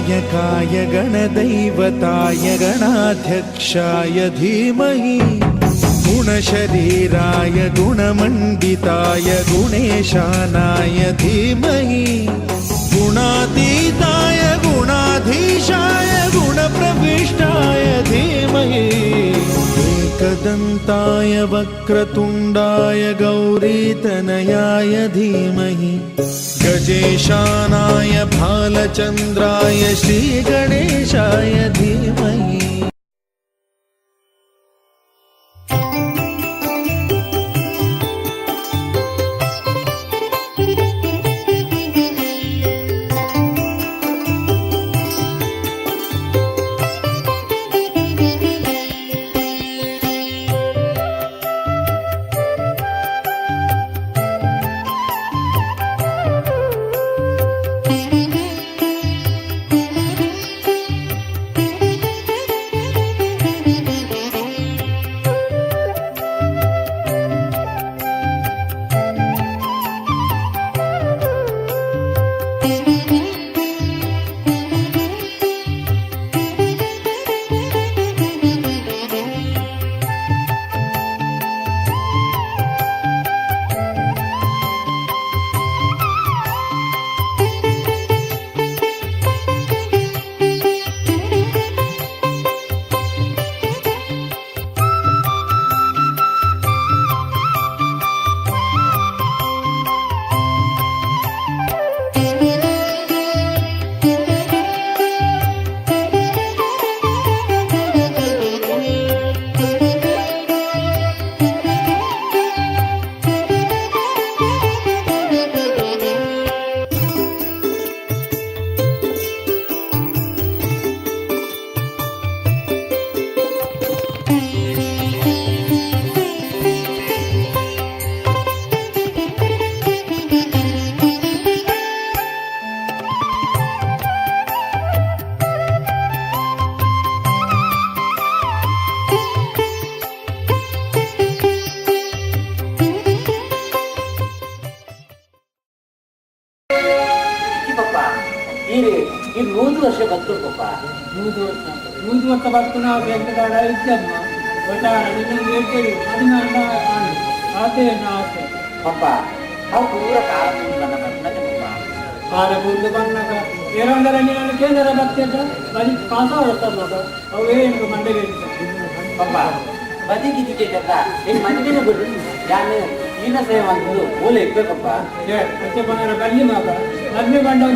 गणनायकाय गणदैवताय गणाध्यक्षाय धीमहि गुणशरीराय गुणमण्डिताय गुणेशानाय धीमहि गुणातीताय गुणाधीशाय गुणप्रविष्टाय धीमहि एकदन्ताय वक्रतुण्डाय गौरीतनयाय धीमहि गजेशानाय भालचन्द्राय श्रीगणेशाय धीमहि।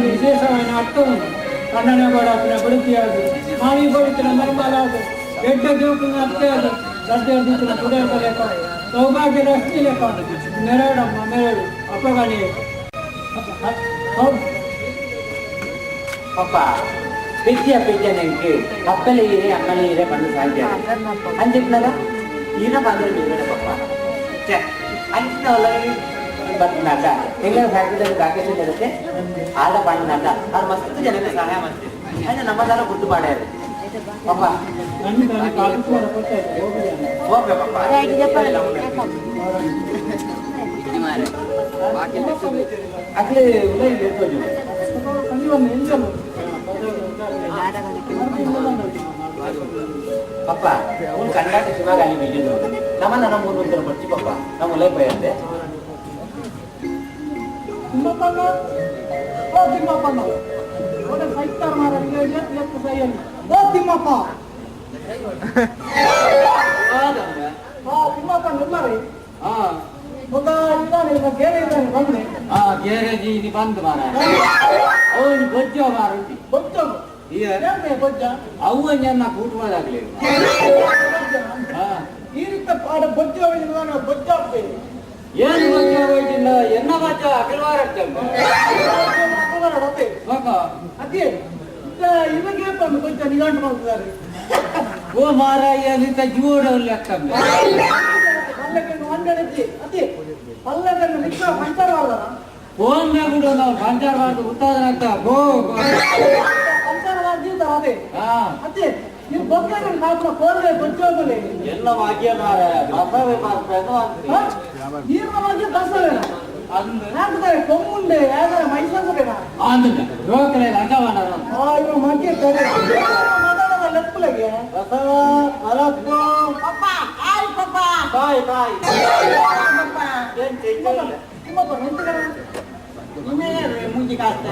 ವಿಶೇಷವಾದ ಅರ್ಥ ಕನ್ನಡ ಬಡಾಪನ ಬಡುತ್ತಿಯಾದ ಮಾವಿ ಬಡುತ್ತಿನ ಮರ್ಮಾಲಾದ ಎಡ್ಡ ಜೋಕಿನ ಅತ್ತೆಯಾದ ಗದ್ದೆಯದಿತ್ತಿನ ಕುಡಿಯಕ ಲೆಕ್ಕ ಸೌಭಾಗ್ಯದ ಅಸ್ಥಿ ಲೆಕ್ಕ ಮೆರಡಮ್ಮ ಮೆರಡು ಅಪಗಣಿ ಪಪ್ಪ ಪೆಜ್ಜಿಯ ನೆಂಗೆ ಕಪ್ಪಲೆ ಹೀರೆ ಅಮ್ಮಲೆ ಹೀರೆ ಬಂದು ಸಾಧ್ಯ ಅಂಜಿಟ್ನಾಗ ಈನ ಬಂದ್ರೆ ಬಿಡ್ಬೇಡ ಪಪ್ಪ ಚೆ ಅಂಚಿನ ಒಳಗೆ ಬಂದಾಗ ಎಲ್ಲ ಫ್ಯಾಕ್ಟ್ರಿದಲ್ಲಿ ಕಾಕೇಶನ್ ಇರುತ್ತೆ ಆದ ಬಂದಾಗ ಅವ್ರು ಮಸ್ತ್ ಜನಕ್ಕೆ ಸಹಾಯ ಮಾಡ್ತೀವಿ ಅಂದ್ರೆ ನಮ್ಮ ತರ ಗುದ್ದು ಮಾಡ್ಯಾರ ಪಪ್ಪ ಹೋಗ್ಬೇ ಪಪ್ಪ ಅಕ್ಲೆ ಉದಯ ಇರ್ತದೆ ಪಪ್ಪ ಅವ್ನು ಕನ್ನಡ ಶಿವಾಗ ಅಲ್ಲಿ ಬಿದ್ದು ನಮ್ಮ ಮೂರು ಬರ್ತಿ ಪಪ್ಪ ನಮ್ಮ ಉಲೈ ಬಯಂತೆ ತಿಮ್ಮಪ್ಪಣ್ಣ ಓ ತಿಮ್ಮಪ್ಪಣ್ಣ ಒಳ್ಳೆ ಸೈತಾರ ಮಾರಿಗೆ ಎತ್ತು ಸೈಯಲ್ಲಿ ಓ ತಿಮ್ಮಪ್ಪ ತಿಮ್ಮಪ್ಪಣ್ಣ ಎಲ್ಲರಿ ಒಬ್ಬ ಇದ್ದಾನೆ ಗೇರೆ ಇದ್ದಾನೆ ಬಂದೆ ಗೇರೇಜಿ ಇದು ಬಂದು ಮಾರ ಅವನು ಬೊಜ್ಜ ಮಾರುಂಟಿ ಬೊಜ್ಜ ಬೊಜ್ಜ ಅವು ನನ್ನ ಕೂಟವಾದಾಗ್ಲಿ ಈ ರೀತಿ ಬೊಜ್ಜ ಬೊಜ್ಜ ಆಗ್ತೇವೆ ಏನು ಬಜ್ಜ ಹೋಯ್ತಿಲ್ಲ ಎನ್ನ ಬಜ್ಜ ಅಗಲವಾರ ಅದೇ ಇವಾಗೆ ಬೊಜ್ಜ ನಿಗಂಟು ಮಾಡ್ತಿದ್ದಾರೆ ಓ ಮಾರಾಯ ನಿಂತ ಜೀವೋಡ ಲೆಕ್ಕ ಮಂಡಳಿದ್ದಿ ಅದೇ ಪಲ್ಲದನ್ನು ನಿಕ್ಕ ಪಂಚರವಾದ ಫೋನ್ ಕೂಡ ನಾವು ಪಂಚರವಾದ ಉತ್ತಾದನ ಅಂತ ಗೋ ಪಂಚರವಾದ ಅದೇ ಅದೇ ನೀವು ಬೊಕ್ಕ ಕಾಪುರ ಕೋರ್ಲೆ ಬೊಜ್ಜೋಗಲೆ ಎಲ್ಲ ಭಾಗ್ಯ ಮಾರಾಯ ಬಸವೇ ಮಾಡ್ತಾ ನೀರ್ನ ಬಗ್ಗೆ ಬಸವೇನ ನಾಲ್ಕು ಕೊಮ್ಮುಂಡೆ ಯಾವ್ದಾರ ಮೈಸೂರು ಆಂಧ್ರ ಯುವಕರೇ ರಂಗವನ ಇವ ಮಧ್ಯೆ ಮಾತಾಡೋದ ಲೆಪ್ಪಲಗೆ ಬಸವ ಅಲಪ್ಪು ಪಪ್ಪ ಕಾಯಿ ಪಪ್ಪ ಬಾಯ್ ಬಾಯ್ ಪಪ್ಪ ನಿಮ್ಮಪ್ಪ ನಿಂತಿದ್ದಾರೆ ಮುಂಚೆ ಕಾಸ್ತಾ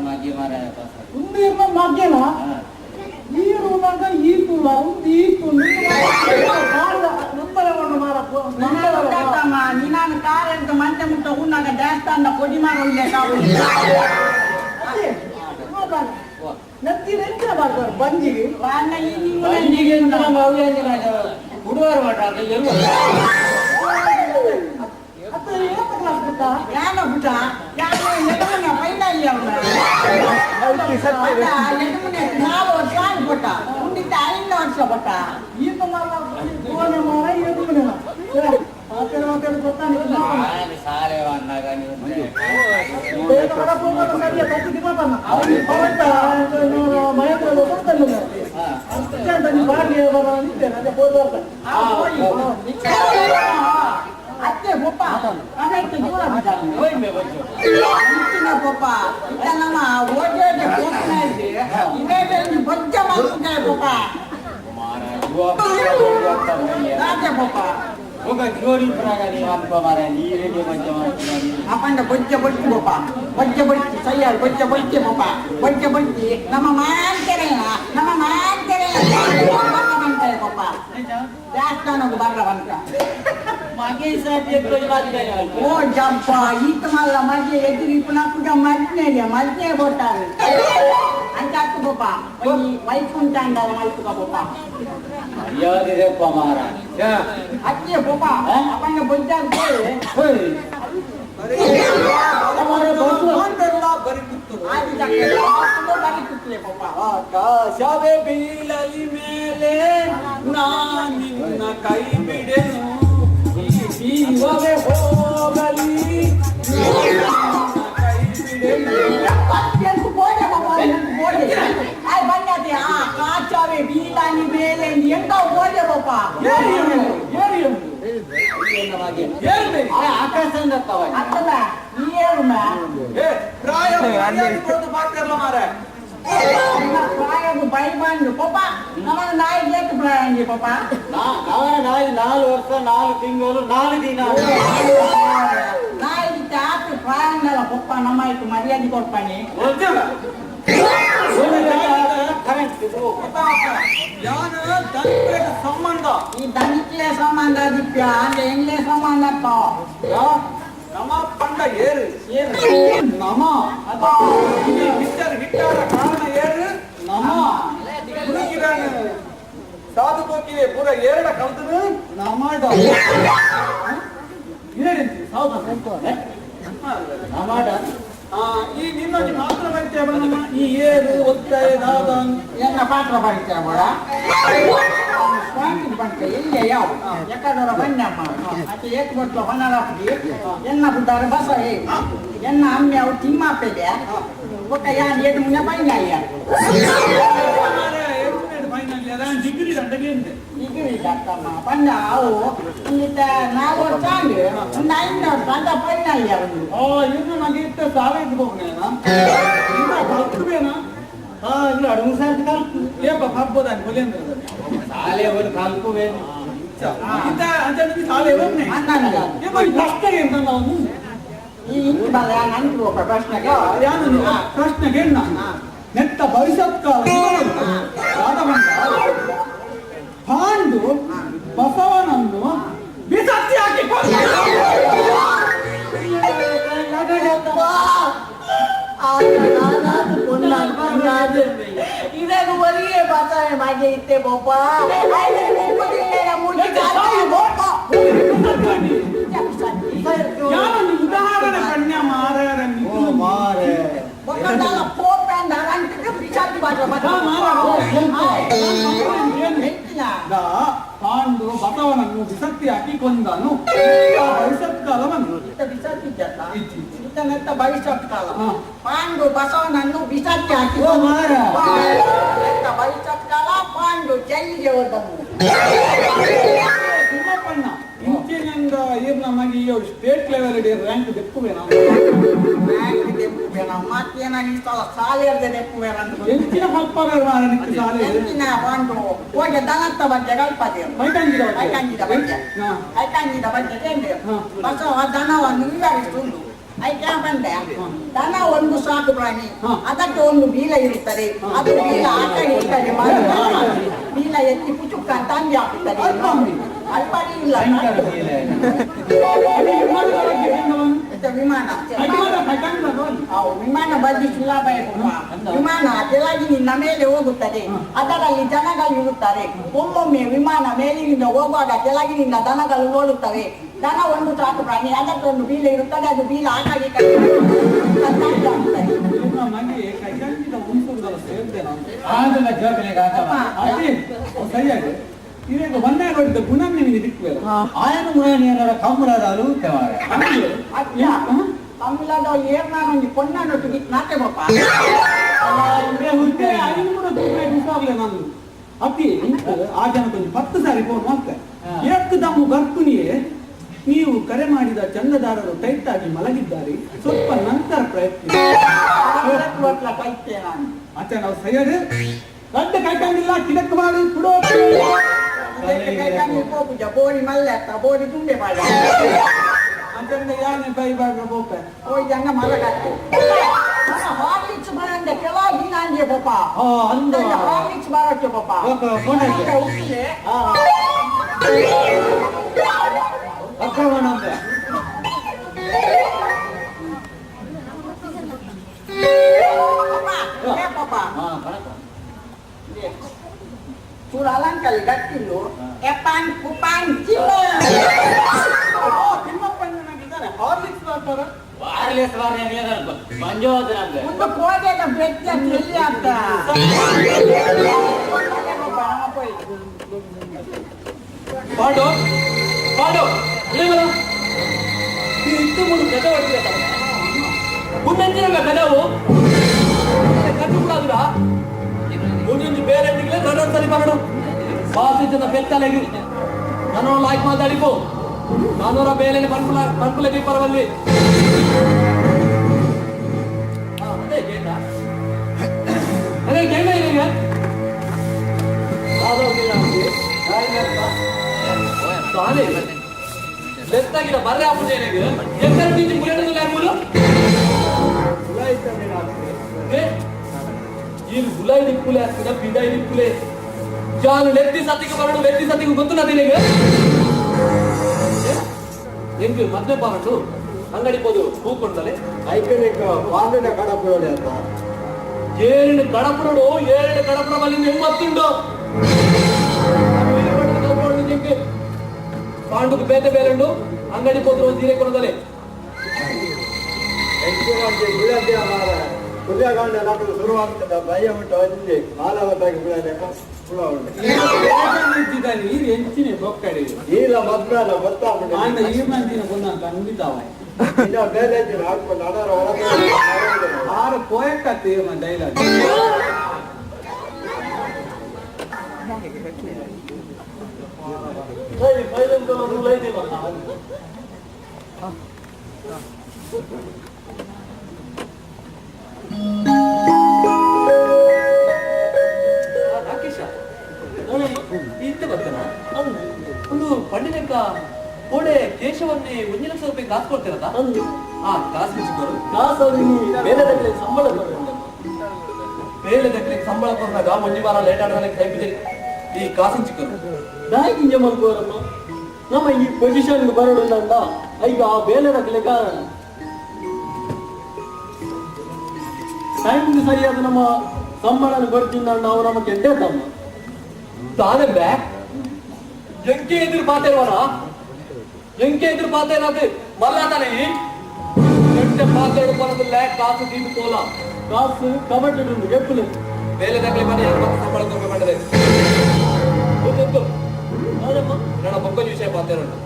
ಮಗಿ ಮರ ಉಂದಿರ್ನ ಮಗ್ಗೆನ ನೀರು ಮಗ ಈ ತುಳ ಉಂದಿ ಈ ತುಳು ನಂಬರವನ್ನು ಮಾರಪ್ಪ ನೀನಾನು ಕಾರ್ ಅಂತ ಮಂಚ ಮುಟ್ಟ ಉಣ್ಣಾಗ ದೇವಸ್ಥಾನದ ಕೊಡಿ ಮಾರೋಲ್ಲ ನತ್ತಿ ನೆಂಚಿನ ಮಾಡ್ತಾರೆ ಬಂಜಿಗೆ ಹುಡುಗರು ಮಾಡ್ರೆ ಅದು ಏನಪ್ಪ ಕ್ಲಾಸ್ ಬಿಟ್ಟ ಯಾನ ಬಿಟ್ಟ ಯಾನ ಫೈನಲ್ ನಾಲ್ಕು ವರ್ಷ ಕೊಟ್ಟ ಉಂಡಿದ್ದ 5 ವರ್ಷ ಕೊಟ್ಟ ಈಗ ಫೋನ್ ಮಾರ ಏನು ಮನೆನ ಮಾತಾಡಿ ಗೊತ್ತಾಗ ಸಾಲೆ ಅನ್ನಾಗ ಅತ್ತೆ ಪಪ್ಪ ಅದಕ್ಕೆ ದೂರ ಪಪ್ಪ ಇತ್ತ ನಮ್ಮ ಓಜೆ ಹೋಗ್ತಾ ಇದ್ದೆ ಇದೇ ಬೊಜ್ಜ ಮಾಡ್ತಾರೆ ಪಪ್ಪ ರಾಜ ಪಪ್ಪ ಹೋಗ ಜೋರಿ ಪ್ರಾಗ ನೀವು ಅನ್ಕೋ ಮಾರ ನೀರಿಗೆ ಮಂಚ ಮಾಡ್ತೀನಿ ಅಪ್ಪಂಡ ಬೊಜ್ಜ ಬೊಜ್ಜಿ ಪಪ್ಪ ಬೊಜ್ಜ ಬೊಜ್ಜಿ ಸೈಯಾರ್ ಬೊಜ್ಜ ಬೊಜ್ಜಿ ಪಪ್ಪ ಬೊಜ್ಜ ಬೊಜ್ಜಿ ನಮ್ಮ ಮಾಡ್ತಾರೆ ಬಂತಾರೆ ಪಪ್ಪ ದೇವಸ್ಥಾನಕ್ಕೆ ಬರ್ರ ಬಂತ ಮಾಗೆ ಸಾಧ್ಯ ಓ ಜಪ್ಪ ಈತ ಮಲ್ಲ ಮಧ್ಯೆ ಎದುರು ಪುನಃ ಮಧ್ಯೆ ಕೊಟ್ಟಾರೆ ಅಂತ ಪಪ್ಪ ವೈಕುಂಠ ಅಂದಾಗ ಮಲ್ತುಕ ಪಪ್ಪ ಯಾವ್ದಿದೆಪ್ಪ ಮಾರ ಅಜ್ಜೆ ಪಪ್ಪ ಅಪ್ಪಂಗ ಬೊಜ್ಜಾಗ ಆಕಾಶವೇ ಬೀಳಲಿ ಮೇಲೆ ನಾನಿನ್ನ ಕೈ ಬಿಡೆನು ಜೀವವೇ ಹೋಗಲಿ ಕೈ ಬಿಡೆನು ಕಾಚಾವೆ ಬೀಲಾನಿ ಮೇಲೆ ಎಂತ ಓದೆ ಪಪ್ಪ ಆಕಾಶ ಅತ್ತದ ನೀ ಹೇಳು ಪ್ರಾಯದು ಬೈ ಬಂದು ಪಪ್ಪ ನಮ್ಮ ನಾಯಿ ಬೇಕು ಪ್ರಾಯ ಪಪ್ಪ ನಾಯಿ 4 ವರ್ಷ 4 ತಿಂಗಳು 4 ದಿನ ನಾಯಿ ಆತು ಪ್ರಾಯ ಪಪ್ಪ ನಮ್ಮ ಆಯ್ತು ಮರ್ಯಾದೆ ಕೊಡ್ತಾನೆ ಸಂಬಂಧ ಈ ದನಿಕ್ಲೆ ಸಂಬಂಧ ದಿಪ್ಪ ಅಂದ್ರೆ ಹೆಂಗ್ಲೆ ಸಂಬಂಧ ನಮ್ಮ ಪಂಡ ಏರು ನಮ ಪಿಕ್ಚರ್ ಹಿಟ್ಟಾರ ಕಾರಣ ಏರು ನಮ ಹುಡುಗಿರನ್ನು ಸಾಧು ಕೋಕಿಲೆ ಪೂರ ಏರಡ ಕಲ್ತನು ನಮಾಡ ಏನಿಂತಿ ಸಾಧು ನಮಾಡ ಈ ನಿನ್ನೊಂದು ಮಾತ್ರ ಪರಿಚಯ ಬಂದ ಈ ಏರು ಒತ್ತಾಯ ದಾದ ಎನ್ನ ಪಾತ್ರ ಪರಿಚಯ ಮಾಡ ಬಂತ ಎಲ್ಲಿ ಯಾವ ಎಕ್ಕಡರ ಬನ್ನಮ್ಮ ಮತ್ತೆ ಏಕ್ ಬಟ್ಲು ಹೊನ್ನರಾಪಿ ಎನ್ನ ಬುಡ್ಡಾರ ಬಸ ಎನ್ನ ಅಮ್ಮೆ ಅವು ತಿಮ್ಮಾಪೆದೆ ಒಕ್ಕ ಯಾನ್ ಏದು ಮುನ್ನ ಬೈನಾಯ್ಯ ಡಿಗ್ರಿ ದಂಡಗೆ ಈಗ ಅತ್ತಮ್ಮ ಬಂದ ಅವು ಇಂಗಿತ 4 ವರ್ಷ ಒಂದು 5 ವರ್ಷ ಅಂತ ಬೈನಾಯ್ಯ ಇನ್ನು ನನಗೆ ಇಷ್ಟ ಸಾಲ ಇಟ್ಕೋಬೇಕೇನಾ ಕಲ್ತಬೇನಾ ಇಲ್ಲ ಅಡುಗೆ ಸಾಲ ಕಲ್ತು ಏಪ ಹಬ್ಬದಾಗಿ ಬಲಿಯಂದ್ರೆ ಸಾಲೆ ಅವರು ಕಲ್ಕೋಬೇಕು ಅಂಚೆ ಸಾಲೆ ಹೋಗ್ನೆ ಪ್ರಶ್ನೆಗೆ ಎಂತ ನಾವು ಈ ಇಂటి ಬಲ್ಲ ನಂಗೆ ಒಬ್ಬ ಪ್ರಶ್ನೆಗೆ ಯಾನು ಪ್ರಶ್ನೆಗೆ ನೆತ್ತ ಭವಿಷ್ಯತ್ಕಾಲ ಪಾಂಡು ಬಸವನನ್ನು ಬಿಸತ್ತಿ ಹಾಕಿ ಇದನ್ನು ಒಲಿಗೆ ಬಾತಾವೆ ಮಾಗೆ ಇತ್ತೆ ಬೋಪ ಉದಾಹರಣೆ ಕನ್ಯಾ ಮಾರೇ ಪಾಂಡು ಬಸವನನ್ನು ಬಿಸತ್ತಿ ಹಾಕಿ ಕೊಂದನು ಭವಿಷ್ಯತ್ಕಾಲವನ್ನು ಭವಿಷ್ಯತ್ಕಾಲ ಪಾಂಡು ಬಸವನನ್ನು ಬಿಸತ್ತಿ ಹಾಕಿ ಭವಿಷ್ಯತ್ಕಾಲ ಪಾಂಡು ಜೈಲಿಗೆ ಹೋದನು ತಿಮ್ಮಪ್ಪಣ್ಣ ಇಂಚಿನಿಂದ ನಮಗೆ ಅವ್ರು ಸ್ಟೇಟ್ ಲೆವೆಲ್ ರ್ಯಾಂಕ್ ದೆಪ್ಪುವೇನಾ ಮತ್ತೇನಾಗಿ ಸಾಲಿಯರ್ದೆ ದೆಪ್ಪುವೇನಂತ ಎಂಚಿನ ಹಲ್ಪಾಗ ಸಾಲೆ ಎಂಚಿನ ಬಂದು ಹೋಗಿ ದನತ್ತ ಬಗ್ಗೆ ಕಲ್ಪದೆ ಐಕಂಗಿದ ಬಗ್ಗೆ ಕೇಂದ್ರ ಬಸವ ದನವನ್ನು ವಿವರಿಸುವುದು ಐಕೆ ಬಂದೆ ದನ ಒಂದು ಸಾಕು ಪ್ರಾಣಿ ಅದಕ್ಕೆ ಒಂದು ಬೀಲ ಇರುತ್ತದೆ ಅದು ಬೀಲ ಆ ಕಡೆ ಈ ಕಡೆ ಮಾಡಿ ಬೀಲ ಎತ್ತಿ ಪುಚುಕ್ಕ ಅಂತ ಅಂಗಿ ಹಾಕುತ್ತದೆ ಅಲ್ಪಡಿ ಇಲ್ಲ ವಿಮಾನ ವಿಮಾನ ಬಗ್ಗೆ ಸುಲಭ ವಿಮಾನ ಕೆಳಗಿನಿಂದ ಮೇಲೆ ಹೋಗುತ್ತದೆ ಅದರಲ್ಲಿ ಜನಗಳು ಇರುತ್ತಾರೆ ಒಮ್ಮೊಮ್ಮೆ ವಿಮಾನ ಮೇಲಿನಿಂದ ಹೋಗುವಾಗ ಕೆಳಗಿನಿಂದ ದನಗಳು ನೋಡುತ್ತವೆ ದನ ಒಂದು ಸಾಕು ಪ್ರಾಣಿ ಅದಕ್ಕೆ ಒಂದು ಬೀಲ ಇರುತ್ತದೆ ಅದು ಬೀಲ ಆಕಾಗಿ ಸರಿಯಾಗಿ ಇವಾಗ ಮೊನ್ನೆ ನೋಡಿದ ಗುಣ ನಿಮಗೆ ದಿಕ್ಕುವಲ್ಲ ಆಯನ ಮುರಾಣಿಯರ ಕಾಮರಾದ ಅಲುತ್ತೇವಾರೆ ತಮಿಳದ ಏರ್ನಾನೊಂದು ಪೊನ್ನೊಟ್ಟಿಗೆ ನಾಟೆ ಬಪ್ಪ ನಾನು ಅತಿ ಆ ಜನಕ್ಕೊಂದು 10 ಸಾರಿ ಫೋನ್ ಮಾಡ್ತೇನೆ ಎಷ್ಟು ತಮ್ಮ ಬರ್ಕುನಿಯೇ ನೀವು ಕರೆ ಮಾಡಿದ ಚಂದದಾರರು ಟೈಟ್ ಆಗಿ ಮಲಗಿದ್ದಾರೆ ಸ್ವಲ್ಪ ನಂತರ ಪ್ರಯತ್ನ ಮತ್ತೆ ನಾವು ಸರಿಯಾದ ಗಡ್ಡೆ ಕೈಕೊಂಡಿಲ್ಲ ಕಿಡಕ್ ಮಾಡಿ ಬಿಡೋ ಬೋಡಿ ಮಲ್ಲೆ ಬೋಡಿ ತುಂಬೆ ಮಾಡಿ ಅಂತಂದ್ರೆ ಯಾನೆ ಬೈ ಬಾಗ ಬೋಪ ಹೋಯ್ ಜಂಗ ಮಲಗತ್ತೆ ಹಾರ್ಲಿಕ್ಸ್ ಬರಂದೆ ಕೆಳಗಿ ನಾಂಗೆ ಬಪ್ಪ ಅಂದ ಹಾರ್ಲಿಕ್ಸ್ ಬರಕ್ಕೆ ಬಪ್ಪ ಫೋನ್ ಐತೆ ಅಕ್ರಮಣ ಅಂದ್ರೆ Suralan kali gatilu, epan kupan cima. Horlicks ಬರ್ತಾರ ವಾರ್ಲೆಸ್ ವಾರ್ ಹೆಂಗೆ ಮಂಜೋದ್ರ ಅಂದ್ರೆ Untuk kuat ada bednya lihat. Pandu Pandu ಇಳಿಬರ ಇತ್ತು ಮೂರು ಗದ ಹೊಡ್ತೀರ ಮುಂದಂಚಿನ ಗದವು ಕಟ್ಟು ಬಿಡಾದ್ರ ಮುಂದೊಂದು ಬೇರೆ ತಿಂಗಳೇ ದೊಡ್ಡೊಂದ್ಸಲಿ ಬರಡು ಬಾಸಿನ ಬೆತ್ತಲೆಗಿ ನಾನು ಲೈಕ್ ಮಾತಾಡಿಕೋ ನಾನೂರ ಬೇಲೆ ಪಂಪುಲೆ ಪರವಲ್ಲಿ ಅದೇ ಗೇಟ ಅದೇ ಗೇಟ ಇದೆ ಬೆತ್ತಾಗಿರ ಬರ್ರೆ ಹಾಕುದು ಏನಿಗೆ ಎತ್ತರ ಟೀಚಿ ಮುರಿಯೋದಿಲ್ಲ ಮೂರು ಇಲ್ಲಿ ಗುಲಾಯಿ ದಿಕ್ಕುಲೆ ಆಗ್ತದ ಬಿಡಾಯಿ ದಿಕ್ಕುಲೆ ಜಾನು ಲೆತ್ತಿ ಸತ್ತಿಗೆ ಬರಡು ಲೆತ್ತಿ ಸತ್ತಿಗೆ ಗೊತ್ತಿಲ್ಲ ನಿನಗೆ ಹೆಂಗೆ ಮದ್ವೆ ಬಾರಡು ಅಂಗಡಿ ಹೋದು ಹೂಕೊಂಡಲೆ ಐಕನಿಕ ವಾಂಡನ ಕಡಪುರೋಡಿ ಅಂತ ಏಳು ಕಡಪುರಡು ಏಳು ಕಡಪುರ ಬಲ್ಲಿಂದ ಹೆಮ್ಮತ್ತುಂಡು ಪಾಂಡುకు పేద పేరుండు అంగడి పోతు రోజు తీరే కొనదలే డైలాగ్ ಇಂತ ಬರ್ತಾನ ಒಂದು ಪಂಡಿನಕ್ಕ ಕೋಡೆ ಕೇಶವನ್ನೇ 1 ಲಕ್ಷ ರೂಪಾಯಿ ಕಾಸು ಕೊಡ್ತೀರಲ್ಲ ಆ ಕಾಸು ಬಿಚ್ಚಿಕೊರು ಕಾಸು ಬೇರೆ ದಕ್ಕಲಿಗೆ ಸಂಬಳ ಬೇರೆ ದಕ್ಕಲಿಗೆ ಸಂಬಳ ಕೊಟ್ಟಾಗ ಒಂಜಿ ವಾರ ಲೇಟ್ ಆಡೋದಕ್ಕೆ ಕೈ ಬಿದ್ದೆ ಈ ಕಾಸಿನ ಚಿಕ್ಕರು ಬ್ಯಾಂಕಿಂಗ್ ಮಲ್ಕೋರಮ್ಮ ನಮ್ಮ ಈ ಪೊಸಿಷನ್ ಬರೋದಿಲ್ಲ ಈಗ ಆ ಬೇಲೆ ರಕ್ಕಲೆ ಕಾರಣ ಟೈಮ್ಗೆ ಸರಿಯಾದ ನಮ್ಮ ಸಂಬಳ ಕೊಡ್ತೀನಿ ನಾವು ನಮ್ಮ ಕೆಟ್ಟೆ ತಮ್ಮ ತಾನೇ ಬ್ಯಾಕ್ ಎಂಕೆ ಎದುರು ಪಾತೇವರ ಎಂಕೆ ಎದುರು ಪಾತೇನಾದ್ರು ಮಲ್ಲಾತಾನೆ ಎಂಟೆ ಪಾತೇಡು ಬರೋದಿಲ್ಲ ಕಾಸು ತೀಟು ತೋಲ ಕಾಸು ಕಬಡ್ಡಿ ಎಪ್ಪಲು ಬೇಲೆ ದಕ್ಕಲೆ ಮಾಡಿ ಸಂಬಳ ತೊಂಬೆ ಮಾಡಿದೆ ಗೊತ್ತು ನನ್ನ ಬೊಕ್ಕಜಿ ವಿಷಯ ಪಾತೇರುಂಟು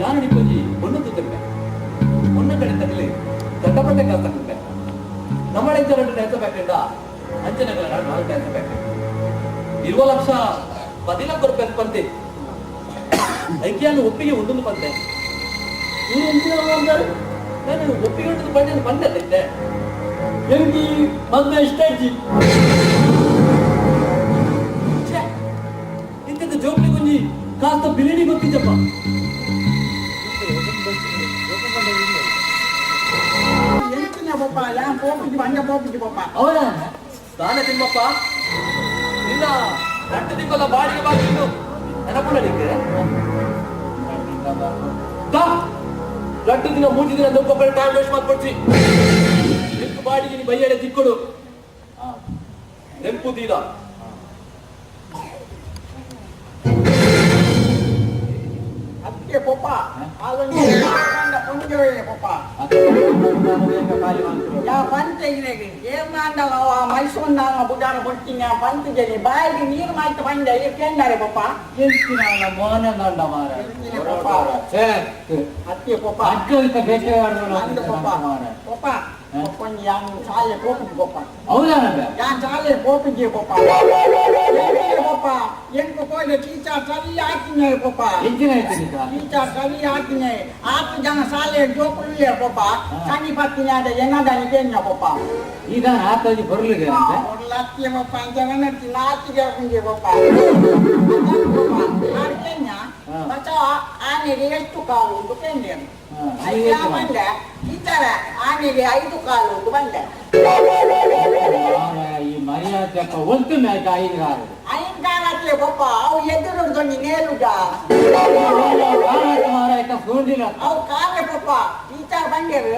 ಯಾರು ನಿಪ್ಪಜಿ ಒಣ್ಣು ತುತ್ತಂಬೆ ಒಣ್ಣ ಕಡೆ ತಗಲಿ ದಟ್ಟಪಟ್ಟೆ ಕಾಸು ತಗೊಂಡೆ ನಮ್ಮ ಎಂಚ ಡ್ಯಾನ್ಸ್ ಬ್ಯಾಕ್ರಿಂದ ಅಂಚನೆಗಳ 4 ಡ್ಯಾನ್ಸ್ ಬ್ಯಾಕ್ 20 ಲಕ್ಷ 10 ಲಕ್ಷ ರೂಪಾಯಿ ಸ್ಪರ್ಧೆ ಐಕ್ಯಾನು ಒಪ್ಪಿಗೆ ಒಂದೊಂದು ಬಂದೆ ನೀನು ಎಂತಿನ ಅಂತಾರೆ ನಾನು ಒಪ್ಪಿಕೊಂಡು ಬಂದ ಬಂದದ್ದೆ ಎಂಗಿ ಮದ್ವೆ ಇಷ್ಟ ಇಜ್ಜಿ ಇಂಥದ್ದು ಜೋಕ್ಲಿ ಗುಂಜಿ ಕಾಸ್ತ ಬಿಲಿನಿ ಗೊತ್ತಿದ್ದಪ್ಪ ಎಂಚಿನ ಪಪ್ಪ ಯಾ ಪೋಪಿಗೆ ಬಂದ ಪೋಪಿಗೆ ಪಪ್ಪ ಅವನ ದಾನ ತಿಮ್ಮಪ್ಪ ನಿನ್ನ ರಟ್ಟು ತಿಂಗಳ ಬಾಡಿಗೆ ಬಾಗಿಲು ನೆನಪುಳ್ಳಲಿಕ್ಕೆ ರಟ್ಟು ದಿನ 3 ದಿನ ದೊಡ್ಡ ಟೈಮ್ ವೇಸ್ಟ್ ಮಾಡ್ಕೊಡ್ಸಿ ನೆಂಪು ಬಾಡಿಗೆ ನೀ ಬೈಯಡೆ ತಿಕ್ಕೊಡು ನೆಂಪು ತೀರ ಅದಕ್ಕೆ ಪಪ್ಪ ಅದೊಂದು ಪುಂಜೆ ಪಪ್ಪ ಯಾ ಪಂಚ ಇನೆಗೆ ಏನ್ ಅಂದವ ಮೈಸೂರು ನಾನು ಬುಡಾರ ಕೊಡ್ತೀನಿ ಆ ಪಂಚಜನಿ ಬಾಯಿಗೆ ನೀರು ಮಾಯ್ತು ಬಂದೆ ಕೇಂದಾರೆ ಪಪ್ಪ ಎಂತಿನ ಮೋಹನ ಗಂಡ ಮಾರ ಅದಕ್ಕೆ ಪಪ್ಪ ಅಜ್ಜ ಬೇಟೆ ಅಂದ ಪಪ್ಪ ಪಪ್ಪ ಪಪ್ಪನ್ ಯಾನ್ ಸಾಲೆ ಕೋಪಿಗೆ ಪಪ್ಪ ಹೌದಾ ಯಾನ್ ಸಾಲೆ ಕೋಪಿಗೆ ಪಪ್ಪ ಪಪ್ಪ ಎಂಟು ಕೋಳಿ ಟೀಚರ್ ಸರಿ ಹಾಕಿನೇ ಪಪ್ಪ ಎಂಜಿನ ಆಯ್ತು ಟೀಚರ್ ಸರಿ ಹಾಕಿನೇ 8 ಜನ ಸಾಲೆ ಜೋಕುಳಿಯ ಪಪ್ಪ ಸನಿ ಪತ್ತಿನ ಅದ ಎನ್ನದಾನಿ ಕೇಂದ್ರ ಪಪ್ಪ ಈಗ ಹಾಕಿ ಬರ್ಲಿಗೆ ಅಂತ ಲತ್ತಿ ಪಪ್ಪ ಜಗನ್ನತಿ ನಾಚಿಗೆ ಹಾಕಿಗೆ ಪಪ್ಪ ಕೇಂದ್ರ ಬಚ್ಚ ಆನೆಗೆ ಎಷ್ಟು ಕಾಲು ಉಂಟು ಕೇಂದ್ರ ಬಂದೆ ಟೀಚರ ಆನೆಗೆ 5 ಕಾಲು ಉಂಟು ಬಂದೆ ಈ ಮರ್ಯಾದೆ ಒಂದು ಮ್ಯಾಚ್ ಐದುಗಾರು ಐಂಗಾರಕ್ಕೆ ಪಪ್ಪ ಅವು ಎದುರು ನೇಲುಗ ಸೋಂಡಿಲ್ಲ ಅವು ಕಾವೆ ಪಪ್ಪ ಟೀಚರ್ ಬಂದೇರು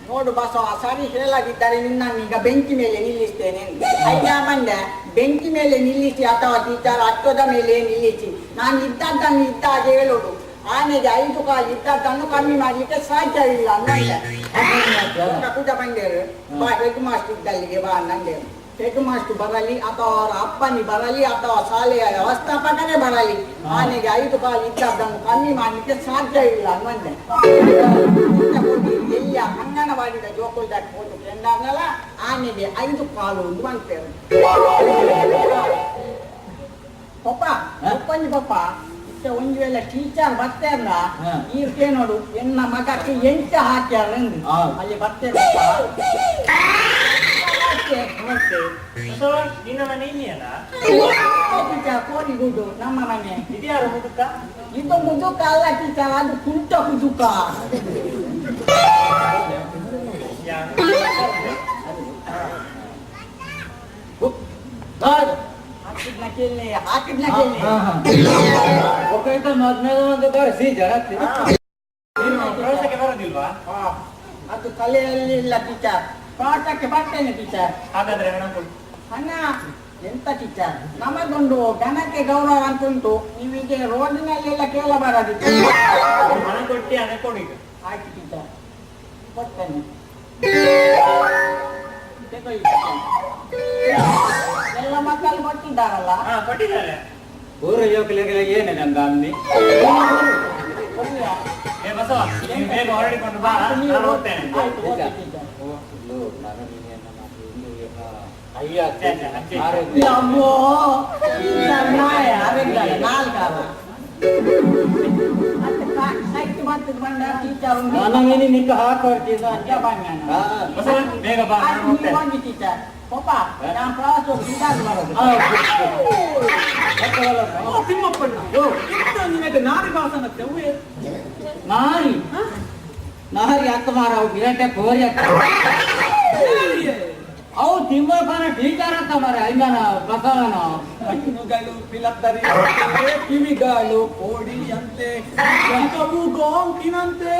ನೋಡು ಬಸವ ಸರಿ ಹೇಳದಿದ್ದರೆ ನಿನ್ನೀಗ ಬೆಂಕಿ ಮೇಲೆ ನಿಲ್ಲಿಸ್ತೇನೆ ಅಯ್ಯ ಬಂದೆ ಬೆಂಕಿ ಮೇಲೆ ನಿಲ್ಲಿಸಿ ಅಥವಾ ಟೀಚರ್ ಹತ್ತದ ಮೇಲೆ ನಿಲ್ಲಿಸಿ ನಾನು ಇದ್ದದ್ದನ್ನು ಇದ್ದಾಗ ಹೇಳೋದು ಆನೆಗೆ 5 ಕಾಲು ಇದ್ದದ್ದನ್ನು ಕಮ್ಮಿ ಮಾಡ್ಲಿಕ್ಕೆ ಸಾಧ್ಯವಿಲ್ಲ ಅನ್ನಂದೆ ಕೂಟ ಬಂದೇರು ಬಾ ಹೆಡ್ ಮಾಸ್ಟರ್ ಇದ್ದಲ್ಲಿಗೆ ಬಾ ಅನ್ನಂದೇರು ಹೆಡ್ ಮಾಸ್ಟರ್ ಬರಲಿ ಅಥವಾ ಅವರ ಅಪ್ಪನಿ ಬರಲಿ ಅಥವಾ ಶಾಲೆಯ ವ್ಯವಸ್ಥಾಪಕನೇ ಬರಲಿ ಆನೆಗೆ 5 ಕಾಲು ಇದ್ದದ್ದನ್ನು ಕಮ್ಮಿ ಮಾಡ್ಲಿಕ್ಕೆ ಸಾಧ್ಯವಿಲ್ಲ ಅನ್ನಂದೆ ಎಲ್ಲಿ ಅಂಗನವಾಡಿದ ಜೋಕುಲ್ ದಾಟ್ ಹೋಟು ಎಂದಾಗಲ್ಲ ಆನೆಗೆ 5 ಕಾಲು ಒಂದು ಬಂತೇವೆ ಪಪ್ಪ ಒಪ್ಪಂಜಿ ಪಪ್ಪ ಒಂದು ವೇಳೆ ಟೀಚರ್ ಬರ್ತೇಲ್ಲ ಈರ್ಕೆ ನೋಡು ಎನ್ನ ಮಗಕ್ಕೆ 8 ಹಾಕ್ಯಾರ ಅಲ್ಲಿ ಬರ್ತೇವೆ ಕೋರಿಗುಡು ನಮ್ಮ ಮನೆ ಇದ್ಯಾರು ಮುದುಕ ಇದು ಮುದುಕ ಅಲ್ಲ ಟೀಚರ್ ಅದು ಕುಂಟ ಮುದುಕ ಹಾಕಿದ್ನ ಕೇಳಿ ಹಾಕಿದ್ನ ಕೇಳಿ ಒಬ್ಬ ಮೊದ್ಮೇಲೆ ಒಂದು ಬರೆಸಿ ಜಗತ್ತಿ ಪ್ರವೇಶಕ್ಕೆ ಬರೋದಿಲ್ವಾ ಅದು ತಲೆಯಲ್ಲಿ ಇಲ್ಲ ಟೀಚರ್ ಪಾಠಕ್ಕೆ ಬರ್ತೇನೆ ಟೀಚರ್ ಹಾಗಾದ್ರೆ ಅಣ್ಣ ಎಂತ ಟೀಚರ್ ನಮಗೊಂದು ಘನಕ್ಕೆ ಗೌರವ ಅಂತ ಉಂಟು ನೀವೀಗೆ ರೋಡಿನಲ್ಲೆಲ್ಲ ಕೇಳಬಾರದಿತ್ತು ಹಣ ಕೊಟ್ಟು ಹಣ ಕೊಡಿ ಆಯ್ತು ಟೀಚರ್ ಕೊಡ್ತೇನೆ ಎಲ್ಲ ಮಕ್ಕಳು ಕೊಟ್ಟಿದ್ದಾರಲ್ಲ ಕೊಟ್ಟಿದ್ದಾರೆ ಊರ ಜೋಕಲಿಗೆ ಏನೇ ನಂದ ಅಂದಿ ಬಸವ ಬೇಗ ಹೊರಡಿಕೊಂಡು ಬಾ ನಾನು ಹೋಗ್ತೇನೆ ನನಗೆ ನಿಕ್ಕ ಹಾಕೊಡ್ತಿದ್ದ ಬೇಗ ಬಾ ಟೀಚರ್ ಪಪ್ಪ ನಾನು ಪ್ರವಾಸ ನಿನಗೆ ನಾರಿ ಭಾಷಣ ನಾರಿ ನಾರಿ ಅಕ್ಕ ಮಾರ ಅವು ಗಿರಟೆ ಕೋರಿ ಅಕ್ಕ ಅವು ತಿಮ್ಮಪ್ಪನ ಟೀಚರ್ ಅಂತ ಮಾರ ಐಮನ ಬಸವನ ಕಣ್ಣುಗಳು ಪಿಲತ್ತರಿ ಕಿವಿಗಳು ಕೋಡಿಯಂತೆ ಕಂಠವು ಗೋಂಕಿನಂತೆ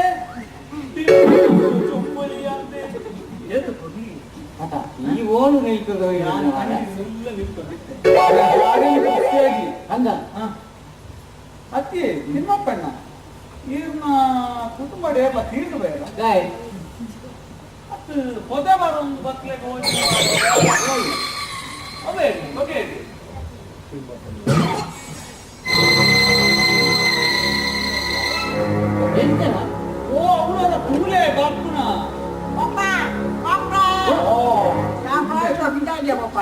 ಚೊಂಬಲಿಯಂತೆ ಈ ಓಣು ನಿಲ್ತದ ಹಂಗ ಅತ್ತಿ ತಿಮ್ಮಪ್ಪಣ್ಣ ಈರ್ನ ಕುಟುಂಬ ಎಲ್ಲ ತೀರ್ದು ಬೇಡ ಅದು ಹೊದೆ ಬರೋದು ಬಕ್ಲೆಗೆ ಹೋಗಿ ಅದೇ ಬಗೆ ಎಂತನ ಓ ಅವಳ ಕೂಲೆ ಬಾಪುನ ಪಪ್ಪ ಪಪ್ಪ ನಾನು ಪ್ರವಾಸ ಬಿದ್ದಾಗೆ ಪಪ್ಪ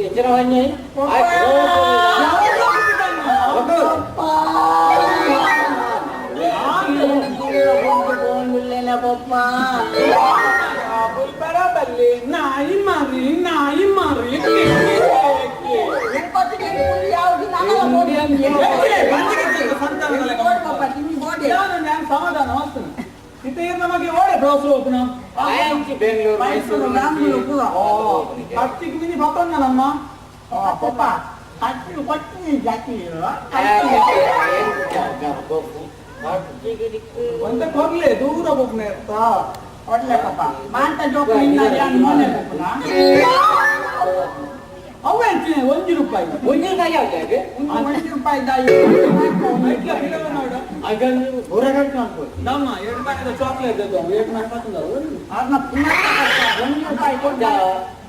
ಎಚ್ಚರವನ್ನೇ ಪಪ್ಪ ಇತ್ತೆ ನಮಗೆ ಓಡೆ ಬ್ರೌಸ್ ಹೋಗ್ನ ಆಯ್ತು ಬೆಂಗಳೂರು ಮೈಸೂರು ಬ್ಯಾಂಗ್ಳೂರು ಪೂರ ಕಟ್ಟಿಗೆ ಮಿನಿ ಪತ್ತೊಂದ ನಮ್ಮ ಪಪ್ಪ ಕಟ್ಟು ಕೊಟ್ಟು ಜಾತಿ ಒಂದೇ ಹೋಗ್ಲಿ ದೂರ ಹೋಗ್ನೆ ಒಳ್ಳೆ ಪಪ್ಪ ಮಾಂತ ಜೋಕುಲಿಂದ ನೋನೆ ಹೋಗ್ನ ಅವೇ ಅಂತೀನಿ ₹1 ಮುಂಜಿನಕಾಯಿ ಯಾವ್ದು ₹1 ನೋಡು ಅದನ್ನು ಹೊರಗಡೆ ಅನ್ಬೋದು ನಮ್ಮ 2 ರೂಪಾಯಿದ ಚಾಕ್ಲೇಟ್ ಅದು 2 ರೂಪಾಯಿ ಅದನ್ನ ಪುನಃ ₹1 ಕೊಟ್ಟ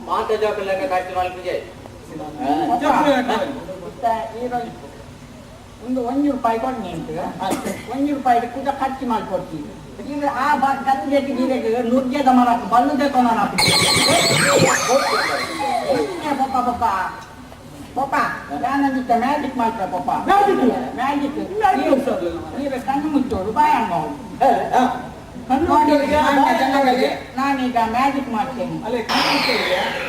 ಮಾತ ಜಾಕಲೆಕ್ಕ ಖರ್ಚು ಮಾಡ್ಲಿಕ್ಕೆ ಒಂದು ₹1 ಕೊಡ್ನಿ ಅಂತ ₹1 ಕೂಡ ಖರ್ಚು ಮಾಡಿಕೊಡ್ತೀವಿ ಆ ಗದ್ದೆಗೆ ಗೀರೆಗೆ ನುಗ್ಗೆದ ಮರಕ್ಕೆ ಬಲ್ಲದೆ ಕೊನ ಪಪ್ಪ ಪಪ್ಪ ಪಪ್ಪ ನಾನಂದಿದ್ದ ಮ್ಯಾಜಿಕ್ ಮಾಡ್ತಾರೆ ಪಪ್ಪ ಮ್ಯಾಜಿಕ್ ನೀವೇ ಕಣ್ಣು ಮುಚ್ಚೋರು ಬಾಯ ನಾನೀಗ ಮ್ಯಾಜಿಕ್ ಮಾಡ್ತೇನೆ ಅಲ್ಲೇ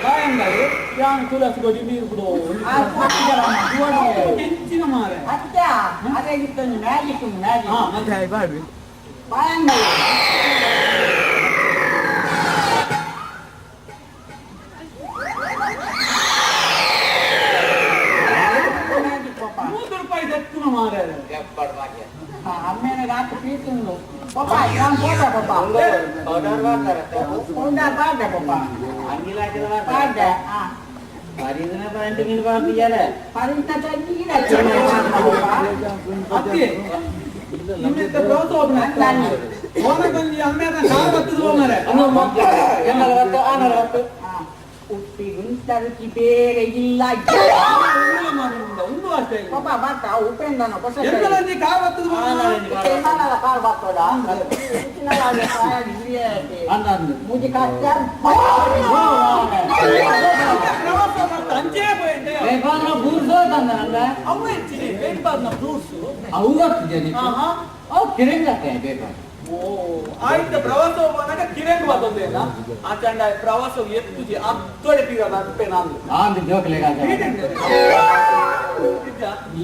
ಬಾಯಂಗಲ್ಲಿ ಯಾನು ತುಳಸಿ ಕೊಡಿ ನೀರು ಬಿಡು ಹೆಚ್ಚಿನ ಮಾರೆ ಅತ್ಯ ಅದೇ ಇತ್ತು ಮ್ಯಾಜಿಕ್ ಮ್ಯಾಜಿಕ್ ಮತ್ತೆ ಬಾಡ್ರಿ ಬಾಯಂಗಲ್ಲಿ ₹3 ದಕ್ಕುನ ಮಾರೆ ಅಮ್ಮೇನ ರಾತ್ರಿ ಪೀತಿಂದು ಪಪ್ಪ ನಾನು ಹೋದ ಪಪ್ಪ ಉಂಡಾ ಬಾಡ್ಡೆ ಪಪ್ಪ ಬಾಡ್ಡೆ ಪರಿತ ತಂಗಿಗಿನ ಅತ್ತೆ ನಿಮ್ಮಿಂದ ಬ್ರೌಸ್ ಹೋಗ್ನ ಓನಗೊಂದು ಅಮ್ಮೇನ ಕಾಲು ಬತ್ತದ ಮಾರೆ ಉಪ್ಪಿ ಗುಂತ ರುಚಿ ಬೇರೆ ಇಲ್ಲ ಒಂದು ಅಷ್ಟೇ ಪಪ್ಪ ಬಾತ ಉಪ್ಪೆಂದನ ಹೊಸ ಎಂತಲಂದಿ ಕಾಲು ಬತ್ತದ ಕಾಲು ಬಾತೋಡ ಮುಜಿ ಕಾಸ್ತ ಅಂಚೆ ಹೋಯ್ತೆ ಅವು ಹೆಚ್ಚಿದೆ ಬೇಕಾದ ಫ್ರೂಟ್ಸ್ ಆಯ್ತು ಪ್ರವಾಸ ಹೋಗುವಾಗ ಕಿರಂಗ್ ಬರ್ತದೇನ ಆ ಚಂಡ ಪ್ರವಾಸ ಎತ್ತುಜಿ ಹತ್ತೊಡೆ ಪಿಗದ ಅಪ್ಪೆ ನಾನು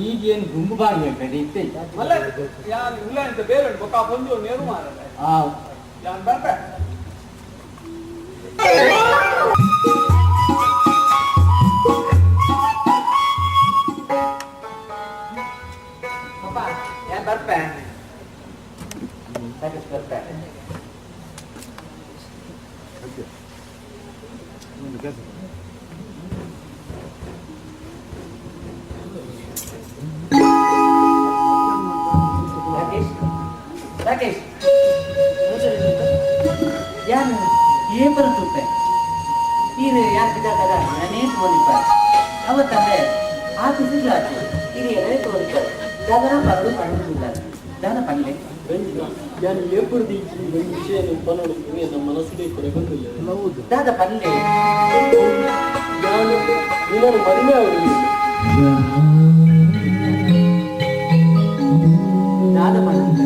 ಈಗೇನು ಗುಂಪು ಬಾರ್ಬೇಕು ಅಲ್ಲ ಯಾರು ಇಲ್ಲ ಅಂತ ಬೇರೆ ಬೊಕ್ಕ ಬಂದು ನೇರು ಮಾರ ಯಾನ್ ಬರ್ಬೇ ಬರ್ಪೆ ರಾಕೇಶ್ ಯಾರು ಏನ್ ಬರುತ್ತುತ್ತೆ ಇದು ಯಾಕೆ ನಾನೇ ತೋರಿಸ್ತಾರೆ ಅವತ್ತಂದ್ರೆ ಆ ಖುಷಿಗಳು ಆಗ್ತದೆ ಇದು ಎಲ್ಲೇ ತೋರಿಸ್ತಾರೆ ದಾದನ ಪರಡು ಪಡೆದಿಲ್ಲ ದಾನ ಪಡಲೆ ನಾನು ಎప్పుడు ವಿಷಯ ಪನೋಡು ನಮ್ಮ ಮನಸ್ಸಿಗೆ ಕೊನೆ ಬಂದಿಲ್ಲ ದಾದ ಪಲ್ಲೆ ನಾನು ನಿನ್ನನ್ನು ಮದುವೆ ಆಗಲಿಲ್ಲ ದಾದ ಪಡಲೆ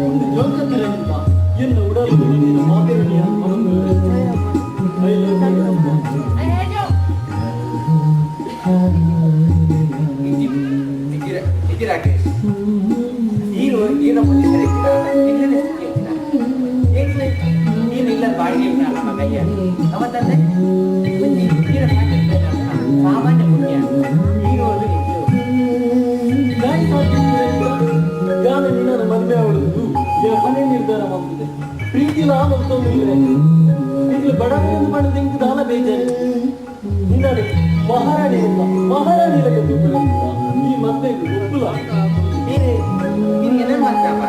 ಒಂದು ಜೋಕತ್ತಿರಲಿಲ್ಲ ಎನ್ನ ಉಡಲು ನಿನ್ನ ಮಾತಿರಲಿಯ ರಾಕೇಶ್ ನೀನು ನೀನು ಮುಂದೆ ನೀನು ಇಲ್ಲ ಬಾಡಿಗೆ ನಮ್ಮ ಕೈಯ ಅವತ್ತಂದ್ರೆ ಸಾಮಾನ್ಯ ಪುಣ್ಯ ನೀನು ಅದು ನಾನು ನಿನ್ನನ್ನು ಮದುವೆ ಆಗುವುದು ಕೊನೆ ನಿರ್ಧಾರ ಮಾಡಿದೆ ಪ್ರೀತಿಲ ಮತ್ತೊಂದು ಇದು ಬಡವರನ್ನು ಮಾಡಿದ ಇಂಕ ದಾನ ಬೇಜಾರು ನಿನ್ನನ್ನು ಮಹಾರಾಣಿ ಈ ಮತ್ತೆ ಒಪ್ಪುಲ ನೀನು ಏನೇ ಮಾಡ್ತಪ್ಪ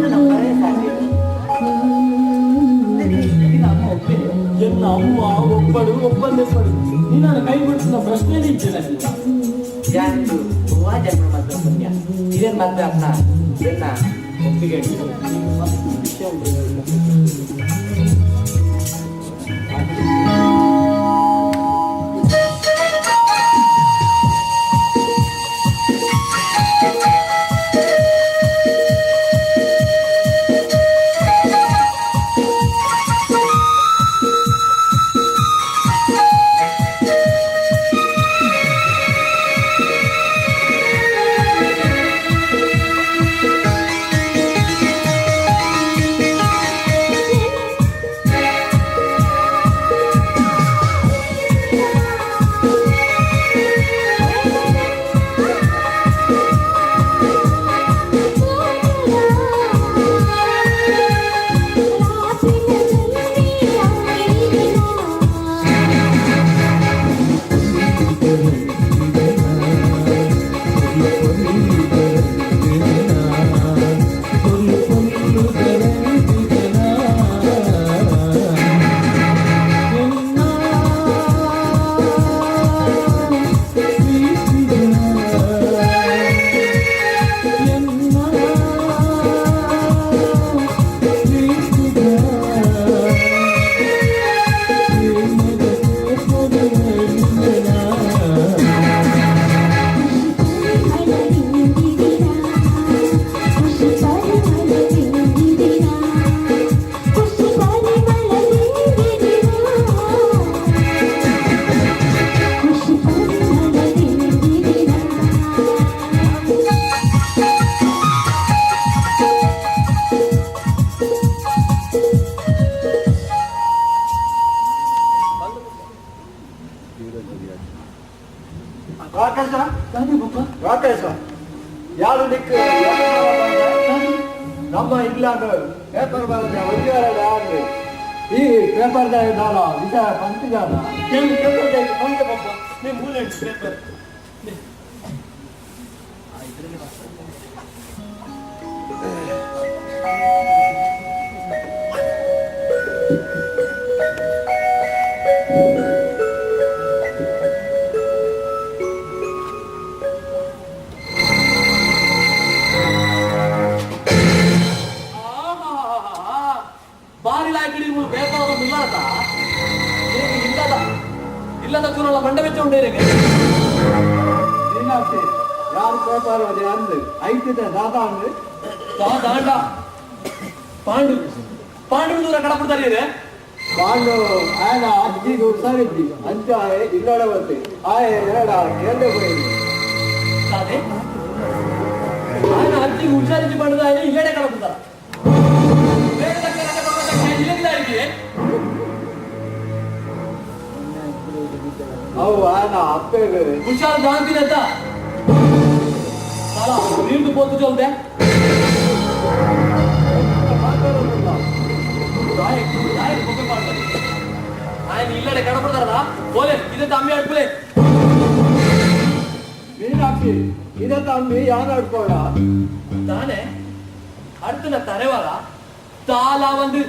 ನಮ್ಮ ಬರೇ ಸಾಧ್ಯ ಅಮ್ಮ ಒಪ್ಪಿದೆ ಎನ್ನ ಅಮ್ಮ ಒಪ್ಪಂದೆ ಪಡು ನಿನ್ನನ್ನು ಕೈ ಬಿಡಿಸಿದ ಪ್ರಶ್ನೆ ನಿಂತಿಲ್ಲ ಯಾರು ತುಂಬಾ ಜನ್ಮ ಮಾತ್ರ ಪುಣ್ಯ ಇದೇನು ಮಾತ್ರ ಅಪ್ಪ ಇದನ್ನ ಒಪ್ಪಿಗೆ ವಿಷಯ ರಾಕೇಶ ಗಾಂಧಿ ಬಪ್ಪ ರಾಕೇಶ ಯಾರು ದಿಕ್ಕು ನಮ್ಮ ಇಂಗ್ಲೆಂಡ್ ಪೇಪರ್ ಬರೆದ ಒಂದುವರೆ ಆದ್ರೆ ಈ ಪೇಪರ್ದ ನಾನು ವಿಷಯ ಪಂಚಿದಾನ ಪೇಪರ್ ಬಪ್ಪ ನೀವು ಮೂಲೆ ಪೇಪರ್ ಇಲ್ಲದ ಚೂರಲ್ಲ ಮಂಡ ಬೆಚ್ಚ ಉಂಟೆ ಮೀನಾಕ್ಷಿ ಯಾರು ಪೇಪರ್ ಅದೇ ಅಂದ್ರೆ ಐತಿದೆ ದಾದಾ ಅಂದ್ರೆ ದಾಂಡ ಪಾಂಡು ಪಾಂಡು ದೂರ ಕಡಪಡ್ತಾರೆ ಬಾಂಡು ఆయన ಅಜ್ಜಿಗೆ ಹುಷಾರಿದ್ದಿ ಅಂಚ ಇಲ್ಲೋಡೆ ಬರ್ತಿ ಆಯ ಎರಡ ಕೇಂದ್ರ ಹೋಗಿ ಅದೇ ఆయన ಅಜ್ಜಿಗೆ ಹುಷಾರಿಸಿ ಮಾಡಿದ ఆయన ಇಲ್ಲಡೆ ಕಡಪಡ್ತಾರ ಅವು ఆయన ಅಪ್ಪೆಗೆ ಹುಷಾರು ಜಾಂತಿನ ಅಂತ ನೀರ್ದು ಪೋತು ಚಲ್ದೆ ఆయన ఇల్లడే కనపడతారా పోలే ఇదే తమ్మి అడుపులే ಮೀನಾಕ್ಷಿ ಇದೇ ತಮ್ಮಿ ಯಾರು ಆಡ್ಕೋಡ தானே அடுத்து நான் தரைவாரா தாலா வந்து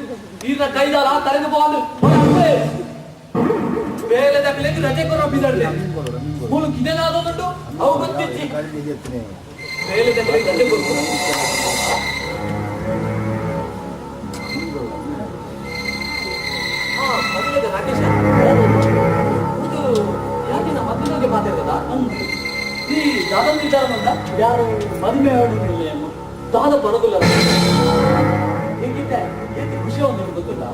இந்த கைதாலா தரைந்து போவாது ಬೇರೆ ದಾಖಲೆಗೆ ರಜೆ ಕೊರೋ ಬಿದ್ದಾಡ್ಲೆ ಮೂಲು ಕಿದೇನಾದೊಂದು ಅವು ಗೊತ್ತಿಚ್ಚಿ ಬೇರೆ ದಾಖಲೆಗೆ ರಜೆ ಕೊಡ್ತಾರೆ ಹಾ ಮೊದಲಿಗೆ ರಾಕೇಶ ಇದು ಯಾಕೆ ನಾ ಮಧ್ಯದಲ್ಲಿ ಮಾತಾಡ್ತದ ಈ ದಾದನ್ ವಿಚಾರ ಬಂದ ಯಾರು ಮದುವೆ ಆಡುದಿಲ್ಲ ದಾದ ಬರೋದಿಲ್ಲ ಹೇಗಿದ್ದೆ ಏತಿ ಖುಷಿ ಒಂದು ಗೊತ್ತಿಲ್ಲ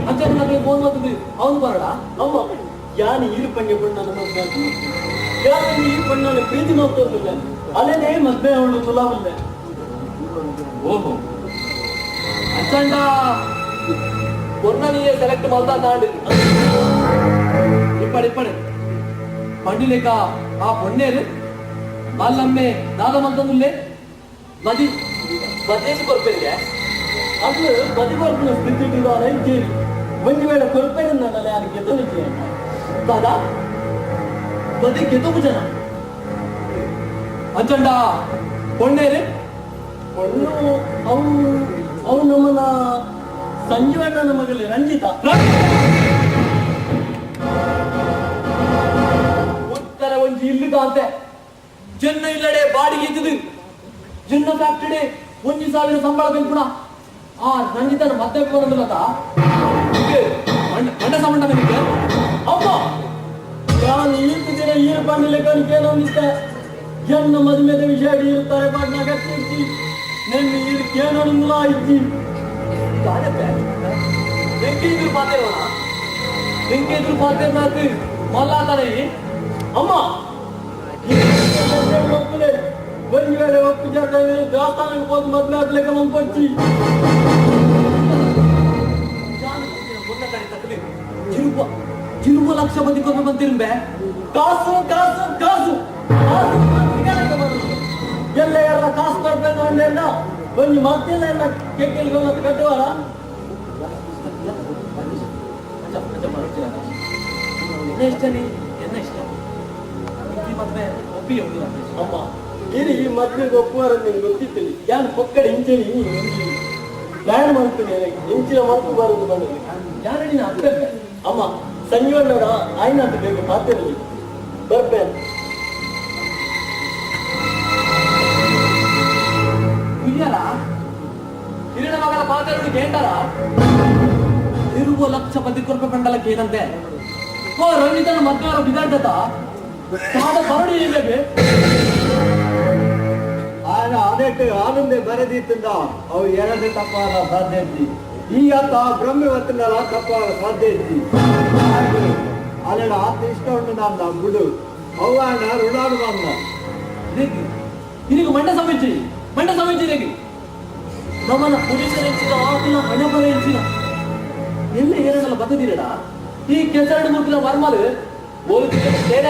ಅಂಚೆ ನನಗೆ ಫೋನ್ ಮಾಡ್ತಿದ್ವಿ ಅವನು ಬರಡ ಅಮ್ಮ ಯಾನು ಈರು ಪಂಗೆ ಪಣ್ಣನ ಮದ್ವೆ ಯಾರು ಈರು ಪಣ್ಣನ ಪ್ರೀತಿ ಮಾಡ್ತಿರ್ಲಿಲ್ಲ ಅಲ್ಲೇನೇ ಮದ್ವೆ ಅವಳು ತುಲಾವಲ್ಲೆ ಓಹೋ ಅಂಚಂಡ பொன்னனியை செலக்ட் ಮಾಡ್ತಾ தாண்டு ಇಪ್ಪಡಿ పండిలేక ఆ పొన్నేరు వాళ్ళమ్మే నాగమంతందులే మది మధ్యేసి కొరపేరుగా అసలు మది కొరపిన స్థితి చేరి మంచి వేళ కొరపేరుందంటే ఆయన గెతం ఇచ్చేయండి కాదా మది గెతము జన అంచండా పొన్నేరు పొన్ను అవును ನಮ್ಮನ ಸಂಜೀವಣ್ಣನ ಮಗಲಿ ರಂಜಿತಾ ಉತ್ತರ ಒಂಜಿ ಇಲ್ಲು ಕಾಂತೆ ಜನ್ನ ಇಲ್ಲಡೆ ಬಾಡಿಗೆ ಇದ್ದುದು ಜನ್ನ ಫ್ಯಾಕ್ಟರಿ 1,000 ಸಂಬಳ ಬೆಂಪುಣ ಆ ರಂಜಿತನ ಮತ್ತೆ ಬರೋದಿಲ್ಲತ ಮಂಡ ಸಂಬಂಧ ನಿಮಗೆ ಅಮ್ಮ ನಾನು ಈತ ದಿನ ಈರು ಪಂಡಿಲೆ ಕಣಿಕೇನೋ ನಿಂತೆ ಜನ್ನ ಮದುವೆದ ವಿಷಯ ಇರುತ್ತಾರೆ ಪಾಟ್ನಾಗ ಇರ್ತಿ ನೆನ್ನ ಈರು ಕೇನೋನಿಂದಲ ಇದ್ದಿ వెంకయ్య పాతేవా వెంకయ్య పాతే నాకు మళ్ళా తనయి అమ్మ ಒಂದು ವೇಳೆ ಒಪ್ಪು ಜಾಗ ದೇವಸ್ಥಾನಕ್ಕೆ ಹೋಗಿ ಮದುವೆ ಆಗ್ಲಿಕ್ಕೆ ಮಂಪಚ್ಚಿ ಜಿರುಬ ಲಕ್ಷ ಮಂದಿ ಕೊಮ್ಮೆ ಬಂದಿರುಂಬೆ ಕಾಸು ಕಾಸು ಕಾಸು ಎಲ್ಲ ಎಲ್ಲ ಕಾಸು ಕೊಡ್ಬೇಕು ಅಂದೆಲ್ಲ ಒಂದು ಮತ್ತೆಲ್ಲ ಎಲ್ಲ ಕೆಕ್ಕಲಿಗೆ ಮತ್ತೆ ಕಟ್ಟುವಾರ ಇಷ್ಟ ಮದ್ವೆ ಒಪ್ಪಿ ಅಮ್ಮ ಇಲ್ಲಿ ಈ ಮದ್ವೆಗೆ ಒಪ್ಪುವಾರ ನಿಮ್ಗೆ ಗೊತ್ತಿತ್ತಿಲ್ಲ ಯಾರು ಪಕ್ಕಡೆ ಇಂಚಲಿ ಪ್ಲಾನ್ ಮಾಡ್ತೀನಿ ಇಂಚಿನ ಮಾತು ಬರೋದು ಬಂದಿಲ್ಲ ಯಾರು ನೀನು ಅಪ್ಪೆ ಅಮ್ಮ ಸಂಜೀವಣ್ಣವರ ಆಯ್ನಾತ ಬೇಕು ಮಾತಿರಲಿ ಬರ್ಬೇನೆ ಇಲ್ಲಲ್ಲ ಹಿರಿಯ ಮಗನ ಪಾತ್ರೆ ಕೇಂಟಾರ 20 ಲಕ್ಷ 10 ರೂಪಾಯಿ ಪಂಡಲಕ್ಕೆ ಏನಂತೆ ಓ ರಂಜಿತನ ಮಧ್ಯಾಹ್ನ ಬಿದ್ದಾಡ್ತ ಬರಡಿ ಇಲ್ಲವೇ ఆయన ఆనెట్టు ఆనందే బరదీతుందా అవు ఎరది తప్పాల సాధ్యతి ఈ అత్త బ్రహ్మి వత్తుండాల తప్పాల సాధ్యతి ఆయన ఆత్మ ఇష్టం ఉంటున్నాను అప్పుడు అవు ఆయన రుణాలు అన్న ಇದಕ್ಕೆ ಮಂಡ ಸಮಿತಿ ನಮ್ಮನ್ನ ಪೊಲೀಸರ ಆಕಿನ ಹಣ ಬರೆಯಿಸಿನ ಎಲ್ಲ ಏನೆಲ್ಲ ಬತ್ತದಿರಡ ಈ ಕೆಸರಡು ಮುಟ್ಟಿನ ವರ್ಮಲು ಓದು ತೇಡ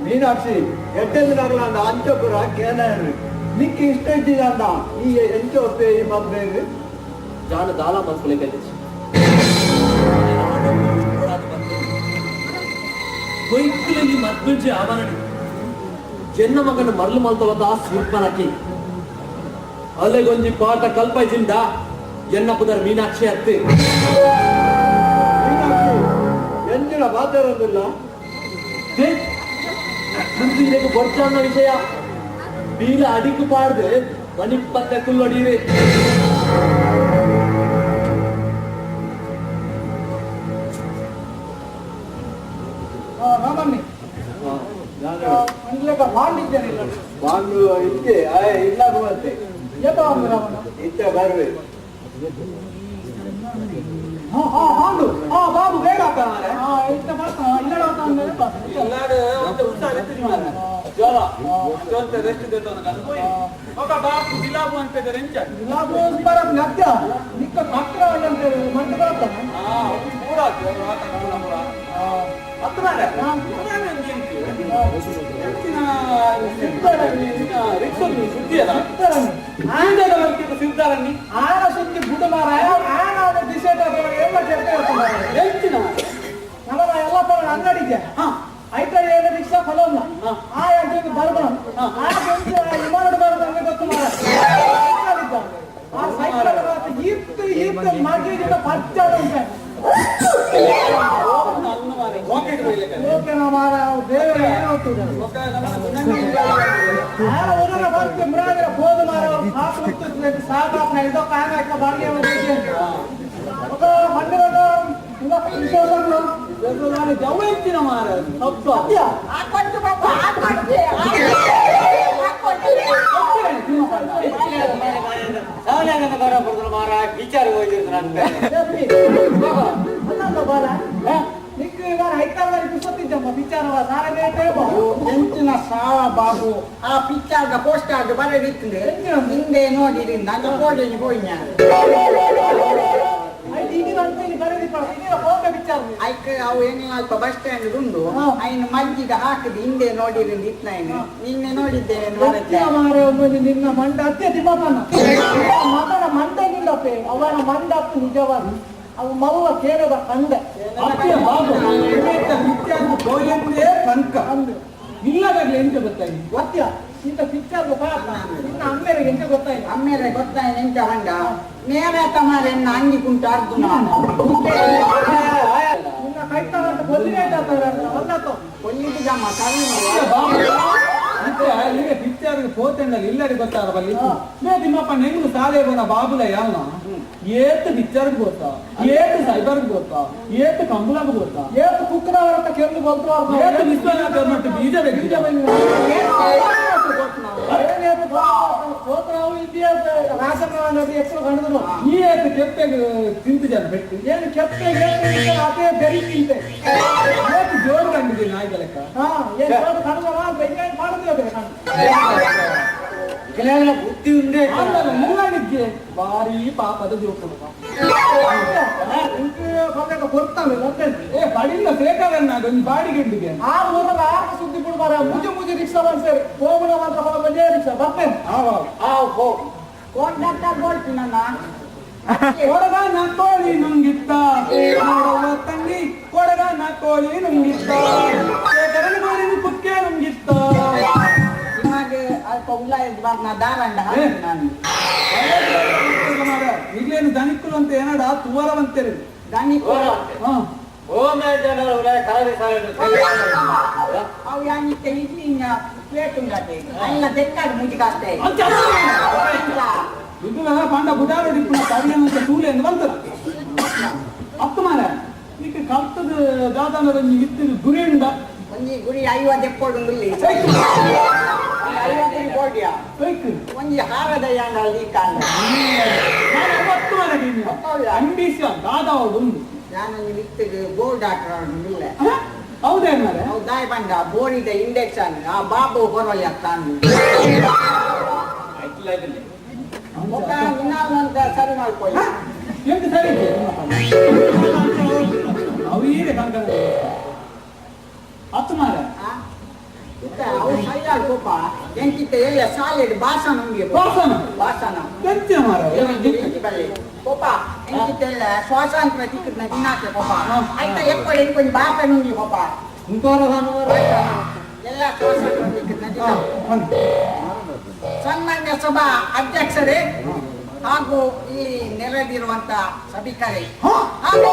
ಮೀನಾಕ್ಷಿ ಎಟ್ಟೆಂದು ನಗಲಾಂಡ ಅಂಚಪುರ ಕೇನಾರು ನಿಕ್ಕೆ ಇಷ್ಟ ಇದ್ದಿದಂಡ ಈ ಎಂಚೋಪೆ ಈ ಮದ್ವೆಗೆ ಜಾನ ದಾಲ ಮನ್ಸ್ಕೊಳೆ ಕಲಿಸಿ ಬೈಕ್ಗಳಲ್ಲಿ ಮದ್ವೆಂಚೆ ಆವರಣಿ ಜನ್ನ ಮಗನ ಮರಳು ಮಲ್ತವದ ಸ್ವಲ್ಪನಕ್ಕೆ ಅಲೆಗೊಂಜಿ ಪಾಠ ಕಲ್ಪೈಸಿಂದ ಎನ್ನ ಪುದರ್ ಮೀನಾಕ್ಷಿ ಅತ್ತೆ ಎಂಚಿನ ಬಾತರಂದಿಲ್ಲ ಇದಕ್ಕೆ ಬೊಚ್ಚನ್ನ ವಿಷಯ ಬೀಲ ಅಡಿಕು ಪಾಡ್ದೆ ಮನಿಪ್ಪತ್ತೆ ಕುಲ್ಲೊಡೀರಿ ಬಾಂಡು ಇದ್ದೆ ಇಲ್ಲ ಬರುತ್ತೆ ಇತ್ತೆ ಬರ್ರಿ ಬಾಬು ಬೇಡ ఒక బాబు జిలాబు అంటే సిద్ధారండి ఆయన శుద్ధి గుడ్డ మారాయ ఆయన దిశ ಎಲ್ಲ ಪರ ಅಂಗಡಿಗೆ ಆಯ್ತಾ ಏನು ರಿಕ್ಷಾ ಫಲೋಲ್ಲ ಆ ಎಂಟು ಬರ್ಬಣ ಆ ಎಂಟು ವಿಮಾನದ ಬರ್ಬಣ ಗೊತ್ತು ಮಾರ ಆ ಸೈಕಲ್ ಈರ್ತು ಈರ್ತು ಮಾರ್ಕೆಟ್ ಪರ್ಚಾಡ ಉಂಟೆ ಓಕೆ ಮಾರ ದೇವರ ಏನು ಹೋಗ್ತದೆ ಬರ್ತೆ ಮುರಾದಿರ ಹೋದ ಮಾರ ಸಾಕಾಪ್ನ ಇದೋ ಕಾಯಕ ಬಾಡಿಗೆ ఒక మండల జవెత్తిన మార ವಿಚಾರ ಹೋಗಿರ್ತಾರೆ ಎಂಚಿನ ಸಾವ ಬಾಬು ಆ ಪಿಕ್ಚರ್ಗ ಪೋಸ್ಟ್ ಬರೆದಿತ್ತು ಹಿಂದೆ ನೋಡಿರಿ ನನ್ನ ಕೋಟೆಗೆ ಹೋಯ್ನ ಐಕ್ ಅವು ಏನಿಲ್ಲ ಅಲ್ಪ ಬಸ್ ಸ್ಟ್ಯಾಂಡ್ ಉಂಡು ಐನು ಮಜ್ಜಿಗೆ ಹಾಕಿದ್ ಹಿಂದೆ ನೋಡಿರಿ ಇಟ್ನಾಯ್ನು ನಿನ್ನೆ ನೋಡಿದ್ದೇನೆ ನಿನ್ನ ಮಂಡ ಅತ್ಯತಿ ಮಗನ ಮಂಡಗಿಲ್ಲಪ್ಪೆ ಅವನ ಮಂಡ ನಿಜವಾದ ಅವು ಮಲ್ಲ ಕೇಳದ ಕಂಡ ಕನಕ ಇಲ್ಲದಾಗ್ಲಿ ಎಂತ ಗೊತ್ತಾಗಿ ಗೊತ್ತ್ಯ ಇಂಥ ಪಿಕ್ಚರ್ ನಿನ್ನ ಅಮ್ಮೇರಿಗೆ ಎಂತ ಗೊತ್ತಾಯ್ತು ಅಮ್ಮೇರೆ ಗೊತ್ತಾಯ್ತು ಎಂತ ಹಂಡ ನೇರ ತಮಾರೆ ಅಂಗಿ ಕುಂಟು ಅರ್ದು ನಾನು ನಿನ್ನ ಕೈತಾರಂತ ಕೊಲ್ಲಿಗೆ ಕೊಲ್ಲಿಗೆ ಜಮ್ಮ ಈಗ ಪಿಕ್ಚರ್ పోతుండాలి ఇల్లడి ಗೊತ್ತಾರ ಬಲ್ಲಿ మే తిమ్మప్ప నెంగు సాలే బోన బాబుల యాల్న ఏత్ పిక్చర్ పోతా ఏత్ సైబర్ పోతా ఏత్ కంబులకు పోతా ఏత్ కుక్కన వరత ಕೆಂದು ಬೋಲ್ತಾರ ಏತ್ ವಿಶ್ವನಾಥ ಮಟ್ಟ ಬೀಜ ಬೀಜ పోతావు ఇండియా రాసనవాడి ఎప్పుడు కండును ఈ ఏత్ ಕೆಪ್ಪೆಗೆ ತಿಂತು ಜನ ಬೆಟ್ಟು ಏನು ಕೆಪ್ಪೆಗೆ ಅದೇ ಬೆರಿ ತಿಂತೆ ಏತ್ ಜೋರು ಕಂಡಿದೆ ನಾಯಿಗಳಕ್ಕ ಏನು ಜೋರು ಕಂಡವಾ ಬೆಂಗಾಯಿ ಮಾಡಿದ್ರೆ ಬುದ್ಧಿ ಉಂಡೆ ಮುಳ್ಳಾಡಿದ್ದೆ ಭಾರಿ ಪಾಪದ ಜೋಪುಡು ಕೊಡ್ತಾವೆ ಬಡಿಲ್ಲ ಸೇಕರನ್ನ ಬಾಡಿಗೆಂಡಿಗೆ ಆ ಊರದ ಆರು ಸುದ್ದಿ ಬಿಡ್ಬಾರ ಮುಜೆ ಮುಜೆ ರಿಕ್ಷಾ ಸೇರಿ ಹೋಗುಣ ಮಾತ್ರ ಹೊರ ಬಂದೇ ರಿಕ್ಷಾ ಬರ್ತೇನೆ ಕೊಡಗ ನ ಕೋಳಿ ನುಂಗಿತ್ತ ತಂಗಿ ಕೊಡಗ ನ ಕೋಳಿ ನುಂಗಿತ್ತ ಸೇಕರನ ಕೋಳಿ ಕುಕ್ಕೆ ನುಂಗಿತ್ತ ಈಗೇನು ದನಿಕ್ಕಲು ಅಂತ ಏನಾಡ ತುವರವಂತೇರಿ ಅವು ಯಾನಿಕ್ಕೆ ಇಡ್ಲಿ ಪ್ಲೇಟ್ ಉಂಡಾಟೆ ಅಲ್ಲ ತೆಕ್ಕಾಡು ಮುಗಿಕಾಸ್ತೆ ಇದು ಪಂಡ ಬುಡಾರೋಡಿ ಕಡಿಮೆ ಸೂಲೆ ಎಂದು ಬಂತದ ಅಪ್ಪ ಮಾರ ಈಗ ಕಲ್ತದ ದಾದಾನ ಇತ್ತು ಗುರಿ ಉಂಡ ಒಂಜಿ ಗುರಿ 50 ಎಪ್ಪೋಡು ಇಲ್ಲಿ 50 ಕೋಟಿಯ ಒಂಜಿ ಹಾರದ ಯಾಂಗಲ್ಲಿ ಕಾಂಡ ಅಂಬಿಷನ್ ದಾದಾ ಒಂದು ನಾನು ಇತ್ತಿಗೆ ಬೋರ್ಡ್ ಹಾಕ್ರ ಇಲ್ಲ ಹೌದೇ ಮಾರೆ ಅವು ದಾಯಿ ಬಂದ ಬೋರ್ಡಿದ ಇಂಡೆಕ್ಷನ್ ಆ ಬಾಬು ಬರೋಲ್ಲ ತಾನು ಇನ್ನೊಂದು ಸರಿ ಮಾಡ್ಕೊಳ್ಳಿ ಎಂತ ಸರಿ ಅವು ಈಗ ಹತ್ತು ಮಾರ ಕೋಪ ಎಂಕಿತ್ತೆ ಎಲ್ಲ ಸಾಲೆಡ್ ಬಾಸನ ಉಂಗೆ ಬಾಸನ? ಬಾಸನ ಗಂತ್ಯ ಮಾರ ಕೋಪ ಎಂಕಿತ್ತೆಲ್ಲ ಸ್ವಾತಂತ್ರ್ಯ ತಿಕ್ಕದ ದಿನಾಕೆ ಕೋಪ ಆಯ್ತಾ ಎಪ್ಪಡೆ ಕೊಂಚ ಬಾಸನ ಉಂಗೆ ಕೋಪ ಎಲ್ಲ ಸ್ವಾತಂತ್ರ್ಯ ತಿಕ್ಕದ ದಿನ ಸನ್ಮಾನ್ಯ ಸಭಾ ಅಧ್ಯಕ್ಷರೇ ಹಾಗೂ ಇಲ್ಲಿ ನೆರೆದಿರುವಂತ ಸಭಿಕರೇ ಹಾಗೂ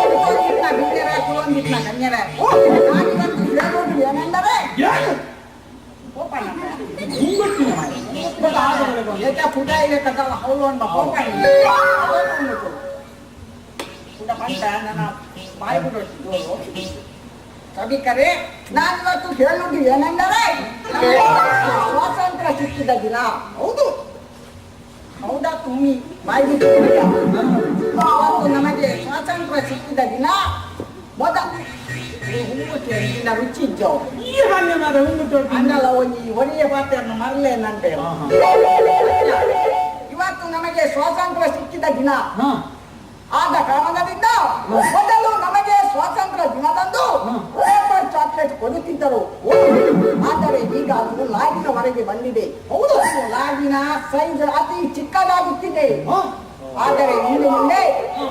ಬಿದ್ದಿರ ಕುಲೊಂದಿಟ್ನ ಕನ್ಯರೇ ನಾನಿವತ್ತು ಹೇಳೋದು ಏನೆಂದರೆ ಪುಟ ಇದೆ ಕದಲ್ಲ ಹೌದು ಅಂತ ಪುಟ ಬಂತ ನನ್ನ ಬಾಯಿ ಬಿಡೋದು ಸಭಿಕರೇ ನಾನಿವತ್ತು ಹೇಳುವುದು ಏನೆಂದರೆ ಸ್ವಾತಂತ್ರ್ಯ ಸಿಕ್ಕಿದ ದಿನ ಹೌದು ಹೌದಾ ತುಮ್ಮಿ ಬಾಯಿ ಅವತ್ತು ನಮಗೆ ಸ್ವಾತಂತ್ರ್ಯ ಸಿಕ್ಕಿದ ದಿನ ಮೊದಲಿನ ರುಚಿ ಇದ್ದವು ಅನ್ನಲ್ಲ ಒಂಜಿ ಒಡೆಯ ಪಾತ್ರೆಯನ್ನು ಮರಲೇನಂತೆ ಇವತ್ತು ನಮಗೆ ಸ್ವಾತಂತ್ರ್ಯ ಸಿಕ್ಕಿದ ದಿನ ಆದ ಕಾರಣದಿಂದ ಮೊದಲು ನಮಗೆ ಸ್ವಾತಂತ್ರ್ಯ ದಿನದಂದು ಪೇಪರ್ ಚಾಕ್ಲೇಟ್ ಕೊಡುತ್ತಿದ್ದರು ಆದರೆ ಈಗ ಅದು ಲಾಗಿನವರೆಗೆ ಬಂದಿದೆ ಹೌದು ಲಾಗಿನ ಸೈಜ್ ಅತಿ ಚಿಕ್ಕದಾಗುತ್ತಿದೆ ಆದರೆ ಇನ್ನು ಮುಂದೆ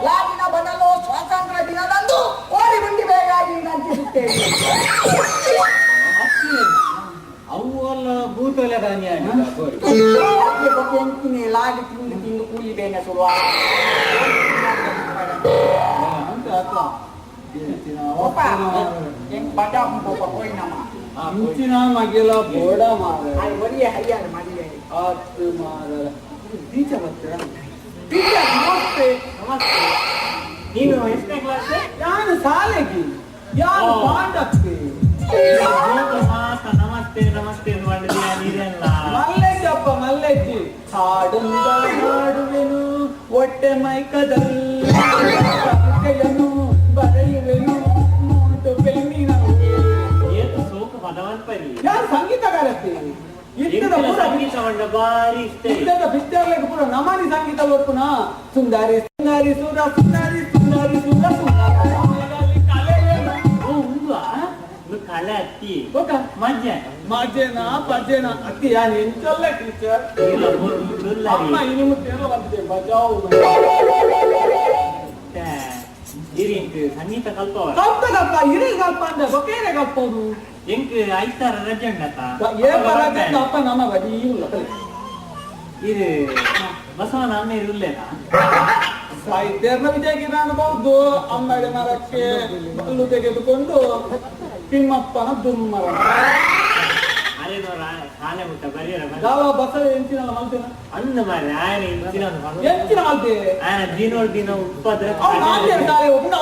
ಲಾಗಿನ ಬದಲು ಸ್ವಾತಂತ್ರ್ಯ ದಿನದಂದು ಕೋಳಿ ಬಂಡಿ ಬೇಕಾಗಿ ಅಂಟಿಸುತ್ತೇವೆ ಅವು ಅಲ್ಲ ಭೂತಲೆ ಧಾನ್ಯ ಎಂಟಿನೇ ಲಾಗಿ ತಿಂದು ತಿಂದು ಕೂಲಿ ಬೇನೆ ಶುರುವ ಬಟಾಮ್ ಕೋಯಿ ನಮ್ಮ ಮುಂಚಿನ ಮಗೆಲ್ಲ ಬೋಡ ಮಾರ ಒರಿಯ ಹಯ್ಯಾರ ಮದುವೆ ಆತು ಮಾರ ಟೀಚರ್ ಬರ್ತೀರಾ ಟೀಚರ್ ನಮಸ್ತೆ ನಮಸ್ತೆ. ನೀನು ಎಷ್ಟನೇ ಕ್ಲಾಸ್? ನಾನು ಶಾಲೆಗೆ ಯಾರು ಪಾಂಡಕ್ಕೆ ನಮಸ್ತೆ ನಮಸ್ತೆ ಮಾಡಿದ್ಯಾ ನೀರೆಲ್ಲ ಮಲ್ಲೆಜ್ಜಪ್ಪ ಮಲ್ಲೆಜ್ಜಿ ಹಾಡೊಂದ ಹಾಡುವೆನು ಹೊಟ್ಟೆ ಮೈಕದಲ್ಲಿ ಕವಿತೆಯನ್ನು ಬರೆಯುವೆನು ಮೂಟು ಪೆನ್ನಿನ ಏನು ಸೋಕು ಪದವಂತರಿ ಯಾರು ಸಂಗೀತಗಾರತ್ತಿ ಇಷ್ಟದ ಪೂರ ಸಂಗೀತವನ್ನ ಬಾರಿ ಇಷ್ಟ ಇಷ್ಟದ ಬಿದ್ದರ್ಲೆಗೆ ಪೂರ ನಮಾನಿ ಸಂಗೀತ ಒಪ್ಪುನ ಸುಂದರಿ ಸುಂದರಿ ಸುರ ಸುಂದರಿ ಸುಂದರಿ ಸುರ ಸುಂದರಿ ಕಲೆಯೇನು ಕಲೆ ಅತ್ತಿ ಗೊತ್ತಾ ಮಜ್ಜೆ ಮಜೆನಾ ಪಜೆನ ಅತ್ತಿ ಯಾರು ಎಂಚಲ್ಲ ಟೀಚರ್ ಅಮ್ಮ ಇನ್ನು ಮುಟ್ಟೆಲ್ಲ ಬಂದಿದೆ ಬಜಾವ್ ಇರಿಂಕ್ ಸಂಗೀತ ಕಲ್ಪವ ಕಲ್ಪದಪ್ಪ ಇರಿ ಕಲ್ಪ ಅಂದ್ರೆ ಬೊಕೇರೆ ಕಲ್ಪೋದು ಎಂಕ್ ಐತಾರ ರಜೆ ಉಂಡತ ಏ ಬರತ್ತೆ ಅಪ್ಪ ನಮ್ಮ ಬಡಿ ಇಲ್ಲ ಇದು ಬಸವನ ಅಮ್ಮ ಇರುಲ್ಲೇನಾ ಸಾಹಿತ್ಯರ್ನ ವಿಜಯಕ್ಕೆ ನಾನು ಬಹುದು ಅಮ್ಮಡಿ ಮರಕ್ಕೆ ಕಲ್ಲು ತೆಗೆದುಕೊಂಡು ತಿಮ್ಮಪ್ಪನ ದುಮ್ಮರ ಅರೇನೋರ ಶಾಲೆ ಮುಟ್ಟ ಬರೀರ ಯಾವ ಬಸವ ಎಂಚಿನಲ್ಲ ಮಲ್ತೇನ ಅಂದ ಮಾರಿ ಆಯನ ಇಂಚಿನ ಎಂಚಿನ ಮಲ್ತೆ ಆಯನ ದಿನೋಳ್ ದಿನ ಉತ್ಪಾದನೆ ಶಾಲೆ ಒಬ್ಬನ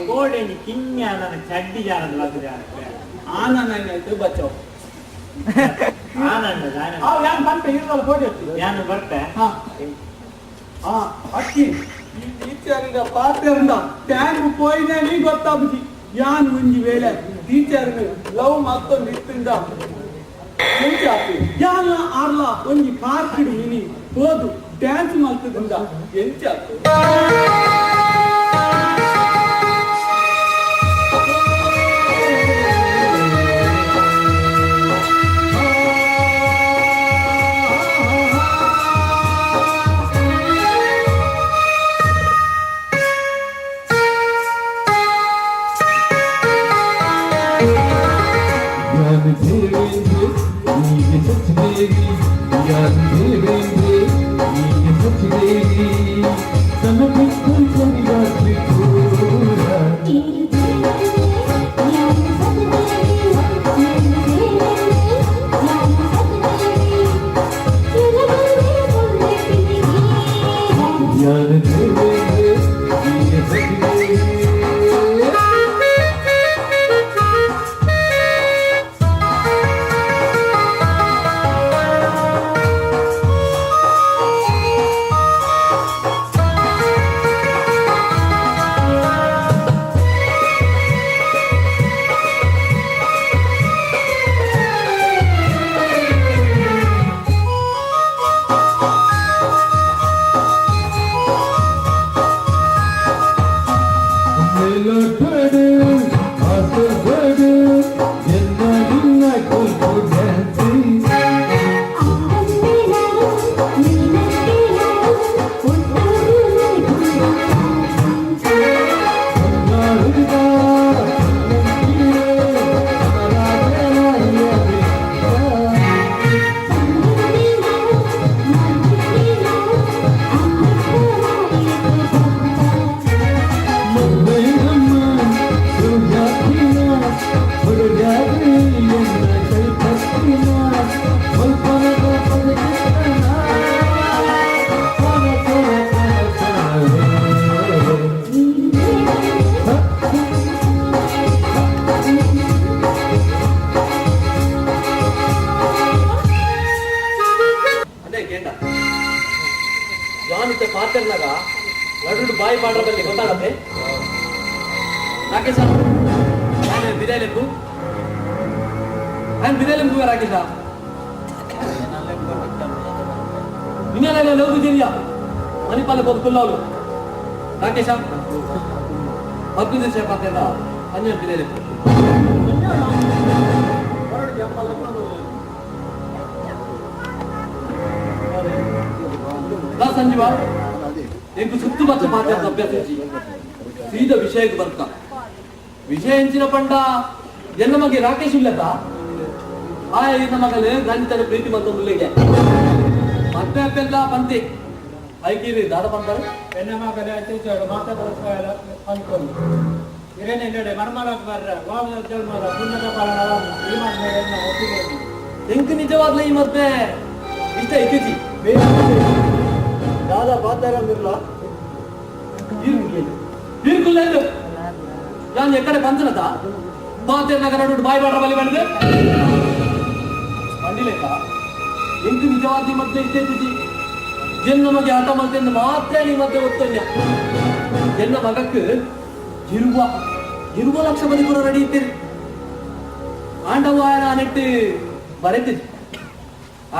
ಗೋಡೆಂಜಿ ಕಿನ್ಯ ನನ್ನ ಚಡ್ಡಿ ಜಾರದ ಬಾದ್ರೆ ಆನಂದಾಯ್ತು ಬಚ್ಚವ್ ಆನಂದ ಅವ್ ಯಾನ್ ಬಂತ ಇರಲ್ಲ ಫೋಟೋ ನಾನು ಬರ್ತೆ ಅಕ್ಕಿ ಈ ಟೀಚರ್ಗ ಪಾತ್ರೆಂದ ಟ್ಯಾಂಕ್ ಪೋಯಿನ ನೀ ಗೊತ್ತಾಗ್ತಿ ಯಾನ್ ಮುಂಜಿ ವೇಳೆ ಟೀಚರ್ ಲವ್ ಮತ್ತೊಂದು ಇತ್ತಿಂದ ಮುಂಚೆ ಆಗ್ತಿ ಯಾನ ಆರ್ಲ ಒಂಜಿ ಕಾರ್ಕಿಡು ಮಿನಿ ಹೋದು ಡ್ಯಾನ್ಸ್ ಮಾಡ್ತದಿಂದ ಎಂಚ ಆಗ್ತದೆ ಪಾತ್ರನಾಗ ನಡು ಬಾಯಿ ಪಾಡ್ರಲ್ಲಿ ಗೊತ್ತಾಗತ್ತೆ. ರಾಕೇಶ ನಾನು ಬಿರಿಯಾಲಿಂಬು ನಾನು ಬಿರಿಯಾಲಿಂಬು ರಾಕೇಶ ನಿನ್ನೆಲ್ಲ ಹೋಗುದಿಲ್ಲ ಮಣಿಪಾಲ ಬದುಕುಲ್ಲವಳು ರಾಕೇಶ ಅಭಿವೃದ್ಧಿ ಪಾತ್ರ ಅನ್ಯ ಬಿರಿಯಾಲಿಂಬು ಸಂಜೀವ ಎಂಕು ಸುತ್ತು ಮತ್ತು ಮಾತಾಡದ ಅಭ್ಯಾಸ ಸೀದ ವಿಷಯಕ್ಕೆ ಬರ್ತ ವಿಷಯ ಹೆಂಚಿನ ಪಂಡ ಎನ್ನ ಮಗೆ ರಾಕೇಶ್ ಇಲ್ಲದ ಆ ಇನ್ನ ಮಗಲೇ ಗಂಟನ ಪ್ರೀತಿ ಮತ್ತು ಮುಲ್ಲಿಗೆ ಮತ್ತೆ ಅಪ್ಪೆಲ್ಲ ಬಂತೆ ಐಕಿರಿ ದಾದ ಬಂತಾರೆ ಎನ್ನ ಮಗಲೇ ಅತಿಥಿಗಳು ಮಾತಾಡೋದು ಅನ್ಕೊಂಡು ಇರೇನೆಲ್ಲಡೆ ಮರ್ಮಲಕ್ಕೆ ಬರ್ರ ವಾಮನ ಜನ್ಮದ ಪುಣ್ಯದ ಪಾಲನವನ್ನು ಈ ಮದ್ಮೆಯನ್ನು ಒಪ್ಪಿಗೆ ಎಂಕು ನಿಜವಾಗ್ಲ ಈ ಮದ್ವೆ ಇಷ್ಟ ಇತ್ತೀಚಿ ದಾದಾ ಪಾತಾರಂದಿರಲ್ಲ ಇರ್ಕುಲ್ಲೇನು ನಾನು ಎಕ್ಕಡೆ ಬಂದನದ ಪಾತೆ ನಗರ ನೋಡಿ ಬಾಯಿ ಬಾಡ್ರ ಬಲಿ ಮಾಡಿದೆ ಮಂಡಿಲೇಕ ಎಂಕು ನಿಜವಾದ ಈ ಮದ್ವೆ ಇಷ್ಟ ಇತ್ತೀಚಿ ಜನ್ನ ಮಗೆ ಆಟ ಮಾಡ್ತೇನೆ ಮಾತ್ರ ನೀ ಮದ್ವೆ ಒತ್ತನ್ಯ ಜನ್ನ ಮಗಕ್ಕೆ ಇರುವ ಲಕ್ಷ ಮಂದಿ ಕೂಡ ರೆಡಿ ಇದ್ದೀರಿ ಆಂಡವಾಯನ ನೆಟ್ಟು ಬರೀತಿದ್ವಿ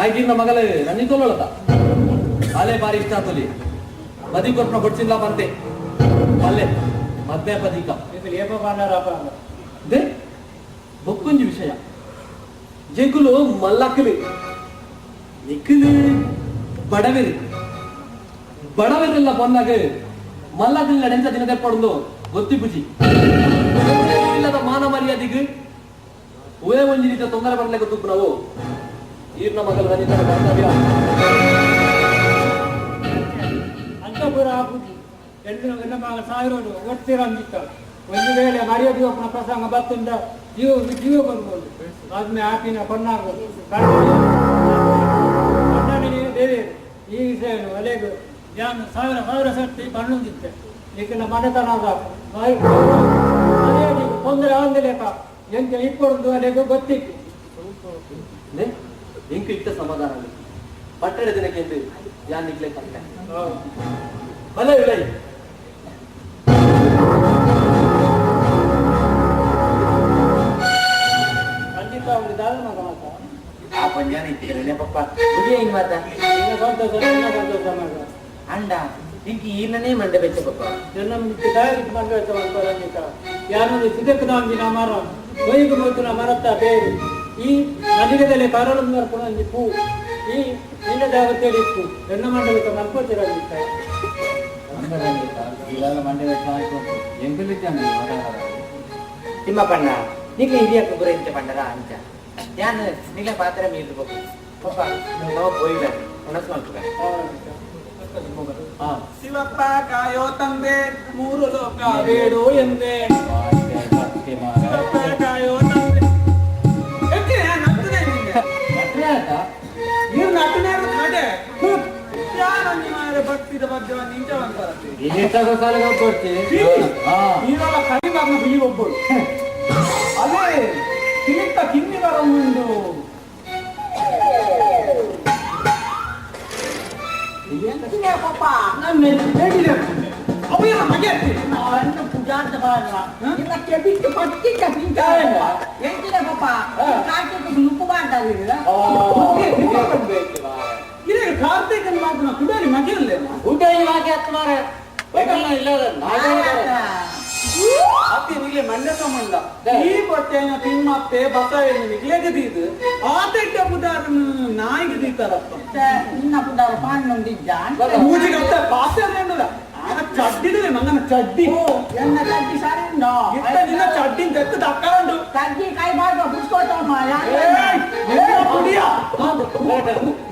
ಆಗಿನ ಮಗಲೇ ನನಗೆ ತೊಗೊಳ್ಳದ ಅಲೆ ಬಾರಿ ಇಷ್ಟ ಆತಲಿ ಮದಿ ಕೊಟ್ಟ ಕೊಡ್ಸಿಲ್ಲ ಬಂತೆ ಅಲ್ಲೇ ಮದ್ನೆ ಪದಿಕ ದೇ ಬೊಕ್ಕೊಂಜಿ ವಿಷಯ ಜೆಗುಲು ಮಲ್ಲಕ್ಕಲಿ ನಿಕ್ಕಲಿ ಬಡವರೆಲ್ಲ ಬಂದಾಗ ಮಲ್ಲಕ್ಕಲಿ ನಡೆಂತ ದಿನ ತೆಪ್ಪಡು ಗೊತ್ತಿ ಬುಜಿ ಇಲ್ಲದ ಮಾನ ಮರ್ಯಾದೆಗೆ ಒಳ್ಳೆ ಒಂದು ರೀತಿಯ ತೊಂದರೆ ಬರ್ಲಿಕ್ಕೆ ಗೊತ್ತು ನಾವು ಈರ್ನ ಮಗಲ ಕರ್ತವ್ಯ ಅಂತಪುರ ಆಗುದು ಎಲ್ಲ ಮಗ ಸಾವಿರೋಡು ಒಡ್ತಿರಂದಿತ್ತ ಒಂದು ವೇಳೆ ಮರ್ಯಾದೆ ಒಪ್ಪನ ಪ್ರಸಂಗ ಬತ್ತುಂಡ ಜೀವ ಬರ್ಬೋದು ಆದ್ಮೇಲೆ ಆಪಿನ ಕೊನ್ನಾಗೋದು ಕನ್ನಡಿನೇ ದೇವಿ ಈ ವಿಷಯನು ಅಲೆಗೂ ನಾನು ಸಾವಿರ ಸರ್ತಿ ಕಣ್ಣುದಿತ್ತೆ ಈಗಿನ ಮನೆತನದ ಅದೇ ತೊಂದರೆ ಆಗಲೇಕ ಎಂತ ಇಪ್ಪೊಂದು ಅಲೆಗೂ ಗೊತ್ತಿತ್ತು ಇಂಕ ಇಟ್ಟ ಸಮಾಧಾನ ಪಟ್ಟಣ ದಿನಕ್ಕೆ ಎಂದು ಯಾನ್ ನಿಗ್ಲೆ ಕಂತೆ ಬಲ ಇಲ್ಲ ಖಂಡಿತ ಅವ್ರಿಗೆ ದಾದ ಮಗ ಮಾತ ಆ ಪಂಜಾನ ಇಟ್ಟಿರನೆ ಪಪ್ಪ ಹುಡುಗಿ ಹೆಂಗ್ ಮಾತ ಸಂತೋಷ ಮಗ ಅಂಡ ಇಂಕಿ ಈರ್ನೇ ಮಂಡೆ ಬೆಚ್ಚ ಪಪ್ಪ ನನ್ನ ಡೈರೆಕ್ಟ್ ಮಂಗಳ ಮಾಡ್ಕೊಳ್ಳೋಂಗಿಕ ಯಾರೊಂದು ಸಿದ್ದಕ್ಕೆ ನಾಂದಿನ ಮರ ಕೊಯ್ಗೆ ಮೊದಲು ಮರತ್ತ ಬೇರೆ ಈ ನದಿಗದಲ್ಲಿ ಕರಳು ಮರ್ಕೊಂಡು ಪೂ ಈ ನಿನ್ನ ಜಾಗತ್ತೇಳಿ ಇತ್ತು ಹೆಣ್ಣು ಮಂಡಲಿಕ ಮಲ್ಕೋತಿರಂಗಿತ್ತ ತಿಮ್ಮಪ್ಪಣ್ಣ ನಿಗ್ಲೆ ಹಿರಿಯಕ್ಕೆ ಬರೋ ಇಂಚ ಪಂಡರ ಅಂಚ ಯಾನು ನಿಗ್ಲೆ ಪಾತ್ರ ಮೀರ್ದು ಪಪ್ಪ ನಾವು ಹೋಯ್ದ ಮನಸ್ಸು ಮಾಡ್ತಾರೆ ಶಿವಪ್ಪ ಕಾಯೋ ತಂದೆ ಮೂರು ಲೋಕ ಬೇಡು ಎಂದೆ ಶಿವಪ್ಪ ಕಾಯೋ ತಂದೆ ನೀವು ನಟನೆ ನಡೆ ಯಾರ ನಿಮ್ಮ ಭಕ್ತಿದ ಬಗ್ಗೆ ನೀವೆಲ್ಲ ಕರಿಬಾರ್ನ ಬಿಳಿ ಒಬ್ಬಳು ಅದೇ ತಿರುತ್ತ ಕಿನ್ನಿ ಬರ ಮುಂದು ಅವೆಲ್ಲ ಮಗೆ ಪೂಜಾರ್ಥ ಇದಕ್ಕೆ ಬಿಟ್ಟು ಪಟ್ಟಿಕ ಎಂಟಿನ ಪಾಪ ಕಾರ್ತಿಕ ನುಪ್ಪು ಮಾಡ್ತಾರೆ ಇದೇ ಕಾರ್ತಿಕನ ಮಾತನ್ನ ಕುಡಿಯಲಿ ಮಗೆ ಇಲ್ಲೇನ ಊಟ ಇವಾಗ ಹತ್ತು ಮಾರ ಇಲ್ಲದ ಅತಿ ನಿಗ್ಲೆ ಮಂಡ್ಯ ಸಂಬಂಧ ಈ ಬಟ್ಟೆನ ತಿಮ್ಮಪ್ಪೆ ಬಸವೇನು ನಿಗ್ಲೆಗೆ ದೀದು ಆತೈಟ ಪುದಾರನ ನಾಯಿಗೆ ದೀತಾರಪ್ಪ ನಿನ್ನ ಪುದಾರ ಪಾಂಡೊಂದಿದ್ದ ಮೂಜಿಗಂತ ಪಾಸೇನೇನಲ್ಲ ಚಡ್ಡಿದ್ರೆ ಮಂಗನ ಚಡ್ಡಿ ಎನ್ನ ಚಡ್ಡಿ ಸರಿ ಉಂಟು ಇತ್ತ ನಿನ್ನ ಚಡ್ಡಿನ ತೆತ್ತು ತಕ್ಕೊಂಡು ಚಡ್ಡಿ ಕೈ ಬಾರ್ದು ಪುಸ್ಕೋತಮ್ಮ ಕುಡಿಯ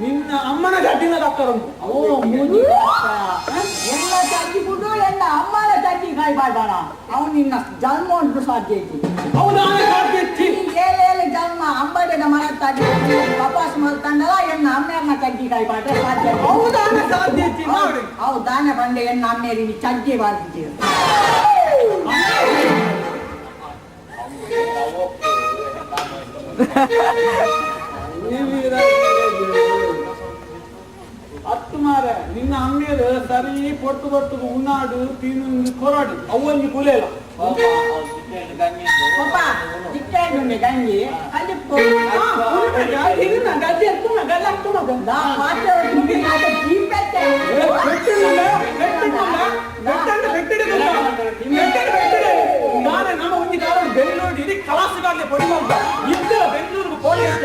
ನಿನ್ನ ಅಮ್ಮನ ಚಡ್ಡಿನ ತಕ್ಕರಂಟು ಎಲ್ಲ ಚಡ್ಡಿ ಬಿಟ್ಟು ಎಲ್ಲ ಅಮ್ಮನ ಚಡ್ಡಿ ಕೈ ಬಾರ್ದಾನ ಅವನು ನಿನ್ನ ಜನ್ಮ ಉಂಟು ಸಾಧ್ಯ ಐತಿ ಅವನಾನೆ ಸಾಧ್ಯಚ್ಚಿ ಏಳು ಜನ್ಮ ಅಂಬಡಿನ ಮರ ತಗ್ಗಿ ವಾಪಸ್ ಮಾಡ್ತಂಡಲ್ಲ ಎನ್ನ ಅಮ್ಮೆಯನ್ನ ಚಡ್ಡಿ ಕೈ ಬಾರ್ದ್ರೆ ಸಾಧ್ಯ ಹೌದಾನೆ ಸಾಧ್ಯಚ್ಚಿ ನೋಡಿ ಹೌದಾನೆ ಬಂದೆ ಎನ್ನ ಅಮ್ಮೇರಿ ನೀ ಚಡ್ಡಿ ಬಾರ್ದಿದ್ದೀರ ಅತ್ತು ಮಾರ ನಿನ್ನ ಅಮ್ಮೇರು ಸರಿ ಪೊಟ್ಟು ಉಣ್ಣಾಡು ತಿನ್ನು ಕೊರಾಡು ಅವಲ್ಲಿ ಕೂಲೇಲ ಪಪ್ಪ ಚಿಕ್ಕಂಡು ಗಂಜಿ ಅಲ್ಲಿ ಬೆಂಗಳೂರು ಇಡೀ ಕಲಾಸಗಾಗಲೇ ಪಡಿಬಾರ್ದು ಇದ್ದ ಬೆಂಗಳೂರು ಪೊಲೀಸ್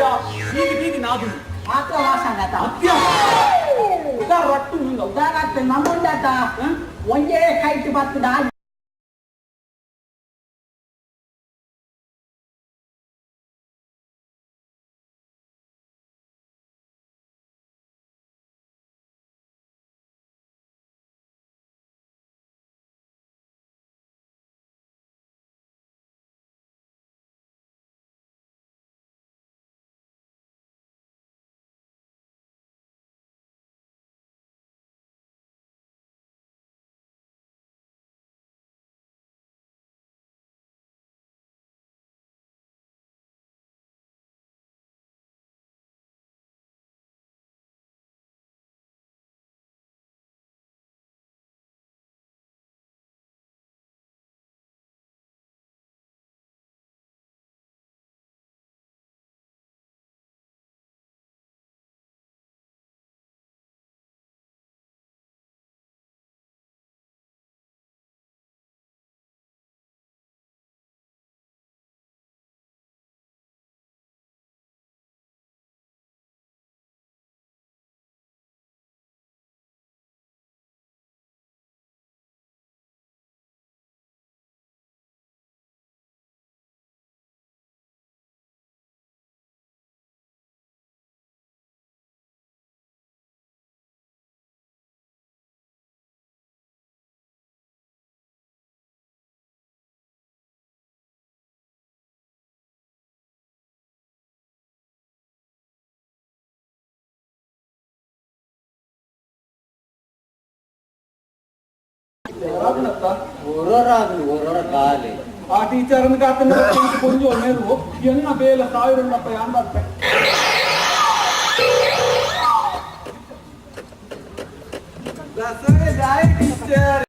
ಬೀದಿ ನಾದು ಮಾತ್ರ ವಾಸನ ರಟ್ಟು ಉದಾಹರಣೆ ನಮ್ಮುಂಡಾತ ಒಂದೇ ಕೈಟ್ ಬರ್ತದ ಓರೋರ ಕಾಲಿ ಆ ಟೀಚರ್ ಕೊಂಚ ನೆರವು ಎನ್ನ ಬೇಲ 1080 ಟೀಚರ್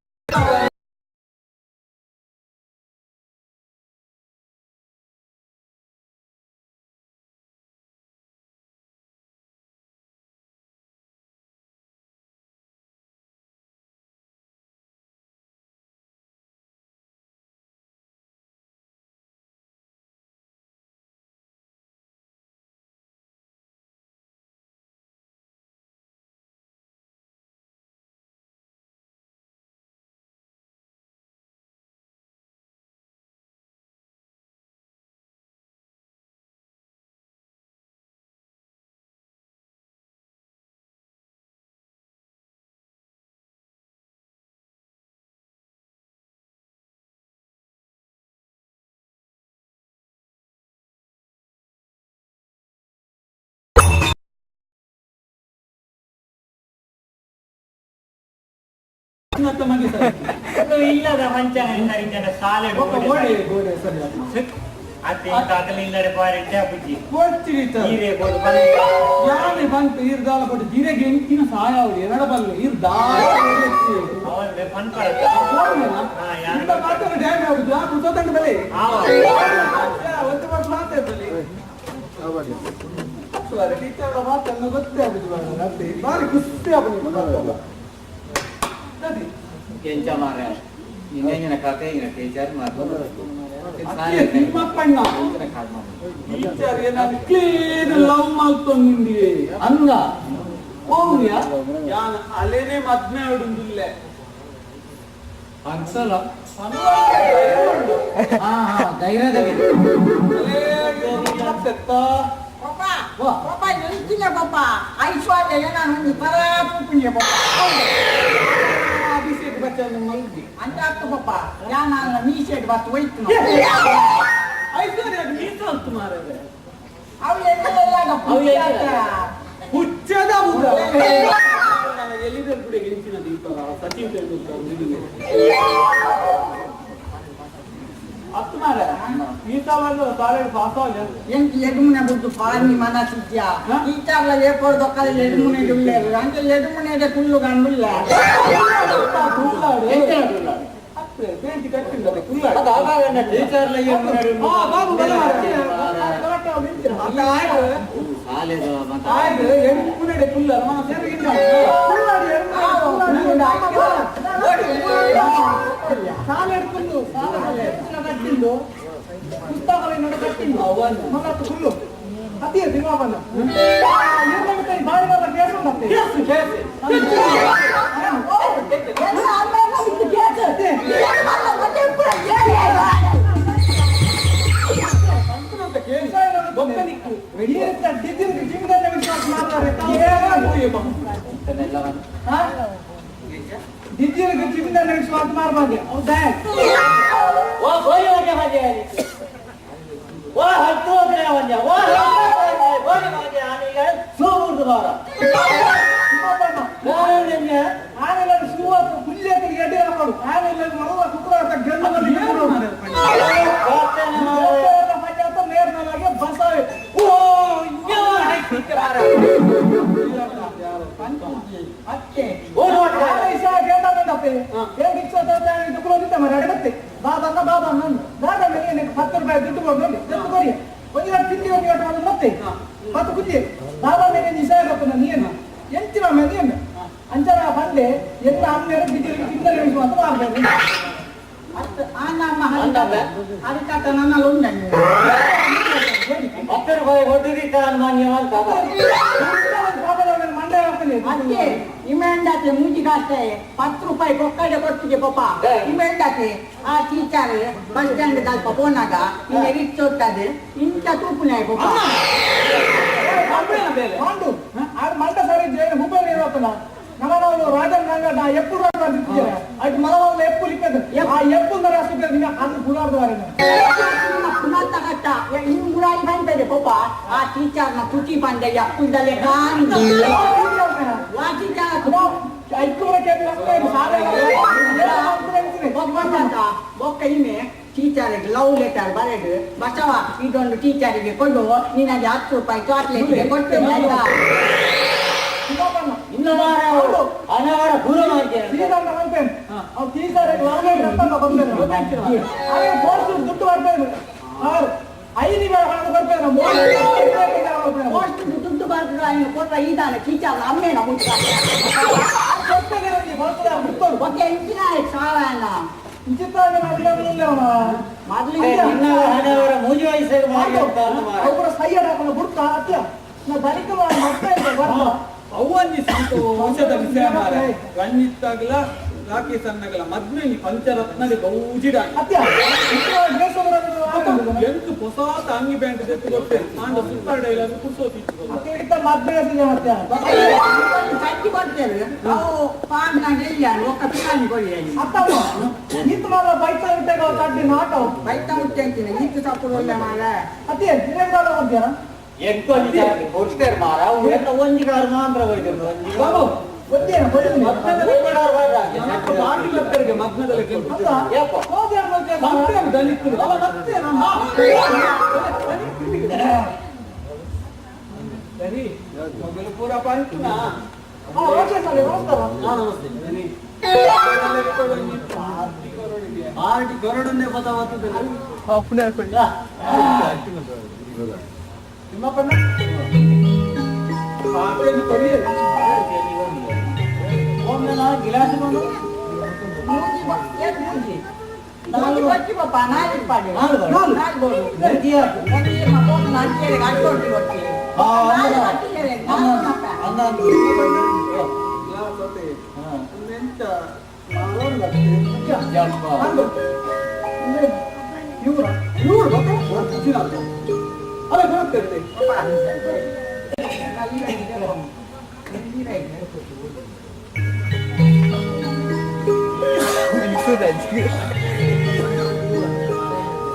ಇಲ್ಲದ ವಂಚನೆ ಸಾಲೆ ಗೋಡೆ ಸರಿ ಅತ್ತೆ ಬಾರಿ ಬುಜ್ಜಿ ಯಾನೆ ಬಂತು ಇರ್ದಾಲ ಕೊಟ್ಟು ಜಿರೆಗೆ ಎಂಕಿನ ಸಹಾಯ ಅವಳು ಎರಡಬಲ್ಲೆ ಇರ್ದಾಲ ಡ್ಯಾಮ್ ಆಗುದು ಆ ಕುತಂಡ ಬಲೆ ಒಂದು ವರ್ಷ ಮಾತಾಡ್ಬಲ್ಲಿ ಟೀಚರ್ ಮಾತನ್ನು ಗೊತ್ತೇ ಆಗುದು ಬಾರಿ ಖುಷಿ ಆಗುದು ಕೆಂಚ ಮಾರ ಇನ್ನೇನ ಕತೆ ಇನ ಟೀಚರ್ ಟೀಚರ್ ಏನಾದ್ರು ಕ್ಲೀನ್ ಲವ್ ಮಾಡ್ತೊಂದಿ ಅಂಗ ಹೋಗ್ಯಾ ಯಾನ ಅಲೇನೆ ಮದ್ಮೆ ಹೊಡುದಿಲ್ಲ ಅನ್ಸಲ್ಲ ಧೈರ್ಯದಲ್ಲಿ Papa nentunya papa, Aisyah aja ya nanti para punya papa. Bisa dibaca lagi. Anda tuh papa, jangan misi dibaca itu. Aisyah ada misal तुम्हारे में. Aku yang ada punya. ಹುಚ್ಚದ ಬುಡ ಎಲ್ಲಿದ್ರು ಕೂಡ ಗೆಲ್ಚಿನ ದೀಪರ ಸಚಿನ್ ತೆಂಡೂಲ್ಕರ್ ಹತ್ತು ಮಾರ ಈತ ಎಂತ ಎದುಮುನೆ ಬುದ್ದು ಪಾನಿ ಮನಸಿದ್ಯ ಟೀಚರ್ಲ ಏಪೋರ್ ದೊಕ್ಕದ ಎದುಮುನೆ ದುಲ್ಲೇರು ಅಂಕೆ ಎದುಮುನೆಗೆ ಕುಲ್ಲು ಗಂಡುಲ್ಲ పుస్తకాలు కట్టిండు మనకు ఫుల్లు అదే దిమాపన్న బాగా ಅಂಚನ ಬಂದೆ ಎಲ್ಲ ಅಮ್ಮೆ ಅದಕ್ಕೆ ನನ್ನಲ್ಲಿ ಉಂಟು ಅದಕ್ಕೆ ಇಮೆಂಡಾತೆ ಮೂಜಿಗಾಸ್ತೆ 10 ರೂಪಾಯಿ ಕೊಕ್ಕಡೆ ಕೊಟ್ಟಿಗೆ ಪಾಪ ಇಮೆಂಡಾತೆ ಆ ಟೀಚರ್ ಬಸ್ ಸ್ಟ್ಯಾಂಡ್ ಸ್ವಲ್ಪ ಹೋನಾಗ ನಿನ್ನೆ ಇಟ್ಟೊಟ್ಟದೆ ಇಂಥ ತೂಪುನೆ ಪಾಪ ಮಂಡ ಸರಿ ಹುಬ್ಬಳ್ಳಿ ಇರೋಪ್ಪನ ನಮ್ಮನವರು ರಾಜನ್ ನಂಗ ಎಪ್ಪು ಅದು ಮಲವಲ್ಲ ಎಪ್ಪು ಲಿಕ್ಕದು ಆ ಎಪ್ಪು ಅಷ್ಟು ಅದು ಗುಲಾಬ್ ಪುನಃ ತಗಟ್ಟ ಇನ್ನು ಗುರಾಯಿ ಬಂದಿದೆ ಪಾಪ ಆ ಟೀಚರ್ನ ತುಟಿ ಬಂದೆ ಎಪ್ಪುದಲ್ಲೇ ಬೊಕ್ಕ ಇಮೆ ಟೀಚರ್ಗೆ ಲವ್ ಲೆಟರ್ ಬರೆದು ಬಸವ ಇದೊಂದು ಟೀಚರಿಗೆ ಕೊಡು ನಿನಗೆ 10 ರೂಪಾಯಿ ಚಾಕ್ಲೇಟ್ಗೆ ಕೊಡ್ತೇನೆ ಆಯ್ತಾ ದುಡ್ಡು ದುಡ್ಡು ಬರ್ತದ ಕೊಟ್ಟ ಇದಾನೆ ಟೀಚರ್ ಅಮ್ಮೇನ ಎಂಟಿನ ಸಾವನ್ನ ಮೂಜಿ ವಯಸ್ಸು ಸೈಯಡ್ ಹಾಕೊಂಡು ಬಿಡ್ತಾ ಅತ್ಯ ನಾ ದಲಿತ ಅವ್ವನ್ನಿ ಸಂತೋಷದ ವಿಷಯ ಮಾರ ಗಣ್ಣಿತ್ತಾಗಲ ರಾಕೇಶ್ ಅನ್ನಗಲ ಮದ್ವೆನಿ ಪಂಚರತ್ನದ ಗೌಜಿಡ ಎಂಟು ಹೊಸಾತ ಅಂಗಿ ಬ್ಯಾಂಕ್ ತೆತ್ತು ಕೊಟ್ಟೆ ಆಂಡ ಸೂಪರ್ ಡೈಲಾಗ್ ಕುರ್ಸೋತಿ ಕಟ್ಟಿ ಕೊಡ್ತೇವೆ ಅವು ಪಾಂಡ್ ಒಕ್ಕ ಪಿಕಾನಿ ಕೊಡಿ ಬೈತ ಮುಟ್ಟೆ ಅಂತೀನಿ ಈತು ತಪ್ಪು ಒಳ್ಳೆ ಮಾರ ಅದೇ ಹೊಡ್ತಾರೆ ಮಾರ ಒಂಜಿಗಾರು ಮಾತ್ರ ಹೋಯ್ತಾರೆ ಪೂರ ಪಂಚುನಾ ಆರ್ಟಿ ಗರುಡನ್ನೇ ಬದಲಾವತ್ತದೆ ನಿಮ್ಮಪ್ಪನ ಗಿಲಾಸ್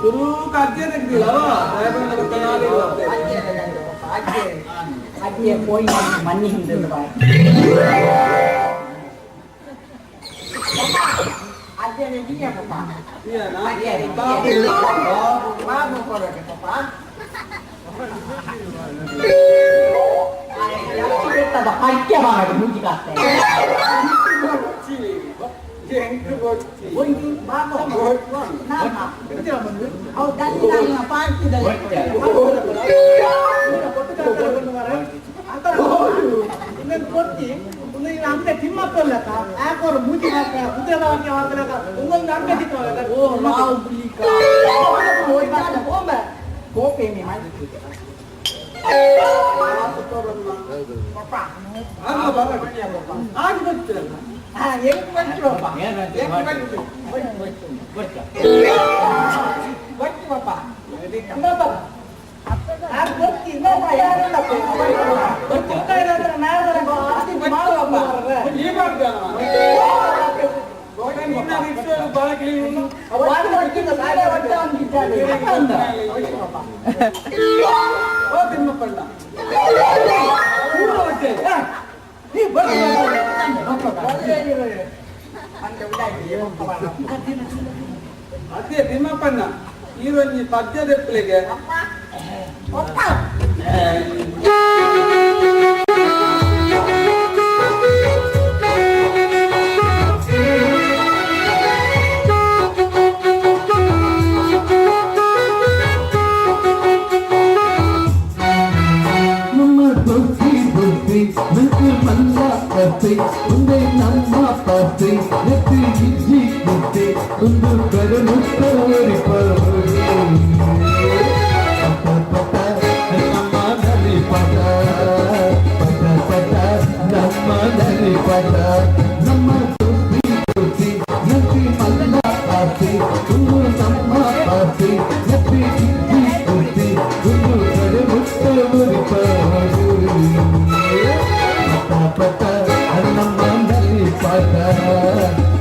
ಶುರು ಕಾರ್ಯ ಅಜ್ಜಿಯ ಪೋಯಿ ಮಣ್ಣಿ ಹಿಂದೆ ಅಜ್ಜ Akhirnya dia papa. Iya, nah. Akhirnya Babu. dia. Babu kalau dia papa. Kita dah pakai banget musik kita. Bocci. Jengku bocci. Bocci, babu. Nama. Oh, dan apa itu dari? ಇನ್ನೊಂದು ಕೊಡ್ತಿ ಒಂದು ಅಂಗಡಿ ತಿಮ್ಮಪ್ಪಲ್ಲಕ ಯಾಕೋರು ಮೂತಿ ಹಾಕ ಉದ್ಯೋಗವಾಗಿ ಹಾಕಲಕ ಒಂದೊಂದು ಅಂಗಡಿ ಓ ನಾವು ಬಿಳಿಕ ಹೋಯ್ತಾನೆ ಹೋಮೆ ಕೋಪೆ ಮಿ ಮಾಡಿ ಪಪ್ಪ ಆಗ ಬಾಬಾ ಆಗ ಬರ್ತೀರಲ್ಲ ಹಾ ಏನು ಬಂತ್ರಪ್ಪ ಬಚ್ಚು ಪಪ್ಪ ಕಂಬಪ್ಪ ಆ ಬಚ್ಚಿ ಇನ್ನೊಬ್ಬ ಯಾರಲ್ಲ ಬಚ್ಚು ಕೈಲಾದ್ರೆ ನಾರಲ್ಲ ಆದಿ ಮಾಡುವಪ್ಪ ಈ ಮಾಡ್ತಾನ ನಿನ್ನ ರಿಕ್ಷಾದ ಬಾಗಿಲಿ ವಾದ ಬಚ್ಚಿದ ಸಾಲೆ ಒಟ್ಟ ಅಂತಿದ್ದಾನೆ ಅಂದ ಓ ತಿಮ್ಮಪ್ಪಣ್ಣ ಊರ ಹೊಟ್ಟೆ ನೀ ಬರ್ರಿ ಅಂತ ಉಡಾಗಿ ಅದೇ ತಿಮ್ಮಪ್ಪಣ್ಣ ಈ ಒಂದು ಪದ್ಯದೆಪ್ಪಲಿಗೆ ಒಪ್ಪ Nanti malla pasti, unde namma pasti, netti gigi gigi, undu karanu tori pari. Pata pata namma dari pata, pata pata namma dari pata, namma tuti tuti, nanti malla pasti, undu namma pasti, netti gigi gigi, undu karanu tori pari. Pata nama dari pada,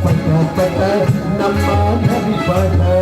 pata pata nama dari pada.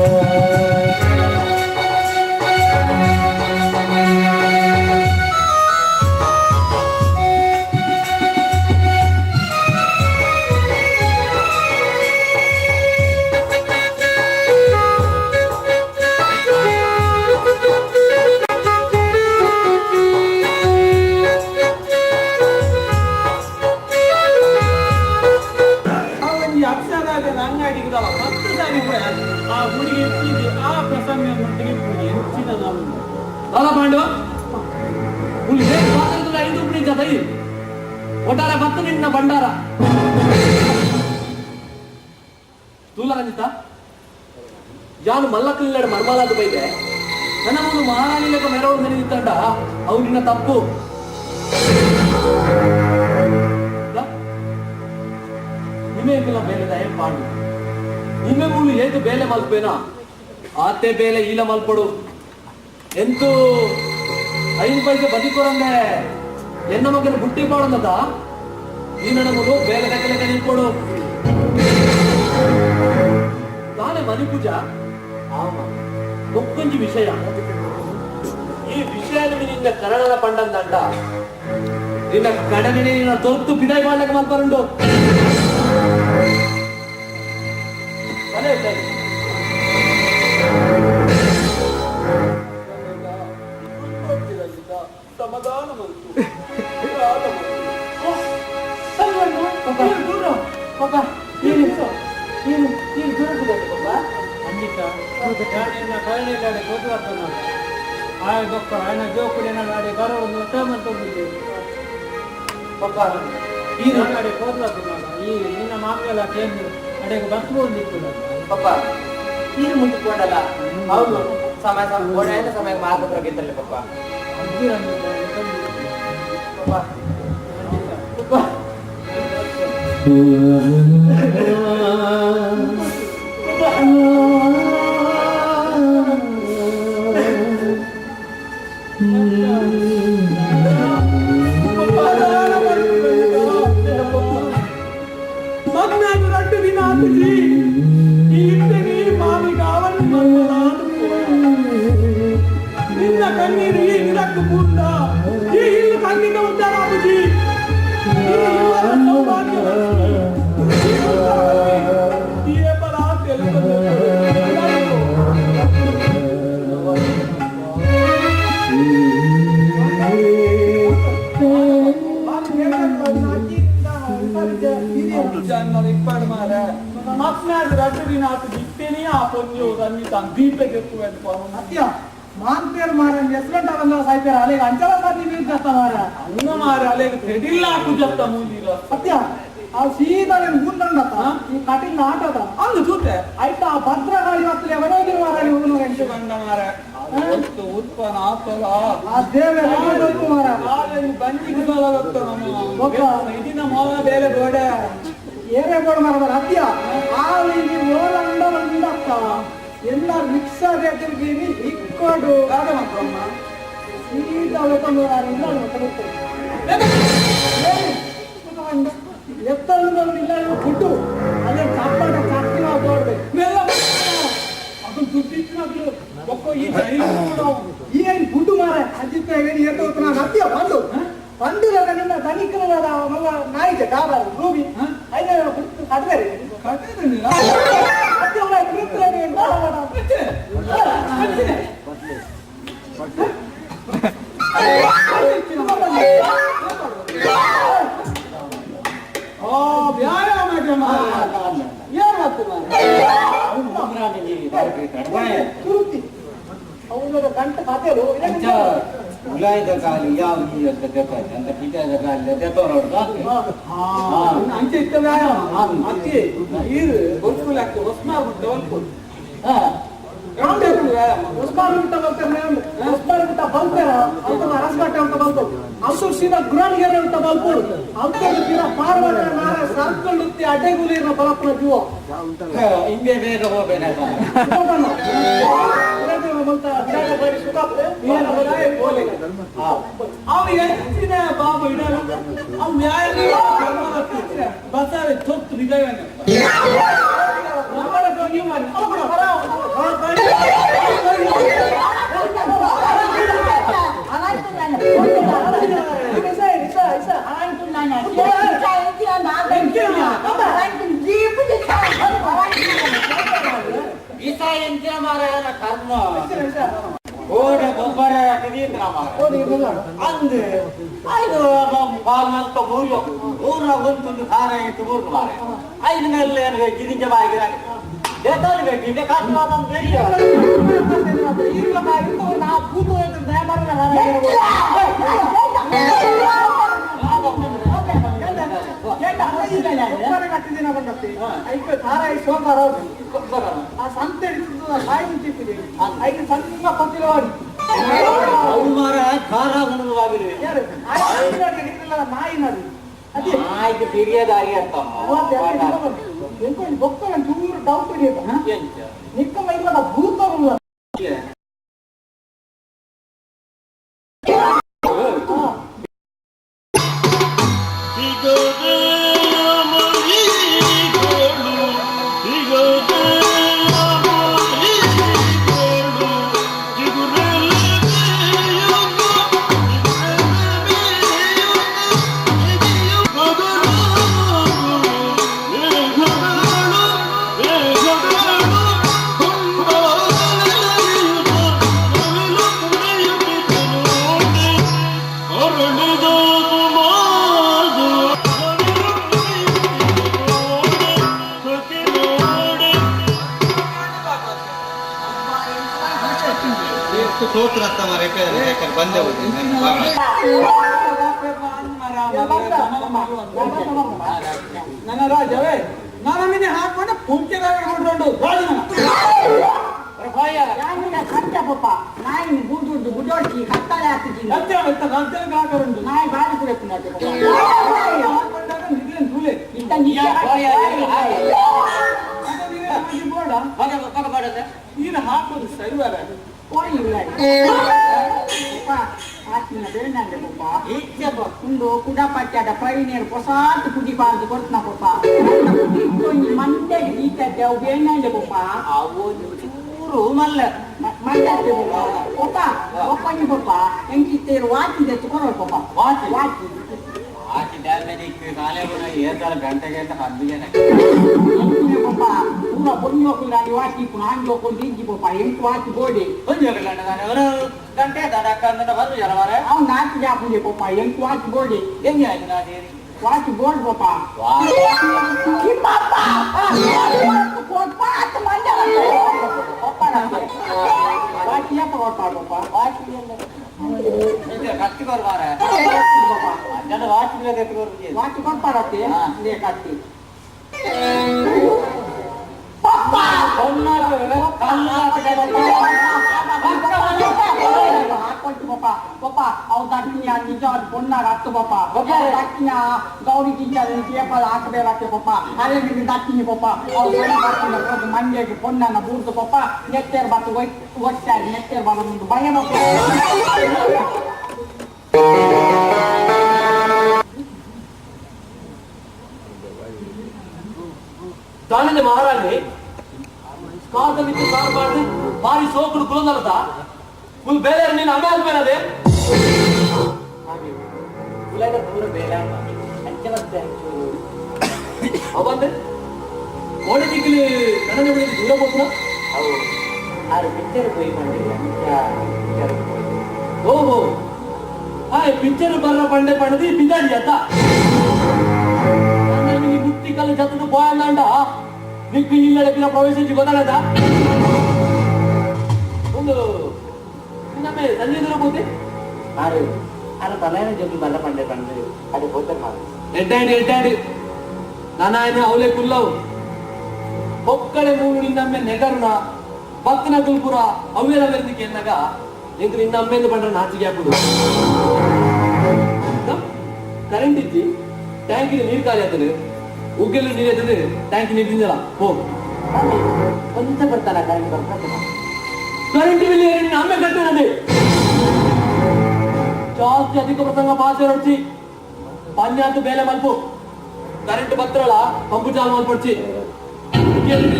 Pandava ಐದು ನಿಂತ ದೈ ಒಟ್ಟಾರೆ ಬತ್ತು ನಿನ್ನ ಭಂಡಾರ ತೂಲರಂಜಿತ ಜಾನು ಮಲ್ಲಕ್ಕಲ್ಲಾಡು ಮರ್ಮಾಲಾದ ಬೈದೆ ನನ್ನ ಮುಂದೆ ಮಹಾರಾಣಿಲಕ ಮೆರವಣಿಗೆ ನಡೆದಿತ್ತಂಡ ಅವು ನಿನ್ನ ತಪ್ಪು ನಿಮೇಕಲ್ಲ ಬೇಲೆದ ಏನ್ ಪಾಂಡು ನಿಮ್ಮೆ ಮೂಲು ಏದು ಬೇಲೆ ಮಲ್ಪೇನಾ ಆತೆ ಬೇಲೆ ಈಲ ಮಲ್ಪಡು ಎಂತೂ 5 ಪೈಸೆ ಬದಿಕೊರಂದೆ ಎನ್ನ ಮಗನ ಬುಟ್ಟಿ ಪಾಡಂದದ ಈ ನಡಮುದು ಬೇಲೆ ಲೆಕ್ಕ ನಿಲ್ಕೊಡು ತಾನೇ ಮನಿ ಪೂಜಾ ಒಕ್ಕೊಂಜಿ ವಿಷಯ ಈ ವಿಷಯ ನಿನ್ನ ಕನ್ನಡದ ಪಂಡಂದಂಡ ನಿನ್ನ ಕಡಗಣಿ ನಿನ್ನ ತೊತ್ತು ಪಿದಾಯಿ ಮಾಡ್ಲಿಕ್ಕೆ ಮಲ್ಪರುಂಡು ಮನೆ ಸಮಾಧಾನ ಬಂತು ನಿನ್ನ ಮಾಮೂಲ ಕೇಂದ್ರ ಅಡೆಗೆ ಬಸ್ ಬಂದಿತ್ತು ಪಪ್ಪ ನೀರು ಮುಟ್ಟಿಕೊಂಡಲ್ಲ ಹೌದು ಸಮಯ ಸಮಯ ಮಾರ್ಗಪ್ರಗಿದ್ದಲ್ಲ ಪಪ್ಪ ಪಪ್ಪ ಮಗನಾಗ 2 ದಿನ ಆತಜಿ ಈ ಇಟ್ಟನಿ ಮಾಮಿ ಗಾವಲು ಮಮ್ಮಲಾದು ನಿನ್ನ ಕಣ್ಣೀರು ಈ ಗಿಡಕ್ಕೆ ಪೂರ್ಣ ಈ ಇಲ್ಲು ಕಣ್ಣಿನ ಉದ್ದಾರ ಆತಜಿ ಈ ಬಲ Jangan ippad mara. Maksudnya rasa di nak dikte ni apa ni orang ni tanggi pergi tuan pun. ಅತ್ಯ ಮಾಂತೇರ್ ಮಾರ ಹೆಸರಂಟ ಬಂದ ಸಾಯ್ತಾರ ಅಲೆ ಅಂಚಲ ಪಾತಿ ಬೀಳ್ತ ಮಾರ Anna mara alega thedilla aku jatta mundira. ಅತ್ಯ ಆ ಸೀದಾ ನೀನು ಮುಂದಂಡತ್ತ ಈ ಕಟಿಲ್ ಆಟದ Andu jute. ಆಯ್ತಾ ಭದ್ರಕಾಳಿ ಹೊತ್ತಲೆ ಅವರೋಗಿನ ಮಾರ ನೀವು ಎಂಟು Banda mara. Ottu utpana apala. ಆ ದೇವರ ಹೋಯ್ತು ಮಾರ ಆಲೆನ್ ಬಂಜಿಗೆ ಬಲಗತ್ತ ಒಬ್ಬ ನಮ್ಮ ಇದಿನ ಮೋಲ ಬೇರೆ ಗೋಡ. ಏರೇ ಬೋಡ ಮಾರ ಅತ್ಯ ಆ ಇಲ್ಲಿ ಓಲಂಡ ಬಂದತ್ತ ಎಲ್ಲ ಮಿಕ್ಸರ್ ಎದುರ್ಗೀನಿ ಇಕ್ಕೋಡು ಕಾದ ಮಕ್ಕಳಮ್ಮ. ಸೀದಾ ಹೋಗ್ಕೊಂಡು ಇಲ್ಲ ಗೊತ್ತಾಗುತ್ತೆ ಎತ್ತಲು ಇಲ್ಲ ಫುಡ್ಡು ಅದೇ ಚಪ್ಪಾಟ ಚಾಕಿ ಮಾಡ್ಬೇಕು ಮೆಲ್ಲ ಅದು ದುಡ್ಡಿచ్చినప్పుడు ఒక్క ఈ జైలు ಏನ್ ಫುಡ್ಡು ಮಾರೆ ಅಜಿತ್ ಹೇಳಿ ಎದ್ದು ನಾನು ಹತ್ತಿಯ ಬಂದು ಬಂದಿಲ್ಲ ತನಿಖೆ ಮಲ್ಲ ನಾಯಿಗೆ ಡಾಬರ್ ರೂಬಿ ಐದು ಕಟ್ಬೇರಿ ಕಟ್ಟಿರಲಿಲ್ಲ. ಹತ್ತಿಯ ವ್ಯಾಯಾಮ ಯಾರು ಅವನ ಗಂಟ ಕಥೆರು ಉಲಾಯ್ದ ಕಾಲಿ ಯಾವ ಅಂತ ಪಿತಾದ ಕಾಲಿ ಅಂಚೆ ಇತ್ತ ವ್ಯಾಯಾಮ ಅತಿ ನೀರು ಗೊತ್ತುಲಾಗ್ತದೆ ಹೊಸ್ಮಾರ್ ಬಿಟ್ಟು ಉಸ್ಮಾನ್ ಬಿಟ್ಟ ಬರ್ತಾರೆ ಉಸ್ಮಾನ್ ಬಿಟ್ಟ ಬರ್ತಾರ ಅಂತ ಅರಸ್ಕಟ್ಟೆ ಅಂತ ಬಂತು ಅಂತ ಸೀದಾ ಗುರಾಣಿಗೆರೆ ಅಂತ ಬಂತು ಅಂತ ಸೀದಾ ಪಾರ್ವಟ ನಾರ ಸರ್ಕಂಡುತ್ತಿ ಅಡ್ಡೆಗುಲಿನ ಬಲಪ್ಪನ ಜೀವ ಹಿಂಗೆ ಬೇಗ ಹೋಗ್ಬೇಕ ಅವು ಹೆಚ್ಚಿನ ಬಾಬು ಇಡಲ್ಲ ಅವು ವ್ಯಾಯಾಮ ಬಸಾವೆ ತೊತ್ತು ಹೃದಯ ಈಸ ಎಂತಿನ ಮಾರ ಕರ್ಮ ಓಡ ಗೊಬ್ಬರ ಅಂದು ಐದು ಬಾಲ್ಮಂತ ಮೂರು ಊರ ಒಂದು ಖಾರ ಇಟ್ಟು ಮೂರು ಮಾರ ಐದು ಮೇಲೆ ಗಿರಿಂಜ ಬಾಗಿರ ದೇತೋಲಿಗೆ ಕಾಸು ಬೇಡಿ ನಾ ಕೂತು ಕಟ್ಟಿದಿನ ಬಂದತ್ತೆ ಐದು ಖಾರ ಐದು ಸೋಮವಾರ ಆ ಸಂತೆ ಸಾಯಿ ತಿಪ್ಪಿದೆ ಐದು ಸಂತ ಕೊಟ್ಟಿರೋದು ಮಾರ ಖಾರ ಗುಣವಾಗಿರಿ ಯಾರು ನಾಯಿ ನೋಡಿ ಅದೇ ಆಯ್ತು ತಿರಿಯದಾಗಿ ಅಂತ ಗೊತ್ತ ಚೂರು ಡೌಟ್ ಹಿಡಿಯುತ್ತ ನಿಕ್ಕ ಮೈಲದ ಭೂತರುಲ್ಲ ಸೋತ್ರ ಬಂದೆ ನನ್ನ ರಾಜವೇ ನಾನು ನಿನ್ನೆ ಹಾಕೊಂಡು ಪುಂಚೆದಾಗಿ ಕೊಂಡು ಪಪ್ಪ ನಾಯಿ ಗುಡ್ಡು ಗುಡ್ಡೋಡ್ಸಿ ಕತ್ತಲೆ ಹಾಕಿದ್ದೀನಿ ಹಾಕರುಂಟು ನಾಯಿ ಬಾರಿ ಕೂಡ ನೀನು ಹಾಕೋದು ಸರಿವರ ಹಾಕಿನ ಬೆಳೆನಂದ್ರೆ ಪಪ್ಪ ಉಂಡು ಕುಡ ಪಟ್ಟಾದ ಪ್ರವೀಣಿಯರು ಹೊಸಾತು ಕುಡಿ ಬಾರ್ದು ಕೊಡ್ತನ ಪಪ್ಪ ಮಂಡೆಗೆ ಈತಕ್ಕೆ ಅವು ಬೇಣಂಡೆ ಪಪ್ಪ ಅವು ಚೂರು ಮಲ್ಲ ಮಂಡೆ ಪಪ್ಪ ಒಪ್ಪನಿ ಪಪ್ಪ ಎಂಕಿತ್ತೇರು ವಾಚಿದೆ ತಗೊಳ್ಳೋದು ಪಪ್ಪ ವಾಚಿ ಆಚೆ ಡ್ಯಾಮೇನಿಕ್ ಕಾಲೇ ಏರ್ತಾರ ಗಂಟೆಗೆ ಅಂತ ಹದ್ದಿಗೆನೆ papa pura bonyo ko la diwasi ko hanjo ko dinji papa ಎಂಟು ವಾಚಿ ಗೋಡಿ ಅವರು ಗಂಟೆ ದಡಕ್ಕಂತ ಬರು ಜರವಾರೆ ಅವ್ನು ನಾಲ್ಕು ಜಾಪುಂಜೆ ಪಪ್ಪ ಎಂಟು ವಾಚಿ ಗೋಡಿ ಹೆಂಗೆ ಆಯ್ತು ನಾದೇರಿ ವಾಚಿ ಗೋಲ್ಡ್ ಪಪ್ಪ ವಾಚಿ ಯಾಕೆ ಕೊಡ್ತಾರೆ ಪಪ್ಪ ವಾಚಿ ಕಟ್ಟಿ ಕೊಡ್ಬಾರ ಜನ ವಾಚಿಗೆ ಕಟ್ಟಿ ಕೊಡ್ತೀವಿ ವಾಚಿ ಕೊಡ್ತಾರತ್ತೆ ಕಟ್ಟಿ ಗೌರಿ ಪೇಪರ್ ಹಾಕಬೇಕತ್ತೆ ಪಪ್ಪ ಅದೇ ನಿಮಗೆ ದಕ್ಕಿನಿ ಪಪ್ಪ ಮಂಡ್ಯಕ್ಕೆ ಪೊನ್ನನ್ನ ಬೂರ್ದು ಪಪ್ಪ ನೆತ್ತೇರ್ ಬತ್ತು ಒಟ್ಟಾಗಿ ನೆತ್ತೇರ್ ಬರೋ ಮುಂದೆ ಭಯ ತಾನಿಂದ ಮಹಾರಾಣಿ ಕಾದಲಿದ್ದು ಸಾರು ಮಾಡಿ ಭಾರಿ ಸೋಕುಡು ಕುಲಂದರದ ಫುಲ್ ಬೇರೆ ನೀನು ಅಮ್ಮೆ ಆಗ್ಬೇನದೆ ಅವಂದೆ ಕೋಡಿ ದಿಕ್ಕಲಿ ಕನ್ನಡ ಬಿಡಿದು ದೂರ ಹೋಗ್ನ ಅವು ಆರು ಪಿಕ್ಚರ್ போய் ಮಾಡಿಲ್ಲ ಓಹೋ ಹಾಯ್ ಪಿಕ್ಚರ್ ಬರ್ರ ಪಂಡೆ ಪಡೆದಿ ಬಿದ್ದಾಡಿ ಅತ್ತ ನನಗೆ ಮುತ್ತಿ ಕಲ್ಲು ಜತ್ತದು ಬೋಯಂದ ನಿಕ್ಕು ಇಲ್ಲಡಕಿನ ಪ್ರವೇಶಿಸಿ ಗೊತ್ತಾಗದ ಒಂದು ಇನ್ನೊಮ್ಮೆ ಸಂಜೆ ದೂರ ಹೋದೆ ಆರು ಆರು ತಲೆನ ಜೊತೆ ಬರ್ರ ಪಂಡೆ ಪಂಡೆ ಅದು ಹೋಗ್ತಾರೆ ಮಾಡಿ ಎಡ್ಡಾಡಿ ನಾನಾಯನ ಅವಲೆ ಕುಲ್ಲವು ಒಕ್ಕಡೆ ಮೂರು ನಿನ್ನಮ್ಮೆ ನೆಗರ್ನ ಭಕ್ತನ ತುಲ್ಪುರ ಅವೇರ ವೆರ್ದಿಕೆ ಎನ್ನಾಗ ಎಂಕ್ರು ಇನ್ನಮ್ಮೆಂದು ಬಂದ್ರೆ ನಾಚಿಗೆ ಹಾಕುದು ಕರೆಂಟ್ ಇದ್ದಿ ಟ್ಯಾಂಕಿನ ನೀರು ಖಾಲಿ ಆಗ್ತದೆ ಉಗ್ಗೆಲ್ಲ ನೀರು ಎತ್ತದೆ ಟ್ಯಾಂಕಿ ನೀರು ತಿಂದಲ್ಲ ಹೋಗು ಕೊಂಚ ಬರ್ತಾರ ಕರೆಂಟ್ ಬರ್ತಾರೆ ಕರೆಂಟ್ ಬಿಲ್ ನಿನ್ನ ಅಮ್ಮೆ ಕಟ್ಟೆ ಜಾಸ್ತಿ ಅಧಿಕ ಪ್ರಸಂಗ ಪಾತ್ರ ಹೊಡ್ಸಿ ಪಂಚಾಯತ್ ಬೇಲೆ ಮಲ್ಪು ಕರೆಂಟ್ ಬತ್ತರಲ್ಲ ಪಂಪು ಚಾಲು ಮಲ್ಪಡ್ಸಿ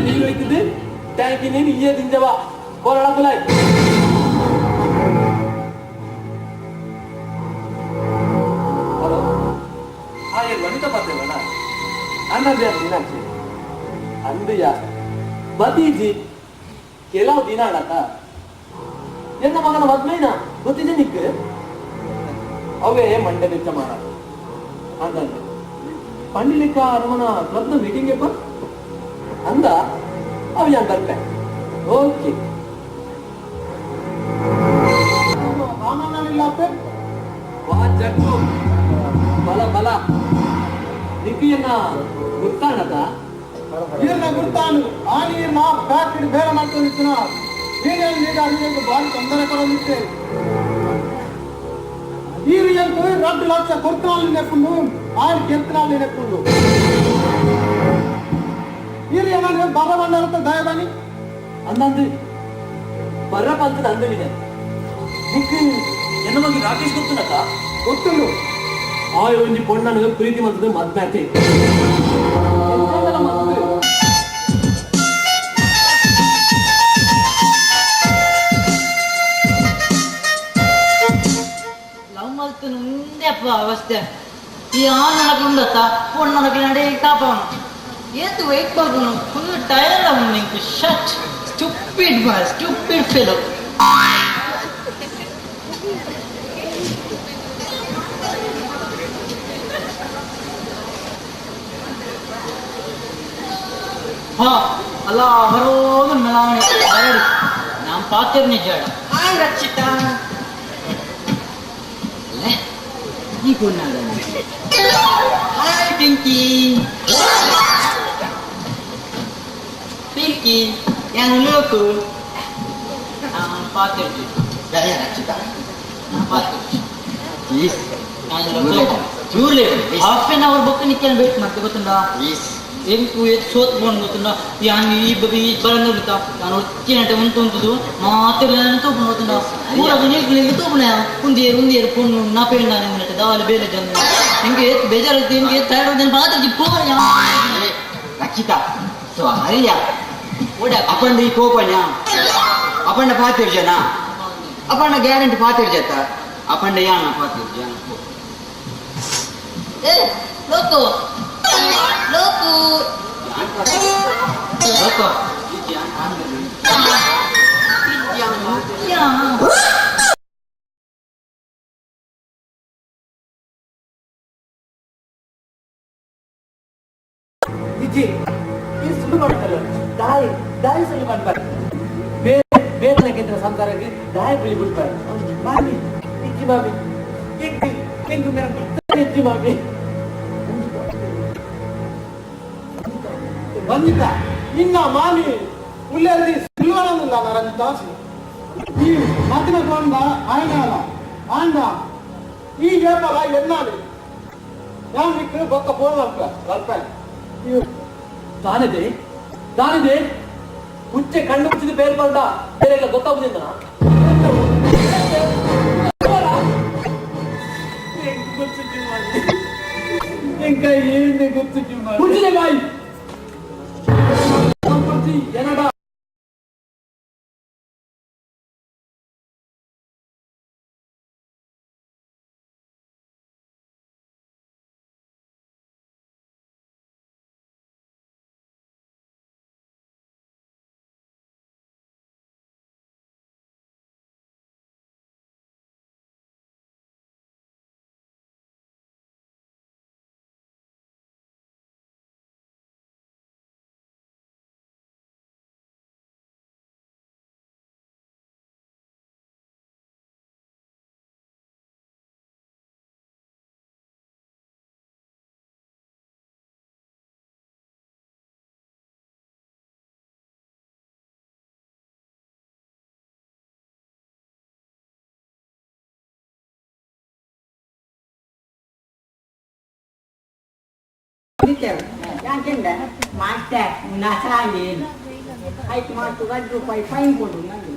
ನೀರು ಹೋಯ್ತಿದ್ದೆ ಟ್ಯಾಂಕಿ ನೀರು ಇಯೇ ತಿಂದವ ಕೊರಳ ಕುಲಾಯ್ ಹಲೋ ಹಾ ಏನು ವನಿತ ಬರ್ತೇವಲ್ಲ ಅನ್ನದ್ಯ ಮೀನಾಕ್ಷಿ ಅಂದಯ್ಯ ಬದೀಜಿ ಕೆಲವು ದಿನ ಆಡತ್ತ ಎನ್ನ ಮಗನ ಮದ್ಮೇನ ಗೊತ್ತಿದೆ ನಿಕ್ ಅವೇ ಮಂಡೆ ಬೆಚ್ಚ ಮಾಡ ಅಂದಂತೆ ಪಂಡಿಲಿಕ್ಕ ಅರಮನ ಕ್ಲಬ್ನ ಮೀಟಿಂಗ್ ಎಪ್ಪ ಅಂದ ಅವ ಯಾನ್ ಬರ್ತೆ ಓಕೆ ವಾ ಜಗ್ಗು ಬಲ ಬಲ ನಿಕ್ಕಿಯನ್ನ ಗುರ್ತಾಣದ ನೀರಿನ ಗುರ್ತಾನು ಆ ನೀರಿನ ಫ್ಯಾಕ್ಟರಿ ಬೇರೆ ಮಾಡ್ಕೊಂಡಿರ್ತೀನ ನೀರಲ್ಲಿ ಈಗ ನೀರಿಗೆ ಭಾರಿ ತೊಂದರೆ ಕೊಡಲಿಕ್ಕೆ ನೀರು ಎಂದು 2 ಲಕ್ಷ ಕೊಡ್ತಾನಲ್ಲಿ ನೆಕ್ಕೊಂಡು 6 ಕೆತ್ತನಲ್ಲಿ ನೆಕ್ಕೊಂಡು ನೀರು ಏನಾದ್ರೆ ಬರ ಬಂದ ದಯಬನಿ ಅಂದಂದು ಬರ್ರ ಪಂತದ ಅಂದವಿದೆ ನಿಕ್ಕು ಎನ್ನ ಮಗಿ ರಾಕೇಶ್ ಗೊತ್ತುನಕ ಗೊತ್ತುಂಡು ಆಯ್ ಒಂಜಿ ಪೊಣ್ಣನ ಪ್ರೀತಿ ಮತ್ತದ ಮದ್ಮ್ಯಾತೆ ಲವ್ ಮಾಡ್ತಾನೆ ಮುಂದೆಪ್ಪ ಅವಸ್ಥೆ ಈ ಆನಕೊಂಡತ್ತ ಪೊಣ್ಣನಕ್ಕೆ ನಡೆ ಕಾಪವನು ಎಂದು ವೆಯ್ಟ್ ಮಾಡ್ಕೊಂಡು ಫುಲ್ ಟೈರ್ಡ್ ಅವನು ನಿಂಗೆ ಶಟ್ ಸ್ಟುಪಿಡ್ ಬಾಯ್ ಸ್ಟುಪಿಡ್ ಫೆಲೋ ಹಾ ಅಲ್ಲ ಬರೋದು ಮೆಲಾವಣಿ ನಾನು ಪಾತಿರ್ನಿ ಜಾಡ ಹಾಯ್ ರಕ್ಷಿತಾ ಈ ಕೊನ್ನಾಗ hi Pinky Pinky yang lucu patirji ಬೇರೆ Rakshita patirji please yang lucu jule half an hour book nikan wait marte gotunda please ಎಂಕು ಸೋತ್ ಬೋನ್ ಗೊತ್ತುಂಡ ಯಾನ್ ಈ ಬಬಿ ಬರಂದ ಬಿತ್ತ ನಾನು ಹೊಚ್ಚಿನಟ ಉಂಟು ಮಾತಿರ್ಲ ತೋಪು ಗೊತ್ತುಂಡ ಊರಾಗ ನೀರ್ಗಳಿಗೆ ತೋಪುನ ಉಂದಿಯರು ಪೊಣ್ಣು ನಾ ಪೇಳ ನಾನು ದಾವಲ ಬೇರೆ ಜನ ನಿಂಗೆ ಬೇಜಾರೈತಿ ನಿಂಗೆ ತಯಾರು ಜನ ಪಾತ್ರಜಿ ಪೋಗಣ ರಕ್ಷಿತ ಸೊ ಹರಿಯ ಅಪ್ಪಂಡ ಈ ಕೋಪಣ್ಯ ಅಪ್ಪಂಡ ಪಾತಿರ್ಜನ ಅಪ್ಪಂಡ ಗ್ಯಾರಂಟಿ ಪಾತಿರ್ಜತ ಅಪ್ಪಂಡ ಯಾನ ಪಾತಿರ್ಜನ ಏ ಲೋಕು ಲೋಕು ಲೋಕು ಇಜ್ಜಿ ಈ ಸುಳ್ಳು ಮಾಡ್ತಾರೆ ದಾಯಿ ದಾಯಿ ಸುಳ್ಳು ಮಾಡ್ತಾರೆ ಬೇರೆ ಸಂಸಾರಕ್ಕೆ ದಾಯಿ ಬಳಿ ಬಿಡ್ತಾರೆ ಮಾಮಿ ಇಜ್ಜಿ ಮಾಮಿ ಎಂಟು ಮೇರ ಇಜ್ಜಿ ಮಾಮಿ ಬಂದಿದ್ದ ನಿನ್ನ ಮಾಮಿ ಉಳ್ಳಲ್ಲಿ ಸಿಲ್ವನಲ್ಲ ನರಂತ ಈ ಮಾತಿನ ಕೊಂಡ ఆయన ఆండ ఈ వేపల ఎన్నాలి యామికి ఒక్క పోవాలంట కల్పాయి ದಾನಿದೆ ಹುಚ್ಚೆ ಕಣ್ಣು ಮುಚ್ಚಿದ ಬೇರೆ ಬಂದ ಬೇರೆ ಗೊತ್ತಾಗುದಿಲ್ಲ ఇంకా ఏంది గుర్తుకి ಮುಚ್ಚಿದೆ ಬಾಯಿ ಏನಡ ಯಾಕೆಂದ್ರೆ ಮಾಸ್ಟರ್ ನಸಾಲೇನು ಆಯ್ತು ಮಾತು ₹10 ಫೈನ್ ಕೊಡು ನನಗೆ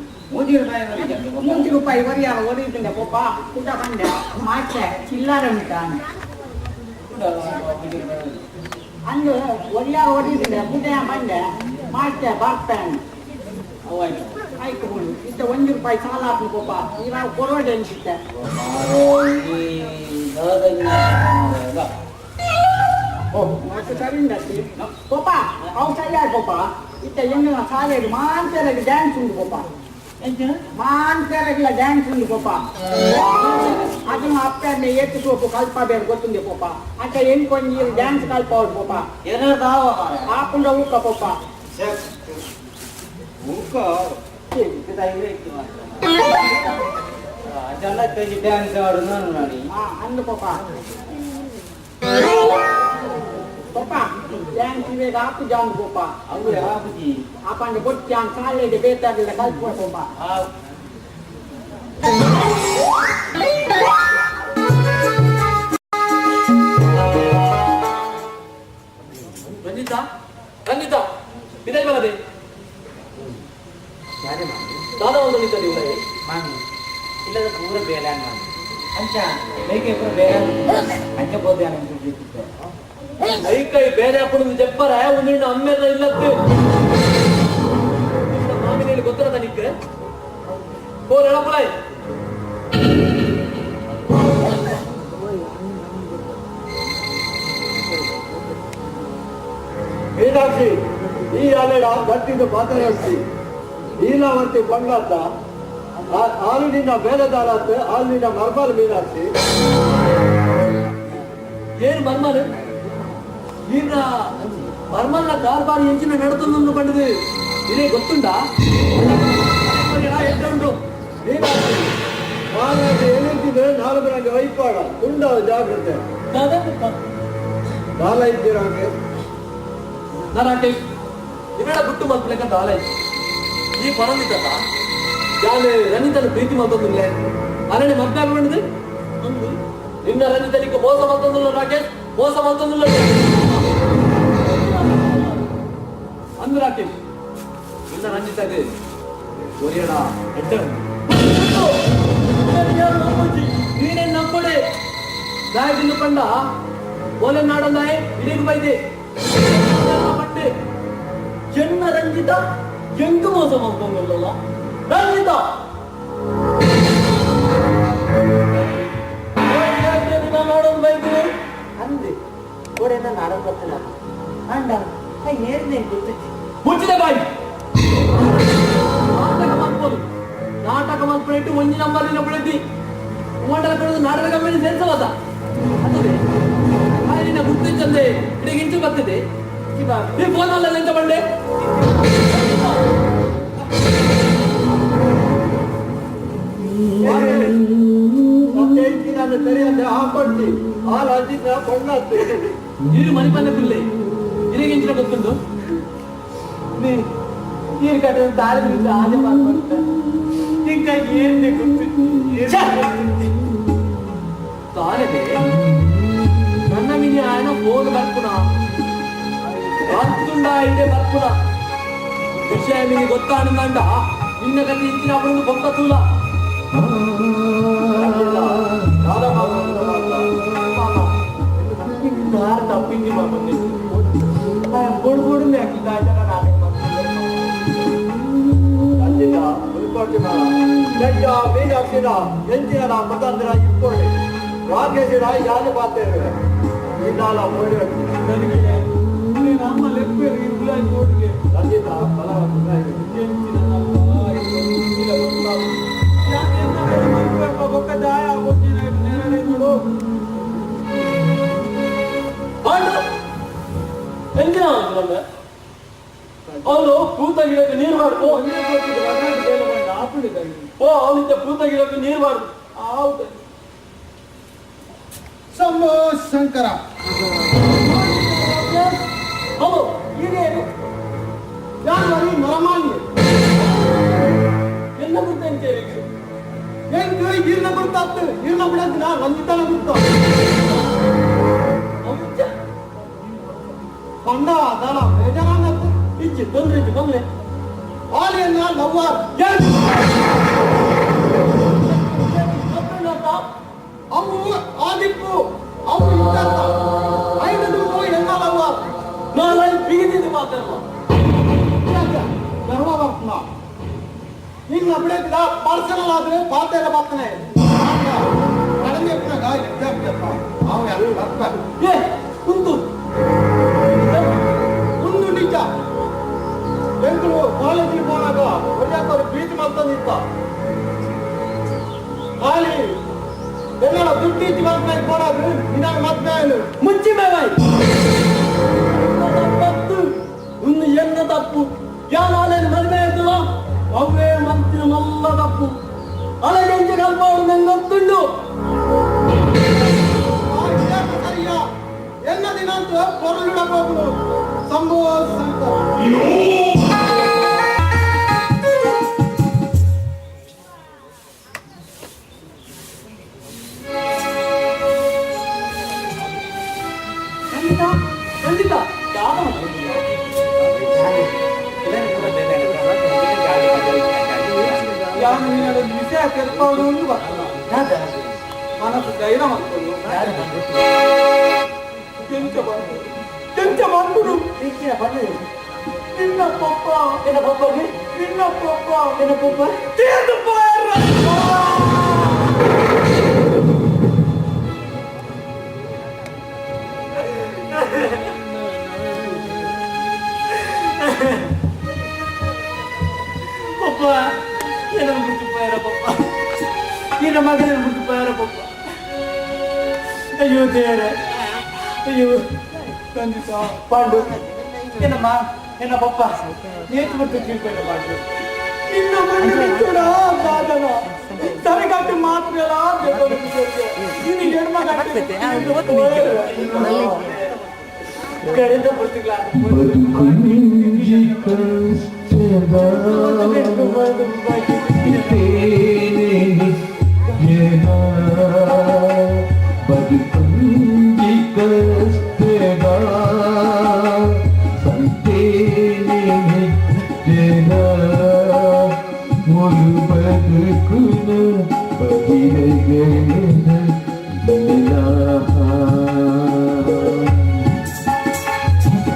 ₹3 ವರೆಯಾಗ ಹೊಡೆಯುತ್ತಿದ್ದೆ ಪಪ್ಪ ಊಟ ಬಂದೆ ಮಾಸ್ಟರ್ ಚಿಲ್ಲರ ಉಂಟಾನು ಅಂದು ಒಳ್ಳೆಯ ಹೊಡೆಯುತ್ತಿದ್ದೆ ಊಟ ಬಂದೆ ಮಾಸ್ಟರ್ ಬರ್ತಾನೆ ಆಯ್ತು ಕೊಡು ಇತ್ತ ₹1 ಸಾಲ ಹಾಕು ಪಪ್ಪ ಇವಾಗ ಕೊಡೋಡೆ ಅನ್ಸುತ್ತೆ నాకు సరిందండి గొప్ప అవసరం గొప్ప ఇట్ట ఎన్న సాలేదు మాన్పేరకి డ్యాన్స్ ఉంది గొప్ప మాన్పేరకి డ్యాన్స్ ఉంది గొప్ప అతను అప్పని ఎత్తు సోపు కల్పబేరు కొట్టింది గొప్ప అంటే ఎన్కొని డ్యాన్స్ కల్పవద్దు గొప్ప ఆకుండా ఊక గొప్ప ಡ್ಯಾನ್ಸ್ ಆಡುದು ನೋಡಿ ಅಂದು ಗొప్ప Papa, yang kira aku jangan papa. Aku ya apa sih? Apa nih buat yang kali di beta di legal buat papa. Ranjita ವಿದಾಯ ಬರದೆ ಯಾರೇ ಮಾಡಿ ದಾದಾ ಒಂದು ನಿಂತದೆ ಇವರೇ ಮಾಮಿ ಇಲ್ಲದ ಪೂರ ಬೇಡ ನಾನು ಅಂಚ ಬೇಕೆ ಪೂರ ಬೇಡ ಅಂಚ ಬೋದೆ ಅನ್ಕೊಂಡಿದ್ದೆ ಐಕೈ ಬೇರೆ ಅಪ್ಪನ చెప్పరా ಒಂದಿನ ಅಮ್ಮೆಲ್ಲ ಇಲ್ಲದ್ದು ಮಾಮಿನಲ್ಲಿ ಗೊತ್ತಿರದ ನಿಕ್ಕೆ ಹೋರ ಎಳಪುಲಾಯ್ ಮೀನಾಕ್ಷಿ ಈ ಅಲೆಡ ಗಟ್ಟಿದ ಮಾತಾಡಿಸಿ ಈಲಾವಂತಿ ಬಂಗಾತ ಆಲಿನ ಬೇಲೆದಾರಾತ ಆಲಿನ ಮರ್ಮಲ್ ಮೀನಾಕ್ಷಿ ಏನು ಮರ್ಮಲ್ ಈಗ ಮರ್ಮಲ್ನ ಕಾರ್ಬಾರಿ ಎಂಚಿನ ನಡತನ್ನು ಕಂಡಿದೆ ಇದೇ ಗೊತ್ತುಂಟಾ ಎಂಟುಂಟು ಮೀನಾಕ್ಷಿ ಮಾನವತೆ ಎಲ್ಲಿದ್ದಿದ್ರೆ 4 ರಂಗ ವೈಪಾಡ ತುಂಡ ಜಾಗ್ರತೆ ದಾಲ ಇದ್ದೀರಂಗೆ ನಾರಾಟೆ ಇವೆಲ್ಲ ಬಿಟ್ಟು ಮಲ್ಪಲೆಕ್ಕ ದಾಲ ಈ ಪರಂದಿದ್ದಲ್ಲ ಯಾನೆ ರಣಿತನ ಪ್ರೀತಿ ಮತ್ತೊಂದಿಲ್ಲ ಅರಣ್ಯ ಮದ್ವೆ ಆಗ್ಬಿಡಿದೆ ನಿನ್ನ ರಣಿತನಿಗೆ ಮೋಸ ಮತ್ತೊಂದಿಲ್ಲ ರಾಕೇಶ್ ಮೋಸ ಮತ್ತೊಂದಿಲ್ಲ ಅಂದು ರಾಕೇಶ್ ನಿನ್ನ ರಂಜಿತಗೆ ಒರಿಯಡ ಹೆಡ್ಡ ನೀನೇ ನಂಬಡೆ ದಾಯದಿಂದ ಪಂಡ ಓಲೆ ನಾಡಂದಾಯ್ ಇಡೀಗೆ ಬೈದೆ ಪಟ್ಟೆ ಎನ್ನ ರಂಜಿತ ಎಂಟು ಮೋಸ ಮಾಡ್ಕೊಂಡಲ್ಲ ರಂಜಿತ ಅಂದ ಓಡೆನ ನಾಡ ಬರ್ತೀನಿ ಅಂಡ ನೇರನೇ ಗೊತ್ತಿತ್ತು ಮುಚ್ಚಿದೆ ಬಾಯಿ ನಾಟಕ ಮಾಡ್ಬೋದು ನಾಟಕ ಮಾಡ್ಬಿಟ್ಟು ಒಂಜಿ ನಂಬರ್ನ ಬಿಡತಿ ಮಂಡಲ ಕೊಡೋದು ನಾಟಕ ಕಂಪನಿ ಸೇರಿಸವದ ಅದೇ ನಿನ್ನ ಗುರ್ತಿಂಚಂದೆ ಇಡೀ ಇಂಚು ಬರ್ತಿದೆ ಈ ಫೋನ್ ಅಲ್ಲ ಎಂತ ಬಂಡೆ ಸರಿಯಂತೆ ಹಾಕೊಡ್ತಿ ಹಾಲು ಹಚ್ಚಿದ್ರೆ ಕೊಂಡಾಗ್ತಿ ಇರು ಮನೆ ಮನೆ ಬಿಲ್ಲೆ ಇರಿಗಿಂಚಿನ ಗೊತ್ತುಂಟು ನೀರು ಕಟ್ಟಿದ ದಾರಿ ಹಾಗೆ ಮಾಡ್ಕೊಡ್ತಾರೆ ಈಗ ಏನೇ ತಾನೇ ನನ್ನ ಮಿನಿ ఆయన ఫోన్ ಬರ್ಪುನಾ ಬರ್తుండా అయితే ಬರ್ಪುನಾ ವಿಷಯ ನಿಮಗೆ ಗೊತ್ತಾನಂದ ನಿನ್ನ ಕತೆ ಇಚ್ಚಿನప్పుడు ಬೊಕ್ಕ ತೂಲ ತಪ್ಪಿಂది ಮಮ್ಮಿ ಬುಡ್ಬುಡು ಹಾಕಿದ್ದ ನಾಟಕ ಮೀನಾಕ್ಷಿನ ಎಂಚಿನ ಮತಾಂತರ ಇಟ್ಕೊಳ್ಳಿ ರಾಕೇಶಿನ ಯಾರು ಪಾತೇವೆ ಇನ್ನಾಲ ನೋಡಿ ನಮ್ಮ ಲೆಪ್ಪೇರು ಇಬ್ಲಾಯ್ ನೋಡಿಗೆ ಖಂಡಿತ ಅವನು ಭೂತ ಗಿಡಕ್ಕೆ ನೀರು ಮಾಡ್ಕೋ ಅವನಿಂದ ಭೂತ ಗಿಡಕ್ಕೆ ನೀರು ಮಾಡು ಹೌದು ಶಂಭೋ ಶಂಕರ ಹೌದು ಈಗೇನು ಯಾರು ನರಮಾನ್ಯ ಎಲ್ಲ ಭೂತ ಅಂತ ಹೆಂಗ್ ಈರ್ನ ಗೊತ್ತಾಗ್ತದೆ ಈರ್ನ ಬಿಡೋದಿಲ್ಲ ಒಂದಿತನ ಗೊತ್ತ ಕೊಂಡ ದಳ ಬೇಜಾರಾಗತ್ತೆ ಇಚ್ಚಿ ತೊಂದ್ರೆ ಬಂದ್ರೆ ಆಲಿಯನ್ನ ಲವ್ವಾರ್ ಅವು ಆದಿಪ್ಪು ಅವು ಐದು ಎಲ್ಲ ಲವ್ವಾರ್ ನಾನು ಬಿಗಿದಿದ್ದು ಮಾತಾಡುವ ಗರ್ವ ಬರ್ತನ ಈಗ ಬಿಡಕ್ಕಿದ ಪರ್ಸನಲ್ ಆದ್ರೆ ಪಾತೆಲ್ಲ ಬರ್ತಾನೆ ಕಡಿಮೆ ಅವು ಎಲ್ಲ ಬರ್ತಾರೆ ಏ ಕುಂತು ಒಂದು ನಿಜ ಬೆಂಗಳೂರು ಕಾಲೇಜಿಗೆ ಹೋದಾಗ ಒಳ್ಳೆಯವರು ಬೀಚ್ ಮಾಡ್ತಾನಿತ್ತ ಖಾಲಿ ಎಲ್ಲ ದುಡ್ಡು ಇಚ್ಚಿ ಮಾಡ್ತಾ ಕೊಡೋದು ಇದಾಗ ಮತ್ತೆ ಮುಚ್ಚಿ ಮೇವಾಯ್ ತಪ್ಪತ್ತು ಇನ್ನು ಎನ್ನ ತಪ್ಪು ಯಾವಾಗಲೇ ಮದುವೆ ಆಯ್ತಲ್ಲ ಅವೇ ಮಂತ್ರಿ ಮಲ್ಲ ತಪ್ಪು ಅಲಗೆಂಚೆ ಕಲ್ಪಾಡು ನಂಗೆ ಗೊತ್ತುಂಡು ಸರಿಯ ಎಲ್ಲ ದಿನ ಅಂತ ಹೊರಲಿಡಬಹುದು ಸಂಭವ ಖಂಡಿತ ವಿಷಯ ಕೆಲ್ಪವನು ಬರ್ತಲ್ಲ ಮನಸ್ಸು ಧೈರ್ಯ ಮಾಡ್ಕೊಂಡು ಕೆಂಚ ಬಂದ್ಬಿಡು ನಿನ್ನ ಪಪ್ಪ ನಿನ್ನ ಪಪ್ಪಗೆ ನಿನ್ನ ಪಪ್ಪ ನಿನ್ನ ಪಪ್ಪ ಪಪ್ಪ ಏನ ಬಿಟ್ಟು ಪೋಯಾರ ಪಪ್ಪ ನಿನ್ನ ಮಗನ ಬಿಟ್ಟು ಪೋಯಾರ ಪಪ್ಪ ಅಯ್ಯೋ ದೇವರೇ ಅಯ್ಯೋ ಖಂಡಿತ ಪಾಂಡು ಏನಮ್ಮ ಏನ ಪಪ್ಪ ನೇತು ಬಿಟ್ಟು ತಿಳ್ಕೊಂಡ ಪಾಂಡು ನಿನ್ನ ಮಗನ ಕೂಡ ಸಾಧನ ಸರಿಗಟ್ಟು ಮಾತ್ರ ನಿನಗೆ ಕಡೆಯಿಂದ ಬರ್ತಿಲ್ಲ ಬದುಕುಂಜಿ ಕಷ್ಟದ ಇದೇನೆ ನಿತ್ಯದ ಬದುಕುಂಜಿ ಕಷ್ಟದ ಸಂತೇನೆ ನಿತ್ಯದ ஒரு ಬದುಕುನ ಬದಿರಗೆನ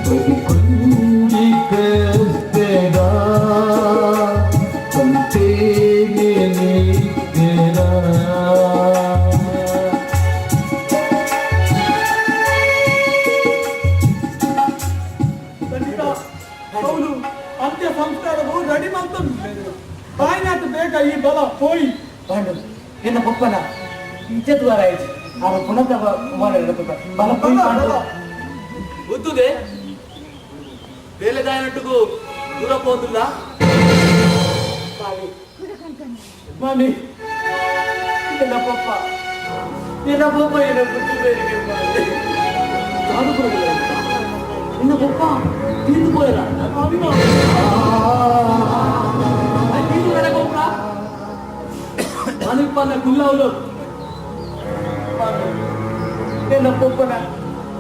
ಬದುಕುಂಜಿ ಕಷ್ಟದ ಸಂತೇನೆ ನಿತ್ಯದ ನಿನ್ನ ಪಪ್ಪನ ಇಜ್ಜತ್ ವಾರ ಆಯ್ತು ಆಗ ಪುನಃ ಬಲ ಗೊತ್ತದೆ ಬೇಲೆ ದಾಯನಟ್ಟುಗೂ ದೂರ ಹೋಗುದಿಲ್ಲ ಮನಿ ನಿನ್ನ ಪಪ್ಪ ಏನು ಬುದ್ಧಿ ಬೇರೆ ಮಾಡಿ ನಿನ್ನ ಪಪ್ಪ ತಿಂದು போய라 ನೀನು ನಡೆಕೋಪ್ಪ ಅನಿಪ್ಪನ ಕುಲ್ಲವಲು ನಿನ್ನ ಪಪ್ಪನ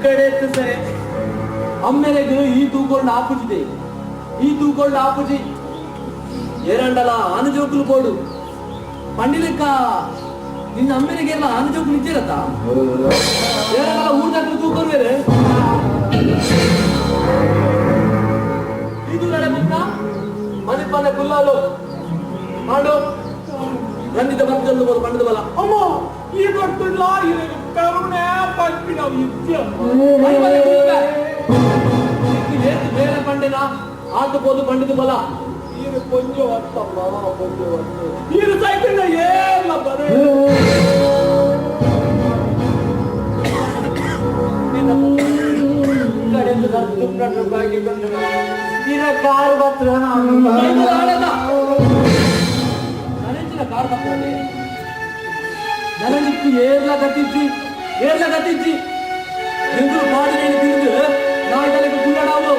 ಕಡೆ ಎತ್ತು ಸರಿ ಅಮ್ಮೆರೆಗೆ ಈ ತೂಕೊಂಡು ಆಪುಜಿದೆ ಈ ತೂಕೊಂಡು ಆಪುಜಿ ఏరండల ఆనజోకులు పోడు పండిలెక్క నిన్న అమ్మెరికేళ్ళ ఆనజోకులు ఇచ్చారత ఏరండల ఊరు దగ్గర తూకోరు వేరే ఇది నడముక్క మది పన్న కుల్లాలో పాడు రండిత భక్తులు పోదు పండిత బల అమ్మో ఈ భక్తుల్లో కరుణే పంపిన విద్యం ಬೇರೆ ಪಂಡಿನ ಆತುಕೋದು ಪಂಡಿತ ಬಲ கொஞ்சம் வருத்தம்மா கொஞ்சம் வருத்தம் இது சைக்கிள் ஏறல பாரு ಕಡೆಯಿಂದ ತುಪ್ಪು ಬಾಗಿ ಬಂದು ಇರ ಕಾರ್ ಬತ್ರ ನನಂಚಿನ ಕಾರ್ ಬರ್ತದೆ ನನಗಿತ್ತು ಏರ್ಲ ಕತ್ತಿಚ್ಚಿ ಎಂದು ಮಾಡಿ నేను ತಿಂದು ನಾ ಇದಕ್ಕೆ ಕುಳ್ಳಡಾವು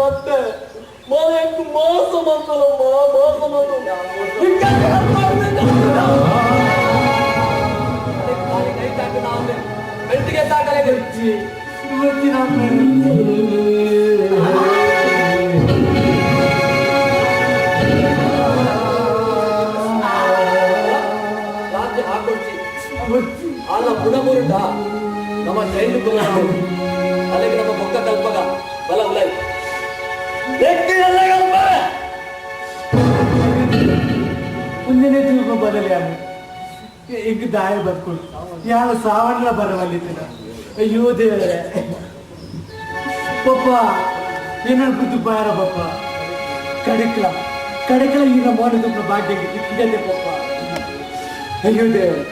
ಮತ್ತೆ ಮನೆಗೆ ಮೋಸ ಬಂದಲಮ್ಮ ಮೋಸ ಬಂದು ಬೆಟ್ಟಿಗೆ ತಾಕಲೆ ಗೊಚ್ಚಿ ರಾಜ್ಯ ಹಾಕೊಡ್ಸಿ ಅಲ್ಲ ಪುನಃ ನಮ್ಮ ಚೈಲ್ಡ್ ಕುಮಾರ ಅಲ್ಲಿಗೆ ನಮ್ಮ ಪಕ್ಕ ಕಲ್ಪಗ ಬಲ ಉಲೈ ಮುಂದಿನ ತಿರುಗು ಬರಲಿ ಅಮ್ಮ ಈಗ ದಾಯ ಬರ್ಕೊಂಡು ಯಾವ ಸಾವನ್ನ ಬರವಲ್ಲಿದ್ದೀನ ಅಯ್ಯೋ ದೇವರೇ ಪಪ್ಪ ಏನಾರು ಬುದ್ಧಿ ಬಾರ ಪಪ್ಪ ಕಡಕಲ ಈಗ ಮೋನದ ಭಾಗ್ಯಕ್ಕೆ ಇಟ್ಟಿದೆ ಪಪ್ಪ ಅಯ್ಯೋ ದೇವರೇ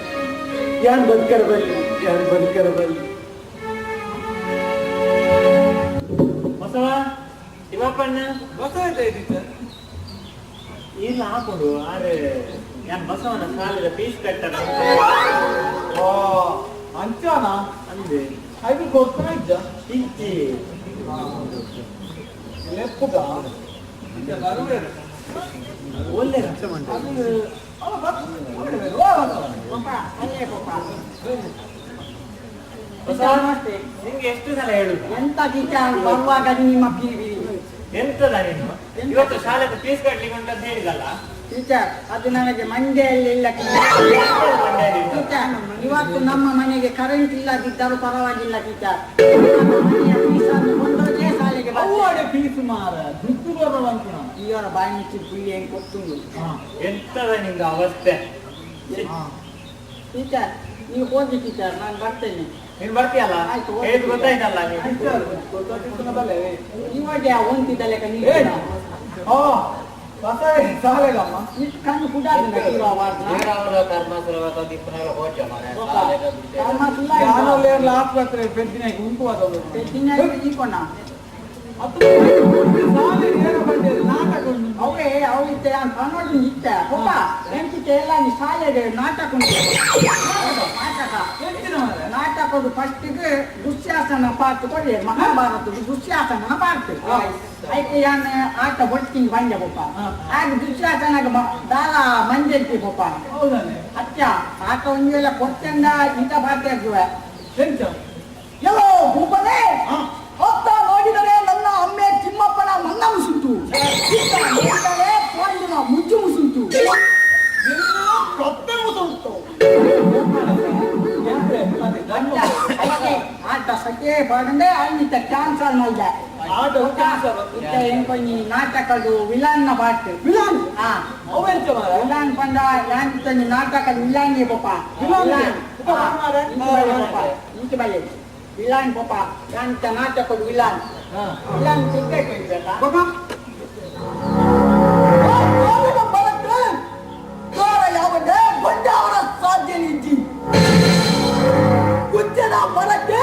ಯಾರು ಬದುಕರ ಬಲ್ಲಿ ಬಸವ ಶಿವಪ್ಪಣ್ಣ ಇಲ್ಲ ಹಾಕೊಂಡು ಆದ್ರೆ ನಾನು ಬಸವನ ಸಾಲದ ಫೀಸ್ ಕಟ್ಟಣ ಅಂಚಾನ ಅಂದೆ ಅದು ಕೊಡ್ತಾ ಇದ್ದ ಇಚ್ಚಿ ಲೆಪ್ಪುಗ ಒಳ್ಳೆ ನಿಮ್ಗೆ ಎಷ್ಟು ಸಲ ಹೇಳುದು ಎಂತ ಟೀಚರ್ ಬರುವಾಗ ನಿಮ್ಮ ಕಿವಿ ಎಂತದ ನೀನು ಇವತ್ತು ಶಾಲೆಗೆ ಫೀಸ್ ಕಟ್ಲಿಕ್ಕೆ ಉಂಟು ಅಂತ ಹೇಳಿದಲ್ಲ ಟೀಚರ್ ಅದು ನನಗೆ ಮಂಡ್ಯಲ್ಲಿ ಇಲ್ಲ ಟೀಚರ್ ಇವತ್ತು ನಮ್ಮ ಮನೆಗೆ ಕರೆಂಟ್ ಇಲ್ಲದಿದ್ದರೂ ಪರವಾಗಿಲ್ಲ ಟೀಚರ್ ಕೊಂಡೋಗೇ ಶಾಲೆಗೆ ಅವ್ವಾಡೆ ಫೀಸ್ ಮಾರ ದುಡ್ಡು ಬರುವಂತ ಇವರ ಬಾಯಿ ಮುಚ್ಚಿ ಪುಳ್ಳಿ ಹೆಂಗ್ ಕೊಟ್ಟು ಎಂತದ ನಿಮ್ಗೆ ಅವಸ್ಥೆ ಟೀಚರ್ ನೀವು ಹೋಗಿ ಟೀಚರ್ ನಾನು ಬರ್ತೇನೆ ನೀನ್ ಬರ್ತೀಯಲ್ಲ ಆಯ್ತು, ಹೇಳಿದ್ ಗೊತ್ತಾಯ್ತಲ್ಲ ಇವಾಗ ಒಂದಿದ್ದ ಲೆಕ್ಕ ನೀವು ಬಸ ಸಾಲೆಗಮ್ಮ ಇಷ್ಟು ಕಣ್ಣು ಕುಡಾದ ಯಾನಲ್ಲೇರ್ಲ ಆಸ್ಪತ್ರೆ ಪೆದ್ದಿನ ಗುಂಪು ಅದೊಂದು ಈಕೊಂಡ ಸಾಲೆ ನೇರ ಬಂದಿದೆ ನಾಟಕ ಉಂಟು ಅವೇ ಅವಳಿತ್ತೆ ಕನ್ನಡ ನಿತ್ತ ಒಬ್ಬ ಎಂಟಿಕೆ ಎಲ್ಲ ನೀ ಶಾಲೆಗೆ ನಾಟಕ ಉಂಟು ನಾಟಕ ಹೆಚ್ಚಿನ ಮಾರ್ರೆ. ನಾಟಕದ ಫಸ್ಟಿಗೆ ದುಶ್ಯಾಸನ ಪಾರ್ಟ್ ಕೊಡಿ ಮಹಾಭಾರತದ ದುಶ್ಯಾಸನ ಪಾರ್ಟ್ అయితే యాన్ ఆట బొట్టింగ్ బంజ బొప్ప ఆಗ ದುಶ್ಯಾಸನಗ ದಾಲ ಮಂಜೆಂತಿ ಬೊಪ್ಪ ಹೌದಾನೆ ಅಚ್ಚ ಆಟ ಒಂದೆಲ್ಲ ಕೊಚ್ಚಂದ ಇಂತ ಬಾತೆ ಆಗ್ತವೆ ಎಂತ ಎಲ್ಲೋ ಭೂಪನೇ ಹೊತ್ತ ನೋಡಿದರೆ ನನ್ನ ಅಮ್ಮೆ ತಿಮ್ಮಪ್ಪನ ಮನ್ನ ಮುಸುಂಟು ಇತ್ತ ನೋಡಿದರೆ ಪಾಂಡಿನ ಮುಜ್ಜು ಮುಸುಂಟು ಕಪ್ಪೆ ಮುಸುಂಟು ಆಟ ಸಕೆ ಬಾಡಂದೆ ಅಲ್ಲಿತ್ತ ಕ್ಯಾನ್ಸಲ್ ಮಾಡಿದೆ ಆಟ ಕ್ಯಾನ್ಸರ್ ಇತ್ತ ಎಂಕೊಂಡಿ ನಾಟಕದು ವಿಲನ್ನ ಬಾಟ್ ವಿಲಾನ್ ಹಾ ಅವೆಂತ ಮಾರ ವಿಲಾನ್ ಪಂಡ ಯಾಂತ ನಾಟಕದ ವಿಲಾನ್ ಬೊಪ್ಪ ವಿಲಾನ್ ಇಂಚ ಬಲ್ಲೆ ವಿಲಾನ್ ಬೊಪ್ಪ ಯಾಂತ ನಾಟಕದ ವಿಲಾನ್ ವಿಲಾನ್ ಸಿಗ್ಬೇಕು ಇರ್ಬೇಕಾ ಬಾಬಾ ಯಾವಂದ್ರೆ ಬಂಡಾವರ ಸಾಧ್ಯ ನಿಂತಿ ಕುಜ್ಜದ ಮರಕ್ಕೆ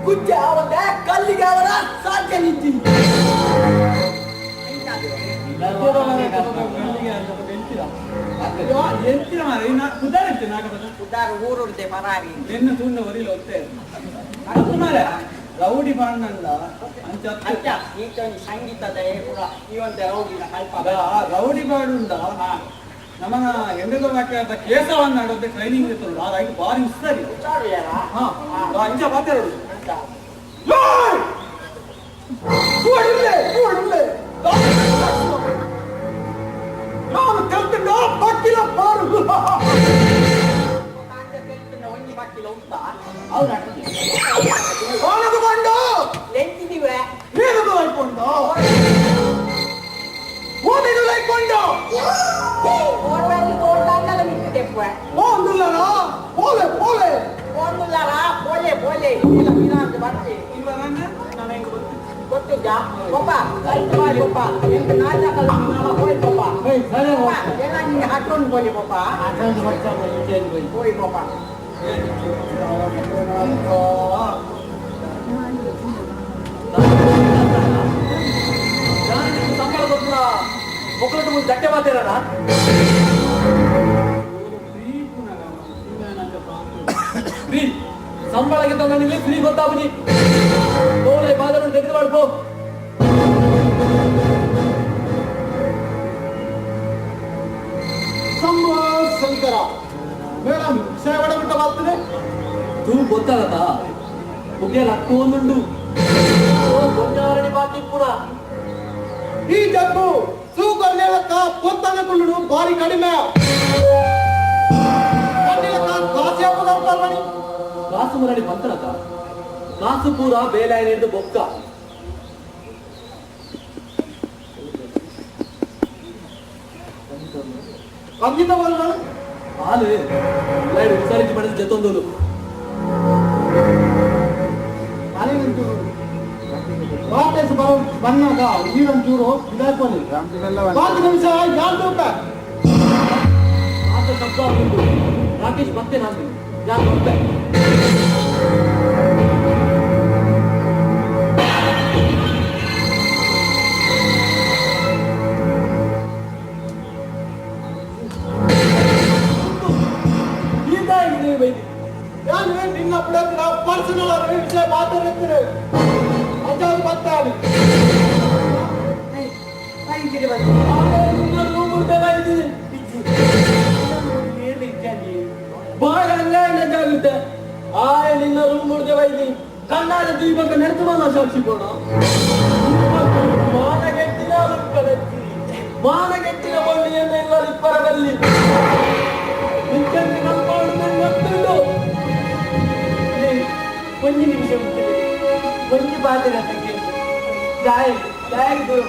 ಕುಜ್ಜ ಅವತ್ತೆ ಕಲ್ಲಿಗೆ ಅವರ ಸಾಧ್ಯ ನಿಂತಿ ಎಂತಿನ ಮಾರ ಕುದಾರಿತ್ತೆ ನಾಟಕದ ಉದಾರ ಊರುರ್ದೆ ಪರಾರಿ ನಿನ್ನ ತುಂಡ ವರಿಲು ಒತ್ತೆ ಅದು ಮಾರ ರೌಡಿ ಬಾಂಡಂದ ಅಂಚ ಅಚ್ಚ ಈತ ಸಂಗೀತದ ಕೂಡ ಇವಂತೆ ರೌಡಿನ ಕಲ್ಪ ರೌಡಿ ಬಾಡುಂಡ ನಮ್ಮನ ಹೆಂಡದ ವಾಕ್ಯದ ಕೇಸವನ್ನ ಆಡೋದೆ ಟ್ರೈನಿಂಗ್ ಇರ್ತದೆ ಅದಾಗಿ ಬಾರಿ ಸರಿ ವಿಚಾರ ಯಾರ ಹಾ ಅಂಚ ಮಾತಾಡೋದು ಅಂತ ನಾನು ಕಲ್ತಿದ್ದ ಬಕ್ಕಿಲ ಬಾರು ಒಂಜಿ ಬಾಕಿಲ ಉಂಟ ಅವ್ರು ಅವನದು ಬಂಡು ಎಂತಿದೀವೆ ನೀನದು ಲೈಕೊಂಡು ಓದಿದು ಲೈಕೊಂಡು ಓರ್ವೆಲ್ಲಿ ತೋಟಲ್ಲ ಮಿಟ್ಟು ತೆಪ್ಪೆ ಓಂದುಲ್ಲನ ಪೋಲೆ ಪೋಲೆ ಒಂದುಲ್ಲಾರ ಪೋಲೆ ಪೋಲೆ ಇಲ್ಲ ವಿನಾಂತ ಬರ್ತಿ ಇವ ನನ್ನ ನಾನು ಹೆಂಗೆ ಬರ್ತೀನಿ ಗೊತ್ತಿದ್ದ ಒಬ್ಬ ಕಲ್ತು ಮಾಡಿ ಒಬ್ಬ ಎಂಟು ನಾಟಕ ಹೋಯ್ತಪ್ಪ ಎಲ್ಲ ನಿಂಗೆ ಹಾಕೊಂಡು ಹೋಗಿ ಒಬ್ಬ ಹೋಯ್ ಒಬ್ಬ ಸಂಬಳ ಕೊಟ್ಟ ಒಕ್ಕಲಟ್ಟು ಮುಂದೆ ಗಟ್ಟೆ ಮಾತಾಡೋಣ ಫ್ರೀ ಸಂಬಳಕ್ಕೆ ತಂದಿಲ್ಲ ಫ್ರೀ ಗೊತ್ತಾಗ್ಬಿಡಿ ತೋಳೆ ಬಾದರನ್ನು ತೆಗೆದು ಮಾಡ್ಕೋ ಶಂಕರ ಮೇಡಮ್ ಸೇವಡೆ ಬಿಟ್ಟ ಬರ್ತದೆ ತೂ ಗೊತ್ತಾಗತ್ತ ಮುಗಿಯಲ್ಲ ಅಕ್ಕೊಂದುಂಡು ಗೊಂಜಾವರಣಿ ಬಾಕಿ ಪೂರ ಈ ಜಗ್ಗು ಸೂಕರ್ ನೇಳಕ್ಕ ಪೊತ್ತನಕೊಂಡು ಬಾರಿ ಕಡಿಮೆ ಕಾಸಿ ಹಾಕೋದಲ್ವನಿ ಕಾಸು ಮರಳಿ ಬಂತನಕ ಕಾಸು ಪೂರ ಬೇಲೆ ಹಿಡಿದು ಬೊಕ್ಕ ಅಂಗಿತ ಬಲ್ಲ ಹಾಲು ಲೈಡ್ ವಿಚಾರಿಸಿ ಮಾಡಿದ ಜೊತ್ತೊಂದು ವಾಪಸ್ ಬಂದಾಗ ನೀರೊಂಚೂರು ಇದಾಕೊಳ್ಳಿ 5 ನಿಮಿಷ ಯಾರು ಆತ ಶಬ್ದ ಆಗ್ಬಿಟ್ಟು ರಾಕೇಶ್ ಮತ್ತೆ ನಾನು ಯಾರು ಬರ್ತೆ ನಿನ್ನ ಪರ್ಸನಲ್ ವಿಷಯ ಮಾತಾಡ್ತೀರಿ ಅಜಾರು ಬರ್ತಾರೆ ಬಾಳ ಅಂಗಾಗುತ್ತೆ ಆಯ ನಿನ್ನ ರೂಮ್ ಮುಡ್ದೆ ಬೈದಿ ಕಣ್ಣಾದ ದೀಪಕ ನೆರ್ತಮಾನ ಸಾಕ್ಷಿಕೋಣ ಮಾನಗೆಟ್ಟಿನ ಮಾನಗೆಟ್ಟಿನ ಬಳ್ಳಿಯನ್ನು ಎಲ್ಲ ಇಪ್ಪರದಲ್ಲಿ ನಿಂತಂತೆ ನಂಬೋದು ಗೊತ್ತುಂಟು ಒಂದು ನಿಮಿಷ ಮುಟ್ಟಿದೆ ಒಂದು ಬಾತಿನ ಕೇಳಿ ಗಾಯ ಗಾಯ ದೂರ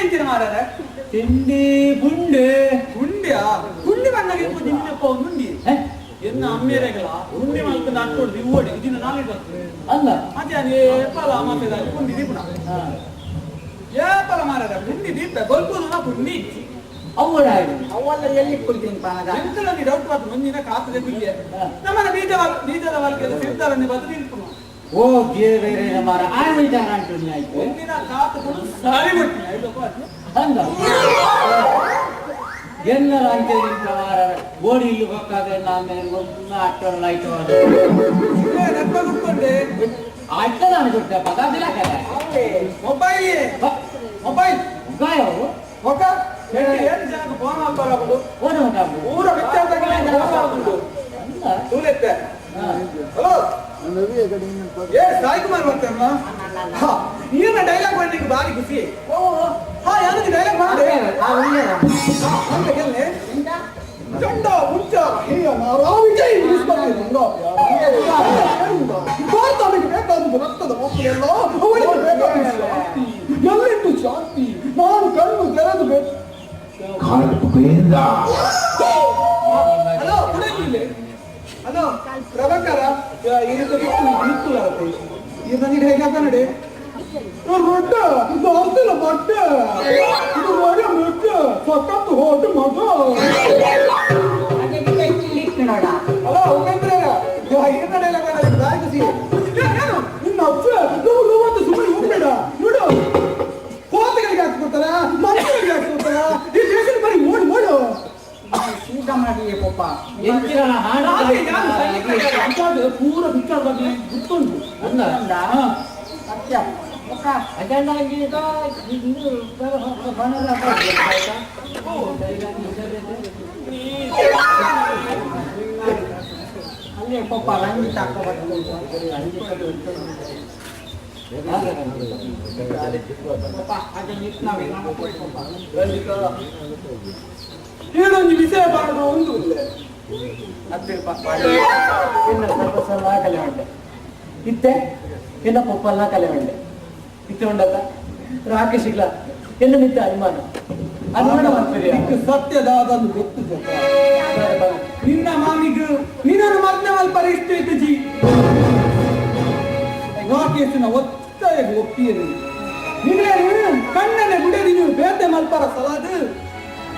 ಎಂಚಿನ ಮಾರಾರ ತಿಂಡಿ ಬುಂಡೆ ಉಂಡಿಯಾ ಉಂಡಿ ಬಂದಾಗ ನಿನ್ನಪ್ಪ ಉಂಡಿ ಎನ್ನ ಅಮ್ಮೇರೆಗಳ ಉಂಡಿ ಮಲ್ಕೊಂಡು ಅನ್ಕೊಡ್ದು ಇವ್ವಡಿ ಇದನ್ನ ನಾಳೆ ಬರ್ತದೆ ಅಲ್ಲ ಮತ್ತೆ ಅದು ಏಪಲ ಅಮಾಸೆದಾಗ ಉಂಡಿ ದೀಪಣ ಏಪಲ ಮಾರಾರ ಉಂಡಿ ದೀಪ ಗೊಲ್ಪುದು ನಾ ಉಂಡಿ ಇಚ್ಚಿ ಅವಳ ಅವೆಲ್ಲ ಎಲ್ಲಿ ಕುಡ್ತೀನಿ ಪಾನಗ ಎಂತಲಲ್ಲಿ ಡೌಟ್ ಮಾತು ಮುಂದಿನ ಕಾತದೆ ಕುಯ್ಯ ನಮ್ಮನ ಬೀಜದ ವರ್ಗದ ಸಿರ್ತಾರನ್ನೇ ಬದಲು ನಿಲ್ಪುನು ಓ ದೇವರೇ ನಮ್ಮರ ಆಯ್ತಾರ ಅಂಟುನಿ ಆಯ್ತು ಮುಂದಿನ ಕಾತು ಕೊಡು ಸಾರಿ ಬಿಡ್ತೀನಿ ಐದಪ್ಪ ಹಂಗ ಎಲ್ಲರ ಅಂತೆ ಓಡಿ ಇಲ್ಲಿ ಹೋಗ್ತಾಗ ನಾನು ಒಂದು ಅಟ್ಟರ ಲೈಟ್ ನೆಪ್ಪ ಕುತ್ಕೊಂಡೆ ಆಯ್ತ ನಾನು ಕೊಟ್ಟೆ ಪದಾರ್ಥ ಮೊಬೈಲ್ ಮೊಬೈಲ್ ಗಾಯವು ಹೊಕ ಏನು ಜನಕ್ಕೆ ಫೋನ್ ಮಾಡ್ತಾರಬಹುದು ಓಡ ಊರ ವಿಚಾರದಾಗ ತೂಲೆತ್ತೆ ಹಲೋ ಏ ಸಾಯಿ ಕುಮಾರ್ ಬರ್ತಾರಲ್ಲ ನೀನ ಡೈಲಾಗ್ ಮಾಡ್ಲಿಕ್ಕೆ ಬಾರಿ ಖುಷಿ ಹಾ ಯಾರಿಗೆ ಡೈಲಾಗ್ ಮಾಡಿದೆ ಅಂತ ಗೆಲ್ಲೆ ಚಂಡ ಮುಂಚ ಹಿರಿಯ ನಾರಾ ವಿಜಯ್ ಭಾರತಕ್ಕೆ ಬೇಕಾದದ್ದು ರಕ್ತದ ಮಕ್ಕಳೆಲ್ಲ ಅವಳಿಗೆ ಬೇಕಾದ ಶಾಂತಿ ಎಲ್ಲಿಟ್ಟು ಶಾಂತಿ ನಾನು ಕಣ್ಣು ತೆರೆದು ಬೇಕು ಹಲೋ ಕುಡಿಯಿಲ್ಲ ಹಲೋ ಪ್ರಭಾಕರ ಇದು ಬಿಟ್ಟು ನಿಂತು ಇದು ನನಗೆ ಹೇಗಾಕ ನಡೆ ರೊಡ್ಡ ಇದು ಅರ್ತಿಲ್ಲ ಬಟ್ಟೆ ಇದು ಒಳ್ಳೆ ಮೆಟ್ಟೆ ಸಖತ್ತು ಹೊಟ್ಟು ಮಗ ನೋಡ ಹಲೋ ಉಪೇಂದ್ರ ಏನ ಡೈಲಾಗ್ ದಾಯಿಸಿ ಏನು ನಿನ್ನ ಅಪ್ಪ ಅಂತ ಸುಮ್ಮನೆ ಹೋಗ್ಬೇಡ ನೋಡು ಕೋತಿಗಳಿಗೆ ಹಾಕ್ಬಿಡ್ತಾರ ಮನುಷ್ಯರಿಗೆ ಹಾಕ್ಬಿಡ್ತಾರ ಈ ದೇಶದ ಬರೀ ಓಡು ಓಡು ಸೀದಾ ಮಾಡಿ ಪಾಪ ಪೂರ ಬಿಚ್ಚಾರವಾಗಿ ಗುರ್ತುಂಟು ಸತ್ಯ ಅಲ್ಲೇ ಪಾಪ ರಂಜಿತ ಏನೊಂದು ವಿಷಯ ಮಾಡೋದು ಒಂದು ಸರ್ವಸಲ್ಲ ಕಲೆ ಉಂಡೆ ಇತ್ತೆ ಎನ್ನ ಪಪ್ಪಲ್ಲ ಕಲೆ ಉಂಡೆ ಇತ್ತೆ ಉಂಡಲ್ಲ ರಾಕೇಶ್ ಇಲ್ಲ ಎನ್ನ ಮಿತ್ತ ಅನುಮಾನ ಅನುಮಾನ ಮಾಡ್ತೀರಿ ಸತ್ಯದಾದನ್ನು ಗೊತ್ತು ನಿನ್ನ ಮಾಮಿಗೂ ನಿನ್ನ ಮಗ್ನ ಪರಿಸ್ಥಿತಿ ಜಿ ರಾಕೇಶನ ಒತ್ತಾಯ ಒಪ್ಪಿಯರು ನಿನ್ನೆ ಕಣ್ಣನೆ ಗುಡದಿ ನೀವು ಬೇತೆ ಮಲ್ಪರ ಸಲಾದು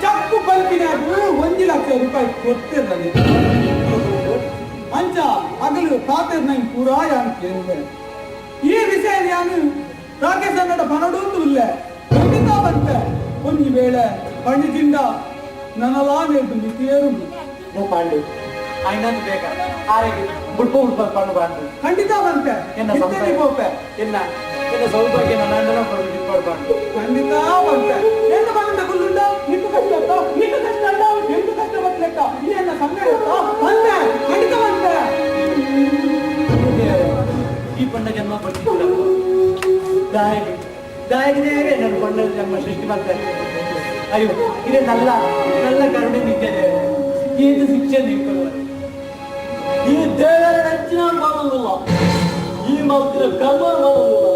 ಚಪ್ಪು ಬಲ್ಪಿನಾಗೂ 1 ಲಕ್ಷ ರೂಪಾಯಿ ಕೊಡ್ತಿರ್ಲಿ ಅಂಚ ಹಗಲು ಖಾತೆರ್ ನಂಗೆ ಪೂರಾ ಯಾನು ಕೇಳಿದೆ ಈ ವಿಷಯ ನಾನು ರಾಕೇಶ್ ಅನ್ನಡ ಪನಡೊಂದು ಇಲ್ಲ ಖಂಡಿತ ಬಂತೆ ಒಂದು ವೇಳೆ ಪಂಡಿತಿಂದ ನನ್ನಲಾ ನೇತು ಮಿತಿಯೇರು ಪಾಂಡು ಆಯ್ನಂತ ಬೇಕ ಆರೆಗೆ ಬುಡ್ಪ ಪಣ್ಣು ಬಾಂಡು ಖಂಡಿತ ಬಂತೆ ಎನ್ನ ಸಂಸಾರ ಎನ್ನ ಸೌಭಾಗ್ಯ ನನ್ನ ಕೊಡ್ಬಾರ್ದು ಖಂಡಿತ ಬಂತೆ ಎಂತ ಬಂದ ಕುಲ್ಲುಂಡ ನಿಟ್ಟು ಕಷ್ಟ ನಿಟ್ಟು ಕಷ್ಟ ಅಲ್ಲ ಎಂಟು ಕಷ್ಟ ಬಟ್ಲೆಕ್ಕ ಈ ಎನ್ನ ಸಂಗಡ ಬಂತೆ ಖಂಡಿತ ಬಂತೆ ಈ ಪಂಡ ಜನ್ಮ ಬರ್ತಿಲ್ಲ ದಾಯಿಗೆ ನನ್ನ ಪಂಡ ಜನ್ಮ ಸೃಷ್ಟಿ ಮಾಡ್ತಾರೆ ಅಯ್ಯೋ ಇದೇ നല്ല ಕರುಣೆ ನಿಂತಿದೆ ಏನು ಶಿಕ್ಷೆ ನೀಡ್ಕೊಳ್ಳುವ ಈ ದೇವರ ನೆಚ್ಚಿನ ಮಾಡೋದಿಲ್ಲ ಈ ಮಾತಿನ ಕರ್ಮ ಮಾಡೋದಿಲ್ಲ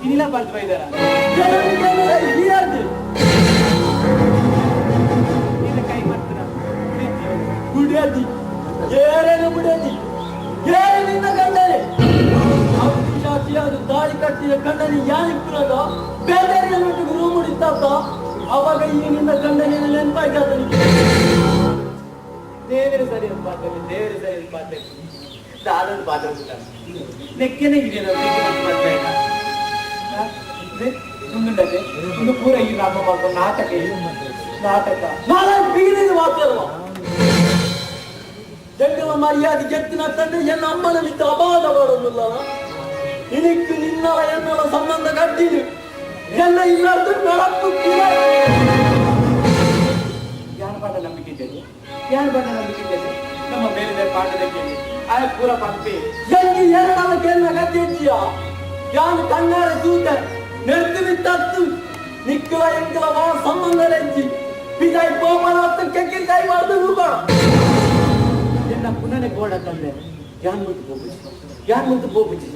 ಇಲ್ಲ ಬರ್ತಾ ಇದ್ದಾರ ಕೈ ಮಾಡ್ತೀರ ಬಿಡದಿ ಏರೇನು ಬಿಡದಿ ಏರು ನಿನ್ನ ಗಂಡನೆ ಶಾಚಿಯಾದ ದಾಳಿ ಕಟ್ಟಿದ ಗಂಡನಿ ಯಾನಿಕ್ಕುನದ ಬೇರೆ ಗುರು ಮುಡಿತಾತ ಅವಾಗ ಈ ನಿನ್ನ ಗಂಡನ ನೆನಪಾಯ್ತಾದ ದೇವರ ಸರಿ ಪಾತ್ರೆ ದೇವರ ಸರಿ ಪಾತ್ರೆ ದಾದೊಂದು ಪಾತ್ರ ನೆಕ್ಕೆನೆ ಇದೆ ಮುಂದುಂಡದೆ ಒಂದು ಪೂರ ಈ ರಾಮ ಮಾಡ್ಕೊಂಡು ನಾಟಕ ನಾಳೆ ಬೀಳಿದ ಮಾತಲ್ವ ಜಂಗಮ ಮರ್ಯಾದೆ ಜತ್ತಿನ ತಂದೆ ಎನ್ನ ಅಮ್ಮನಲ್ಲಿದ್ದ ಅಪಾದ ಮಾಡೋದಿಲ್ಲ ಇದಕ್ಕೆ ನಿನ್ನಲ ಎನ್ನಲ ಸಂಬಂಧ ಕಟ್ಟಿದು ಎಲ್ಲ ಇಲ್ಲಾರ್ದು ನಡಪ್ಪು ಯಾರು ಪಾಠ ನಂಬಿಕೆ ಇದ್ದೇನೆ ನಮ್ಮ ಬೇರೆ ಬೇರೆ ಪಾಠದ ಕೇಳಿ ಆಯ ಪೂರ ಪಂಪಿ ಜಂಗಿ ಎರಡಲ್ಲ ಕೆನ್ನ ಗದ್ದಿದ್ದೀಯ ಯಾನು ಕಣ್ಣಾರ ತೂತ ನೆರ್ತು ಬಿತ್ತತ್ತು ನಿಕ್ಕಲ ಎಂಕಲ ವಾ ಸಂಬಂಧ ನೆಚ್ಚಿ ಬಿಜಾಯ್ ಗೋಪಾಲತ್ತಕ್ಕೆ ಕಿರ್ಕಾಯಿ ಮಾಡ್ದು ರೂಪಾಣ ಎನ್ನ ಪುನನೆ ಗೋಡ ತಂದೆ ಯಾನ್ ಮುಟ್ಟು ಬೋಬಿಸಿ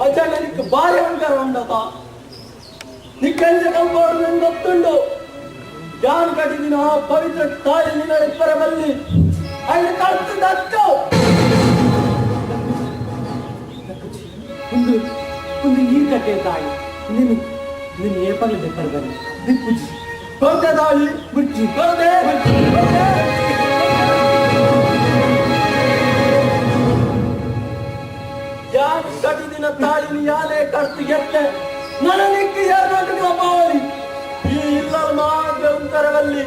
ಅಚ್ಚ ನನಗೆ ಬಾರಿ ಅಂಕಾರ ಉಂಡತ ನಿಕ್ಕಂಜ ಕಂಪೌಂಡ್ ನನ್ಗೆ ಗೊತ್ತುಂಡು ಯಾನ್ ಕಟ್ಟಿದಿನ ಆ ಪವಿತ್ರ ತಾಯಿ ನಿನ್ನ ಇಬ್ಬರ ಬಲ್ಲಿ ಅಲ್ಲಿ ಕಳ್ತು ದತ್ತು ಒಂದು ಈ ಕಟ್ಟೆ ತಾಯಿ ನೀನು ನೀನು ಏಪಲ್ಲಿ ಬೇಕಾದ್ರೆ ಬನ್ನಿ ದಿಕ್ಕುಜಿ ಕೊರತೆ ತಾಯಿ ಬಿಡ್ಜಿ ಕೊರತೆ ಯಾನ್ ಕಟ್ಟಿದಿನ ತಾಯಿ ಯಾನೇ ಕರ್ತು ಎತ್ತೆ ನನ್ನ ನಿಕ್ಕಿ ಯಾರು ಬಾವಲಿ ಈ ಇಲ್ಲ ಮಾರ್ಗ ಉತ್ತರವಲ್ಲಿ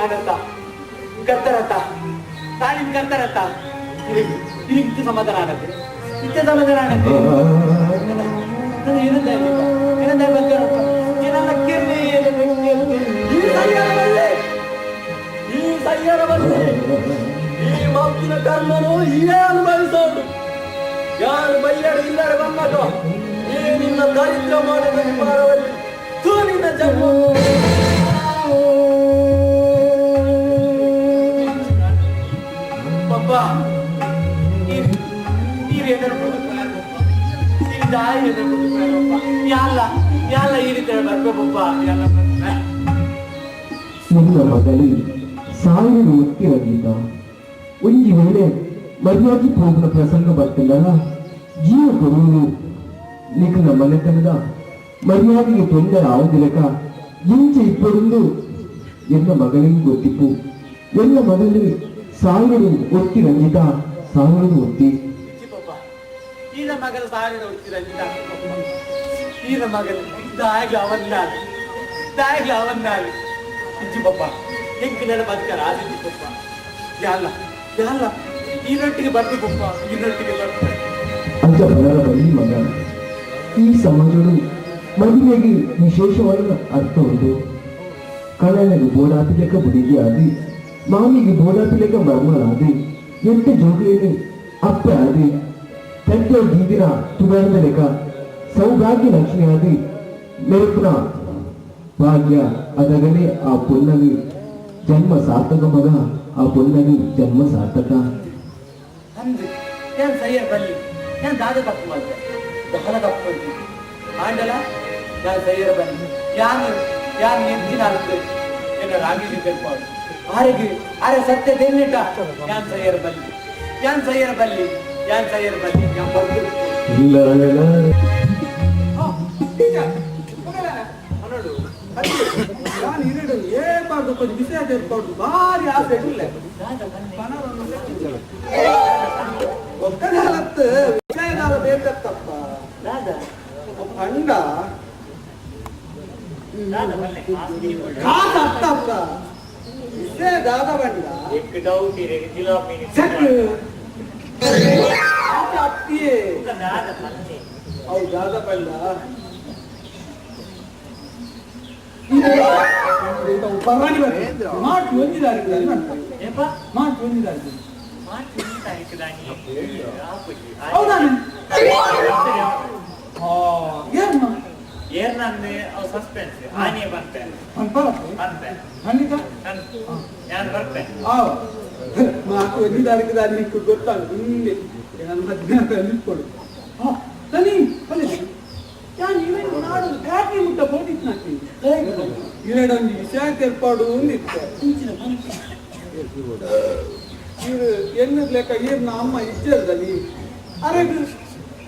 ಆನಂದ ಕತ್ತರತ್ತ ತಾಳಿನ ಕತ್ತರತ್ತ ಇತ್ತು ಸಮಾಧಾನ ಆಗತ್ತೆ ಇತ್ತ ಸಮಾಧಾನ ಆಗತ್ತೆ ಏನಂತ ಏನಂತ ಬರ್ತಾರಪ್ಪ ಏನೆಲ್ಲ ಕಿರ್ಲಿ ಈ ಸಯ್ಯರವಲ್ಲೇ ಈ ಸಯ್ಯರವಲ್ಲೇ ಈ ಮೌಕಿನ ಕರ್ಮನು ಇವೇ ಅನುಭವಿಸೋದು ಯಾರು ಬೈಯಡ ಇಲ್ಲರ ಬಂದಾಗ ಈ ನಿನ್ನ ದರಿದ್ರ ಮಾಡಿದ ಪಾರವಲ್ಲಿ ತೂ ನಿನ್ನ ಜನ್ಮ ಪಪ್ಪ ನೀವೇನಾರು ಯಾಲ್ಲ ಈ ರೀತಿ ಬರ್ಬೇಕಪ್ಪ ಎಲ್ಲ ನಿನ್ನ ಮಗಳಿ ಸಾವಿರ ಒತ್ತಿರಲಿಲ್ಲ ಒಂಜಿ ವೇಳೆ ಮರ್ಯಾದೆ ಹೋಗುವ ಪ್ರಸಂಗ ಬರ್ತಿಲ್ಲಲ್ಲ ಜೀವ ಕೊಡುವುದು ನಿನ್ನ ಮನೆತನದ ಮರ್ಯಾದೆಗೆ ತೊಂದರೆ ಆಗುದಿಲ್ಲಕ ಇಂಚೆ ಇಪ್ಪಡೊಂದು ಎನ್ನ ಮಗಳಿಗೆ ಗೊತ್ತಿಪ್ಪು ಎನ್ನ ಮಗಳಿ ಸಾವಿರ ಒತ್ತಿ ರಂಜಿತ ಸಾವಿರ ಒತ್ತಿ ಈದ ಮಗಲು ಸಾವಿರ ಹುಡುಕಿದ ಈದ ಮಗಲು ದಾಗಿ ಅವನ್ನಾಗಿ ಇಜ್ಜಿ ಪಪ್ಪ ಹೆಂಗಿನ ಬದುಕಲ್ಲ ಆದಿತ್ಯ ಪಪ್ಪ ಯಾಲ್ಲ ಈರೊಟ್ಟಿಗೆ ಬರ್ದು ಪಪ್ಪ ಈರೊಟ್ಟಿಗೆ ಬರ್ತಾರೆ ಅಂತ ಬರಲ ಬಳಿ ಮಗ ಈ ಸಮಾಜಗಳು ಮದುವೆಗೆ ವಿಶೇಷವಾದ ಅರ್ಥ ಉಂಟು ಕಳ್ಳನಿಗೆ ಬೋಡಾಪಿಲೆಕ ಬುಡಿಗೆ ಆದಿ ಮಾಮಿಗೆ ಬೋಡಾಪಿಲೆಕ ಮರ್ಮಳಾದಿ ಎಂಟ ಜೋಗಿಯಲ್ಲಿ ಅಪ್ಪೆ ಆದಿ ತಂದೆ ದೀದಿನ ತುಗಾರದ ಲೆಕ್ಕ ಸೌಭಾಗ್ಯ ಲಕ್ಷ್ಮಿ ಆದಿ ಮೆರುಪುನ ಭಾಗ್ಯ ಅದಗಲೇ ಆ ಪೊನ್ನಗಿ ಜನ್ಮ ಸಾರ್ಥಕ ಮಗ ಆ ಪೊನ್ನಗಿ ಜನ್ಮ ಸಾರ್ಥಕ ಅಂದ್ರೆ ಏನ್ ಸೈಯರ್ ಬಲ್ಲಿ ಏನ್ ದಾದ ತಪ್ಪು ಮಾಡ್ತೆ ಬಹಳ ತಪ್ಪು ಮಾಡ್ತಿ ಆಂಡಲ ನಾನು ಸೈಯರ್ ಬಲ್ಲಿ ಯಾರು ಎಂತಿನ ಅರ್ಥ ಏನ ರಾಗಿ ತೆಲ್ಪಾಡು ಆರೆ ಸತ್ಯ ತೆನ್ನಿಟ್ಟ ಯಾನ್ ಸೈಯರ್ ಬಲ್ಲಿ ಯಾನ್ ಬರ್ದು ಇಲ್ಲ ನೋಡು ನಾನು ಇರಡು ಏರ್ಬಾರ್ದು ಕೊಂಚ ವಿಷಯ ತೆಗೆದುಕೊಂಡು ಭಾರಿ ಆಸೆ ಇಲ್ಲ ಒಕ್ಕದಾಲತ್ತು ವಿಷಯದಾಲ ಬೇಕತ್ತಪ್ಪ ಅಂಡ ಕಾಸತ್ತಪ್ಪ ವಿಷಯದಾದ ಬಂಡ ಅತ್ತಿಯೇ ಹೌದಾದ ಬಂಡ ಪರವಾಗಿ ಬರ್ತದೆ ಮಾತು ಹೊಂದಿದ್ದಾರೆ ಮಾತು ಹೊಂದಿದ್ದಾರೆ ಹೌದಾ ಏರ್ನಂದೆ ಅವು ಸಸ್ಪೆನ್ಸ್ ಆನೆ ಬಂತೆ ಖಂಡಿತ ನಾನು ಬರ್ತೆ ಮಾತು ಹೊಂದಿದ್ದಾರೆ ನಿಕ್ಕು ಗೊತ್ತಾಗ ಹಿಂದೆ ನನ್ನ ಮಧ್ಯಾಹ್ನ ನಿಂತ್ಕೊಡು ತನಿ ಯಾನ್ ಇವೆಂಟ್ ನಾಡು ಬ್ಯಾಟ್ರಿ ಮುಟ್ಟ ಬೋಟಿತ್ ನಾಕಿ ಇವೆಂಟ್ ವಿಷಯ ಏರ್ಪಾಡು ಒಂದಿತ್ತು ಇವರು ಎನ್ನದ ಲೆಕ್ಕ ಈರ್ನ ಅಮ್ಮ ಇಜ್ಜರ್ದಲ್ಲಿ ಅರೆ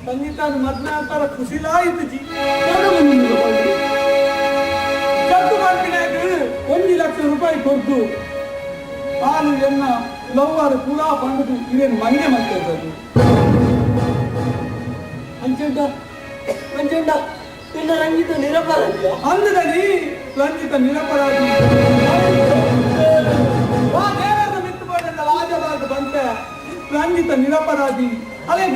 ಸಂಗೀತ ಮದ್ನಾತರ ಖುಷಿಲಾಯಿತು ಜಿ ಕದ್ದು ಮಾಡ್ತಿನಾಗ 1 ಲಕ್ಷ ರೂಪಾಯಿ ಕೊಟ್ಟು ಹಾಲು ಎನ್ನ ಲವ್ವಾರು ಕೂಡ ಬಂದು ಇವೇನು ಮಂಗೆ ಮಾಡ್ತಿರ್ತದ್ದು ಮಂಜಣ್ಣ ನಿನ್ನ ರಂಜಿತ ನಿರಪರಾಧಿ ಅಂದದಲ್ಲಿ ರಂಜಿತ ನಿರಪರಾಧಿ ಮಿತ್ತು ಮಾಡಿದ ರಾಜಭಾಗ ಬಂತ ರಂಜಿತ ನಿರಪರಾಧಿ ಅದೇ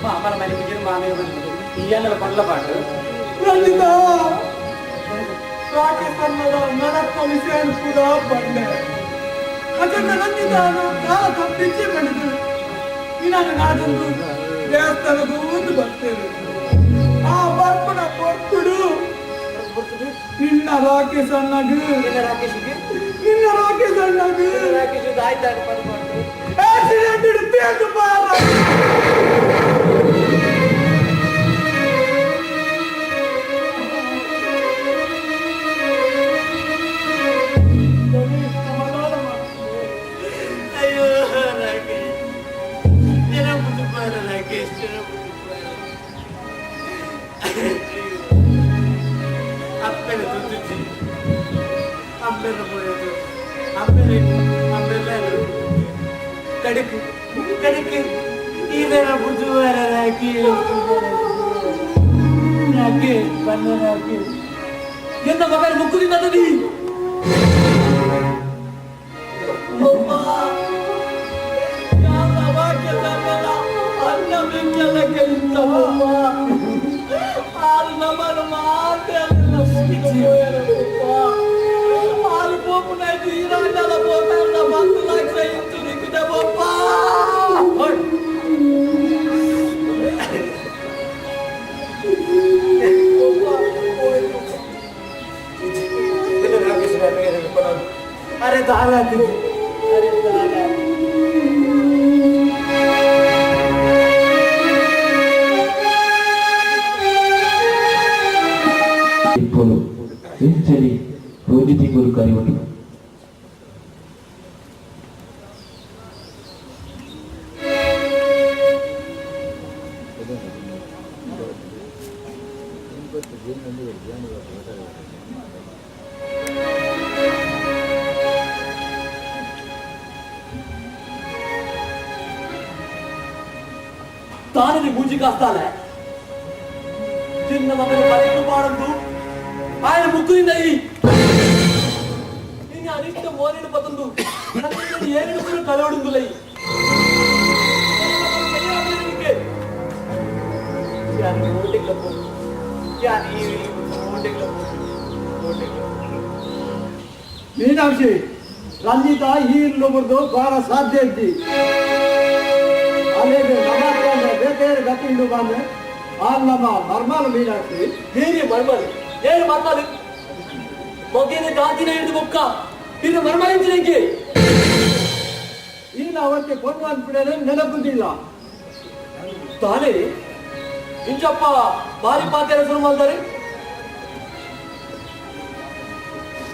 మా అమ్మల మరి మీరు మా మీద ఇయ్యాల పనుల పాటు రంజిత ರಾಕೇಶ್ ಅನ್ನದ ನನಕ್ಕ ವಿಷಯ ಕೂಡ ಬಂದೆ ಅದನ್ನ ರಂಜಿತ ಕಾಲ ತಪ್ಪಿಚ್ಚೆ ಮಾಡಿದ್ರು ನಾನು ನಾಡಂದು ದೇವಸ್ಥಾನದ ಊರು ಬರ್ತೇನೆ ಆ ಬರ್ಪಣ ಕೊಟ್ಬಿಡು ನಿನ್ನ ರಾಕೇಶ್ ಅಣ್ಣಗೂ ನಿನ್ನ ರಾಕೇಶ್ ಅಣ್ಣಗೂ ಆಯ್ತಾಗ ಬರ್ಬಾರ್ದು ಆಕ್ಸಿಡೆಂಟ್ ಇಡ್ತೇನೆ ಬಾರ ಕಡಕು ಕಡಕು ಇದರ ಬುಧವಾರ ರಾಕಿ ರಾಕಿ ಬನ್ನ ರಾಕಿ ಎಂತ ಮಗನ ಮುಕ್ಕುದಿಂದ ತದಿ ಅನ್ನ ಬೆಂಕಲ್ಲ ಗೆಲ್ಲಮ್ಮ ಅನ್ನ ಮನ ಮಾತೆಲ್ಲ ಆರು ಪೋಪುನಾಯ್ತು ಈರಾಂಡಲ ಪೋತಾಂಡ 1 ಲಕ್ಷ ಇತ್ತು ನಿಕ್ಕಿದೆ ಬೊಪ್ಪ अरे दादा अरे दादा ఇప్పుడు ఇంచలి రోజు తింగులు కరివటు ತಾನಿಗೆ ಮೂಜಿ ಕಾಸ್ತಾನೆ ಚಿನ್ನ ಮಗನ ಮನೆಯನ್ನು ಮಾಡಂದು ఆయన ముగ్గురింది నేను అనిష్ట మోరేడు పతందు ఏడు కలవడుందులై ಮೀನಾಕ್ಷಿ ರಂಜಿತ ಈ ಇಲ್ಲು ಬರ್ದು ಬಾರ ಸಾಧ್ಯ ಇದ್ದಿ ಅಲ್ಲಿಗೆ ನಮಾಜ್ ಬೇಕಾದ್ರೆ ಗಟ್ಟಿಂಡು ಬಂದೆ ನಮ್ಮ ಮರ್ಮಾಲ ಮೀನಾಕ್ಷಿ ಏನೇ ಮರ್ಮಲ್ ಏನು ಮರ್ಮಲ್ ಮೊಗ್ಗಿನ ಗಾಂಧಿನ ಹಿಡಿದು ಬೊಕ್ಕ ಇದು ಮರ್ಮಲಿಂಚಿನಕ್ಕೆ ಈಗ ಅವಕ್ಕೆ ಕೊಂಡು ಅಂದ್ಬಿಡೋದೇ ನೆನಪುದಿಲ್ಲ ತಾನೇ ಇಂಚಪ್ಪ ಭಾರಿ ಪಾತ್ರೆ ಶುರು ಮಾಡ್ತಾರೆ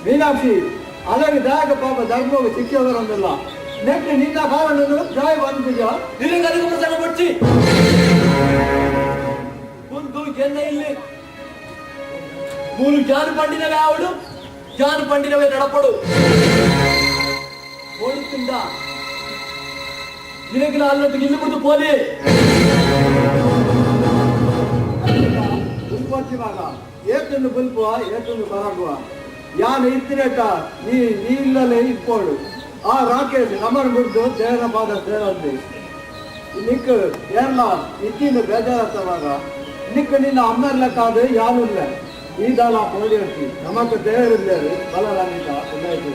ಮೀನಾಕ್ಷಿ అలాగే దాక పాప ధర్మోగ శిక్షవరందల్ల నెక్స్ట్ నిన్న కారణను జాయ్ వంతుజ ನಿನಗೆ ಅದಕ್ಕೆ ಪ್ರಸಂಗ ಬಡ್ಚಿ ಒಂದು ಕೆನ್ನ ಇಲ್ಲಿ ಮೂರು ಜಾನು ಪಂಡಿನವೇ ಆವಡು ಜಾನು ಪಂಡಿನವೇ ನಡಪಡು ಓಡುತ್ತಿಂದ ನಿನಗಿನ ಅಲ್ಲೊಟ್ಟಿಗೆ ಇಲ್ಲಿ ಬಿಡ್ತು ಪೋಲಿ ದುರ್ಪತ್ತಿವಾಗ ಏತನ್ನು ಬಲ್ಪುವ ಏತನ್ನು ಬರಾಗುವ ಯಾನು ಇತ್ತಿನಟ ನೀಲ್ಲೇ ಇಪ್ಪೋಡು ಆ ರಾಕೇಶ್ ನಮ್ಮನ್ನು ಬಿಡ್ದು ದೇವರ ಪಾದ ಸೇರಂದಿ ನಿಕ್ಕು ಏರ್ಲ ಇತ್ತಿನ ಬೇಜಾರತ್ತವಾಗ ನಿಕ್ಕು ನಿನ್ನ ಅಮ್ಮರ ಲೆಕ್ಕಾದು ಯಾನು ಇಲ್ಲ ಈ ದಾಲ ಪೋಡಿ ಹಚ್ಚಿ ನಮಕ್ಕೆ ದೇವರಿಲ್ಲ ಬಲ ರಂಜಿತ ಇಲ್ಲಾಯ್ತು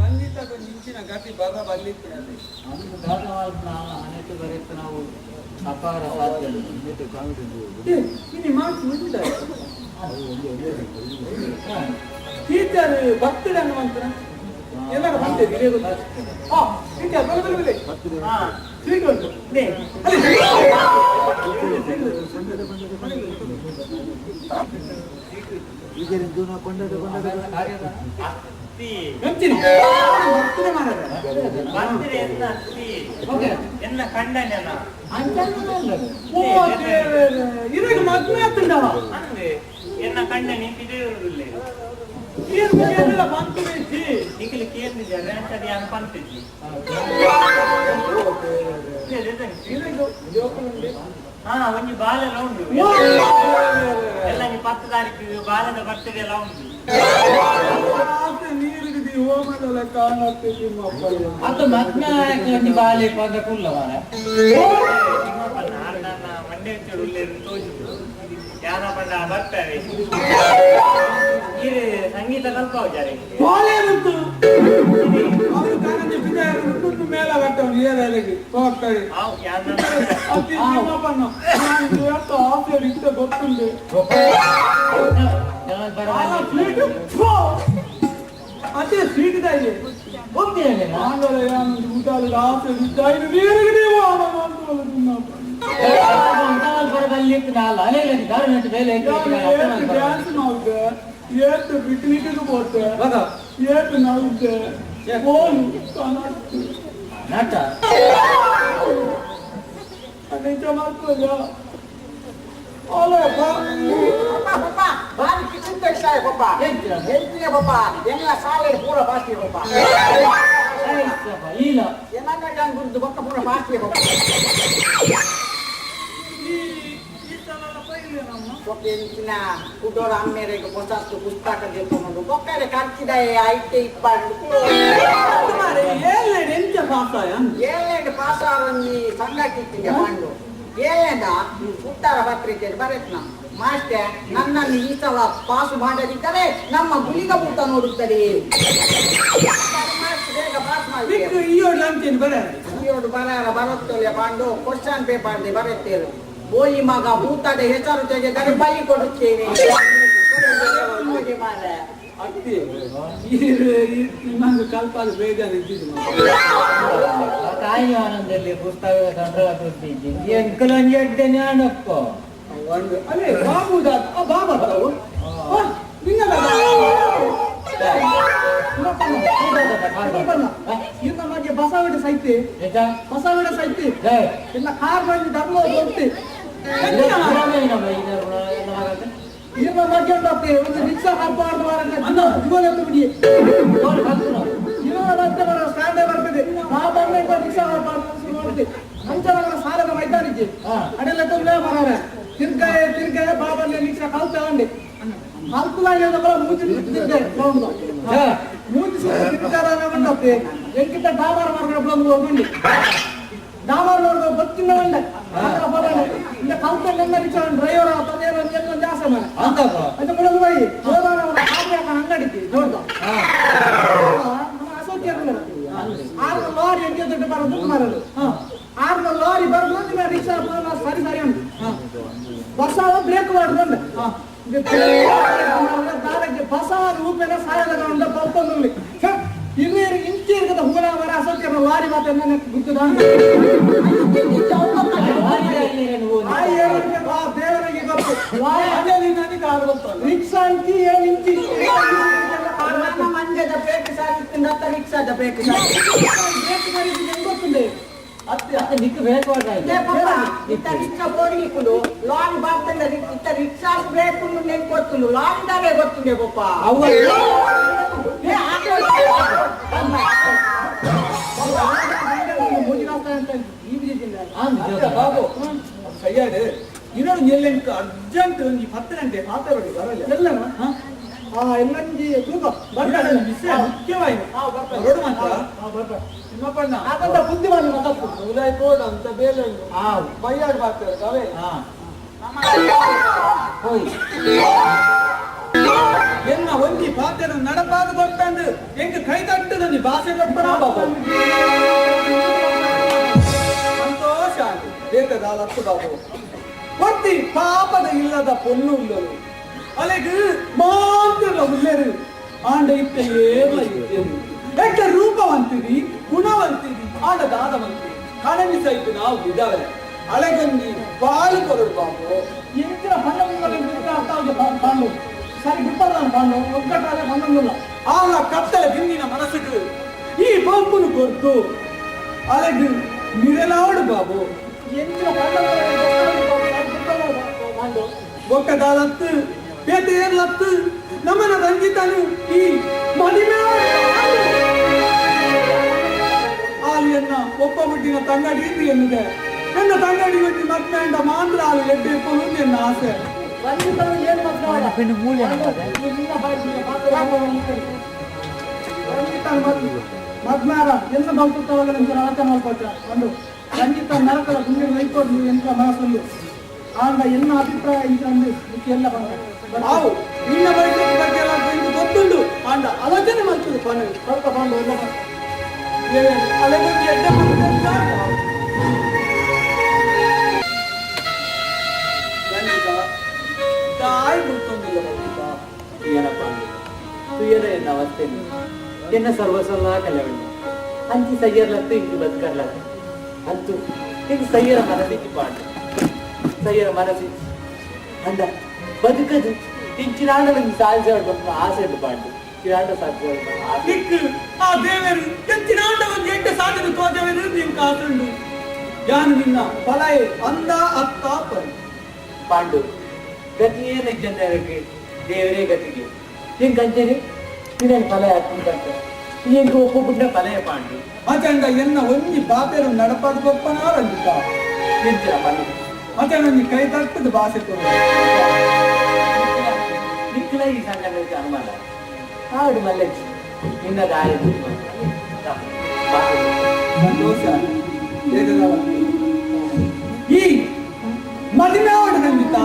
ರಂಜಿತದ ಮಿಂಚಿನ ಗತಿ ಬರ ಬರ್ಲಿಕ್ಕೆ ನಾವು ಅಪಾರ ಸಾಧ್ಯ ಟೀಚರ್ ಬರ್ತ್ಡೇ ಅನ್ನುವಂತ ಎಲ್ಲರೂ ಬಂದಿದೆ ಟೀಚರ್ ಬರಬಲ್ಲ ಸ್ವೀಟ್ ಉಂಟು ಎನ್ನ ಕಂಡನ ಇವಾಗ ಮದ್ವೆ ಆಗ್ತಿಂಡವ ಎನ್ನ ಕಂಡನಿ ತಿರುವುದಿಲ್ಲ ಎಲ್ಲ ಬಂತು ಬೇಸಿ ಈಗಲೇ ಕೇಳಿದ್ದಾರೆ ಸರಿ ಅನ್ ಪಂಪಿದ್ವಿ ಹಾ ಒಂಜಿ ಬಾಲೆಲ್ಲ ಉಂಟು ಎಲ್ಲ 10 ತಾರೀಕು ಬಾಲದ ಬರ್ತಡೆ ಎಲ್ಲ ಉಂಟು ನೀರಿಗೆ ಓಮದಲ್ಲ ಕಾಣತ್ತೆ ನಿಮ್ಮಪ್ಪ ಅದು ಮಗ್ನ ಒಂದು ಬಾಳೆ ಪದ ಕುಲ್ಲ ಮಾರ ಮಂಡ್ಯ ಉಳ್ಳೆ ತೋರಿಸಿದ್ರು ಯಾನ ಪಂಡ ಬರ್ತಾರೆ ಸಂಗೀತ ಕಲ್ಪ ಜಾರಿ ಬಾಳೆ ಬಂತು ಅವರು ಕಾಣಂಜಿ ಬಿದ್ದು ಮೇಲೆ ಕಟ್ಟವನು ಏರಲಿಗೆ ಹೋಗ್ತಾರೆ ಅತಿ ನಿಮ್ಮಪ್ಪನ ನಾನು ಎಷ್ಟು ಆಸೆ ಇಷ್ಟ ಗೊತ್ತುಂಟು ಅದೇ ಸ್ವೀಟ್ ಇದೆ ಹೋಗ್ತೀನಿ ಆಂಗಲ ಊಟದ ಆಸೆ ಇಷ್ಟ ಇದು ನೀರಿಗೆ ನೀವು ಡ್ಯಾನ್ಸ್ ಮಾಡ್ದೆ ಏಟು ಪಿಕ್ನಿಕ್ಗೆ ಹೋಗ್ತೆ ಏಟು ನವ್ದೆ ಓನು ನಾಟ ನಿಜ ಮಾಡ್ತದ ಅಲ್ಲಪ್ಪ Papa, vai que tu tem sai, papa. Entra, papa. Entra sala pura pasti, papa. ಇಲ್ಲ Enana kan guru bakka pura pasti, papa. Sopena, udara mere ko posas tu pustaka de kono. Bokkare kartida aite ippandu. ಮಾರೆ ಏಳೆ ಎಂತ ಪಾಸಾಯ ಏಳೆಂಟು ಪಾಸಾರೊಂದು ಸಂಘಟಿಸಿದೆ ಬಂದು ಏಳೆಂದ ಉತ್ತರ ಪತ್ರಿಕೆ ಬರೆತ್ನ master ನನ್ನನ್ನು ಈ ಸಲ ಪಾಸು ಮಾಡದಿದ್ದರೆ ನಮ್ಮ ಗುಳಿಗಭೂತ ನೋಡುತ್ತದೆ ಬೇಗ ಪಾಸ್ ಮಾಡಿ ಈ ಒಳ್ಳೆ ಅಂತೇನು ಬರ ಇವರು ಬರುತ್ತಲ್ಲ ಬಂದು ಕ್ವಶನ್ ಪೇಪರ್ ಬರುತ್ತೇವೆ ಬೋಯಿ ಮಗ ಭೂತದ ಹೆಸರು ತೆಗೆದರೆ ಬಲಿ ಕೊಡುತ್ತೇನೆ ಅತ್ತಿ ನಿಮಗೆ ಕಲ್ಪಾದ ಬೇಜಾರು ಇದ್ದಿದ್ದು ತಾಯಿ ಆನಂದದಲ್ಲಿ ಪುಸ್ತಕ ಕಂಡ್ರೆ ಅಂಕಲ್ ಎಡ್ಡೆ ಜ್ಞಾನಪ್ಪ ಒಂದು ಅಲ್ಲೇ ಬಾಬುದ ಬಾಬಾ ಇನ್ನ ಮಧ್ಯೆ ಬಸವಡ ಸೈತೆ ಬಸವಡ ಸೈತೆ ಇನ್ನ ಕಾರ್ ಬಂದು ಧರ್ಮ ಹೋಗ್ತಿ ಇನ್ನ ಮಧ್ಯ ಒಂದು ರಿಕ್ಷಾ ಹಬ್ಬಾರ್ದು ಅನ್ನ ಇವತ್ತು ಬಿಡಿ ಇವರ ಮತ್ತೆ ಬರೋ ಸ್ಟ್ಯಾಂಡೇ ಬರ್ತದೆ ಆ ಬಂದ ರಿಕ್ಷಾ ಹಬ್ಬಾರ್ದು ಶುರು ಮಾಡುತ್ತೆ ಅಂಚನವರ ಸಾಲದ ಮೈದಾನಿಗೆ ಅಡೆಲ್ಲ ತೊಂದರೆ ಬರೋರೆ ತಿರ್ಗಾಯ ಬಾಬಲ್ಲಿ ರಿಕ್ಷಾ ಕಲ್ ತಗೊಂಡೆ ಹಲ್ಕುಲಾಗಿ ಮೂಜಿ ಮೂಜಿ ತಿರ್ಗಾರೇ ಎಂಕಿಂತ ಡಾಬಾರ್ ಮಾರ್ಗಡೆ ಬಂದು ಹೋಗಿ ಡಾಬಾರ್ ನೋಡ್ಕೊ ಗೊತ್ತಿಲ್ಲ ಒಳ್ಳೆ ಇಲ್ಲ ಕಲ್ತಲ್ಲ ರಿಕ್ಷಾ ಡ್ರೈವರ್ ಎಲ್ಲ ಜಾಸ್ತಿ ಮಾಡ ಅದು ಮುಳಗು ಬೈ ಅಂಗಡಿಗೆ ಜೋಡ್ದ ಆರು ಲಾರಿ ಎಂಟು ದೊಡ್ಡ ಬರೋದು ಮಾರಲು ಆರು ಲಾರಿ ಬರೋದು ರಿಕ್ಷಾ ಸರಿ ಸರಿ ಉಂಟು ಬಸ್ ಬ್ರೇಕ್ ಮಾಡ್ಕೊಂಡು ಬಸ ರೂಪೇನ ಸಾಯದ ಬರ್ತಂದ್ರಲ್ಲಿ ಹಿರಿಯರು ಇಂಚಿ ಇರ್ತದ ಹೂನ ಮರ ಅಸತ್ಯ ಲಾರಿ ಮಾತ್ರ ಗುರ್ತದ ದೇವರಿಗೆ ಗೊತ್ತು ರಿಕ್ಷಾ ಇಂಚಿ ಏನ್ ಇಂಚಿ ಮಂಜದ ಬೇಕು ಸಾಗಿತ್ತು ರಿಕ್ಷಾದ ಬೇಕು ಗೊತ್ತುಂಡೆ ಅತ್ತೆ ನಿಕ್ಕು ಬೇಕು ರಿಕ್ಷಾ ಬೋರ್ಲಿಕ್ಕುಡು ಲಾರಿ ಬರ್ತಂಡ ರಿಕ್ಷಾ ಬೇಕು ನೆನ್ ಗೊತ್ತುಂಡು ಲಾರಿದಾಗೆ ಗೊತ್ತುಂಡೆ ಪಪ್ಪ ಬಾಬು ಸಯ್ಯಾಡು ಇನ್ನೊಂದು ಎಲ್ಲೆಂಕ ಅರ್ಜೆಂಟ್ ಒಂದು 10 ಗಂಟೆ ಪಾತ್ರ ಬಡಿ ಬರಲ್ಲ ಎಲ್ಲನ ಎಲ್ಲಂಜಿ ತೂಕ ಬರ್ತಾರೆ ವಿಷಯ ಮುಖ್ಯವಾಯಿತು ರೋಡ್ ಮಾತ್ರ ನಿಮ್ಮಪ್ಪಣ್ಣ ಅದಂತ ಬುದ್ಧಿಮಾನ ಮಾತಾಡ್ತು ಉದಯ ಕೋಡ್ ಅಂತ ಬೇಲೆ ಬೈಯಾಡ್ ಬರ್ತಾರೆ ಅವೇ ಹೋಯ್ ಎನ್ನ ಒಂಜಿ ಪಾತ್ರ ನಡಪಾದ ಗೊತ್ತಂದು ಎಂಕ ಕೈ ತಟ್ಟದ ನೀ ಭಾಷೆ ಗೊತ್ತನ ಸಂತೋಷ ಬೇಕಾದ ಲತ್ತು ಬಾಬು ಒತ್ತಿ ಪಾಪದ ಇಲ್ಲದ ಪೊನ್ನು ಉಳ್ಳರು ಅಲೆಗೆ ಮಾತ್ರ ಉಳ್ಳರು ಆಂಡ ಇತ್ತಲೇ ಎಂತ ರೂಪವಂತಿರಿ ಗುಣವಂತಿರಿ ಆಡ ದಾದವಂತಿರಿ ಕಣವಿ ಸಹಿತ ನಾವು ಇದ್ದಾವೆ ಅಳೆಗಂಗಿ ಬಾಳು ಕೊರಡು ಬಾಬು ಎಂತಿನ ಹಣ್ಣು ಸರಿ ಬಿಟ್ಟಲ್ಲ ಹಣ್ಣು ಒಗ್ಗಟ್ಟಾಗ ಹಣ್ಣೊಂದಿಲ್ಲ ಆಗ ಕತ್ತಲ ಬಿಂದಿನ ಮನಸ್ಸಿಗೆ ಈ ಬಂಪುನು ಕೊರ್ತು ಅಲೆಗೆ ಮಿರಲಾಡು ಬಾಬು ಎಂತಿನ ಒಕ್ಕದಾಲತ್ತು ಪೇಟೆಯರ್ಲತ್ತು ನಮ್ಮನ ರಂಜಿತನು ಈ ಮಡಿಮೆ ಆಲಿಯನ್ನ ಒಪ್ಪಬಿಟ್ಟಿನ ತಂಗಡಿ ಇದು ಎನ್ನುದೆ ನನ್ನ ತಂಗಡಿ ಒಟ್ಟಿ ಮಕ್ಕಳ ಮಾತ್ರ ಆಲು ಎಡ್ಡೆ ಕೊಡುವುದು ಎನ್ನ ಆಸೆ ರಂಜಿತನು ಏನು ಮದ್ನಾರ ಎಲ್ಲ ಬಲ್ತುತ್ತವಾಗ ಆಚರಣೆ ಮಾಡ್ಕೊಳ್ತ ಒಂದು ರಂಜಿತ ನರಕದ ಗುಂಡಿ ವೈಕೋಡು ಎಂತ ಮನಸ್ಸೊಂದು ಆಗ ಎಲ್ಲ ಅಭಿಪ್ರಾಯ ಇಂದು ಎಲ್ಲ ಬಂದ ನಿನ್ನ ಬಗ್ಗೆ ಎಲ್ಲ ಗೊತ್ತುಂಡು ಆಂಡ ಆಲೋಚನೆ ಮಾಡ್ತದೆ ಸ್ವಲ್ಪ ಬಂದು ಎಲ್ಲ ಅಲೆ ಬಗ್ಗೆ ಎಡ್ಡೆ ತಾಯಿ ಬಿಡ್ತೊಂದಿಲ್ಲ ಏನಪ್ಪ ತುಯ್ಯದ ಎನ್ನ ಅವಸ್ಥೆ ಎನ್ನ ಸರ್ವಸಲ್ಲ ಕಲೆವಣ್ಣ ಅಂಚಿ ಸಯ್ಯರ್ಲತ್ತು ಇಂದು ಬದುಕರ್ಲತ್ತ ಅಂತೂ ಇದು ಸಯ್ಯರ ಮನಸ್ಸಿಗೆ ಪಾಡು ಸಯ್ಯರ ಮನಸ್ಸಿಗೆ ಅಂದ ಬದುಕದು ಇಂಚಿನಾಡ ನಿಮ್ಗೆ ಸಾಧಿಸೋದು ಆಸೆ ಪಾಡು ಚಿರಾಟ ಸಾಧ್ಯ ಆ ದೇವರು ಎತ್ತಿನಾಂಡ ಒಂದು ಎಂಟು ಸಾಧನ ತೋಜವೆರು ನಿನ್ ಕಾಸುಂಡು ಯಾನು ನಿನ್ನ ಫಲಯೇ ಅಂದ ಅತ್ತ ಪರಿ ಪಾಂಡು ಗತಿಯೇ ನೆಜ್ಜಂದಕ್ಕೆ ದೇವರೇ ಗತಿಗೆ ಹಿಂಗೆ ಕಂಚೇರಿ ಇದನ್ನು ಫಲ ಹಾಕೊಂಡ್ಬರ್ತ ಹಿಂಗೆ ಒಪ್ಪುಬಿಟ್ಟ ಫಲಯ ಪಾಂಡು ಅಚಂಡ ಎನ್ನ ಒಂಜಿ ಬಾಪೆರು ನಡಪಾದ ಗೊಪ್ಪನಾರಂದಿದ್ದ ಎಂಚಿನ ಬನ್ನಿ ಅಚಂಡ ನೀ ಕೈ ತಟ್ಟದ ಭಾಷೆ ನಿಖಿಲ ಈ ಸಂಘಟನೆಗೆ ಅನುಮಾನ ಆಡು ಮಲ್ಲೆಚ್ಚಿ ನಿನ್ನ ದಾರಿ ಸಂತೋಷ ಈ ಮದುವೆ ಹೊಡೆದಂಗಿತ್ತ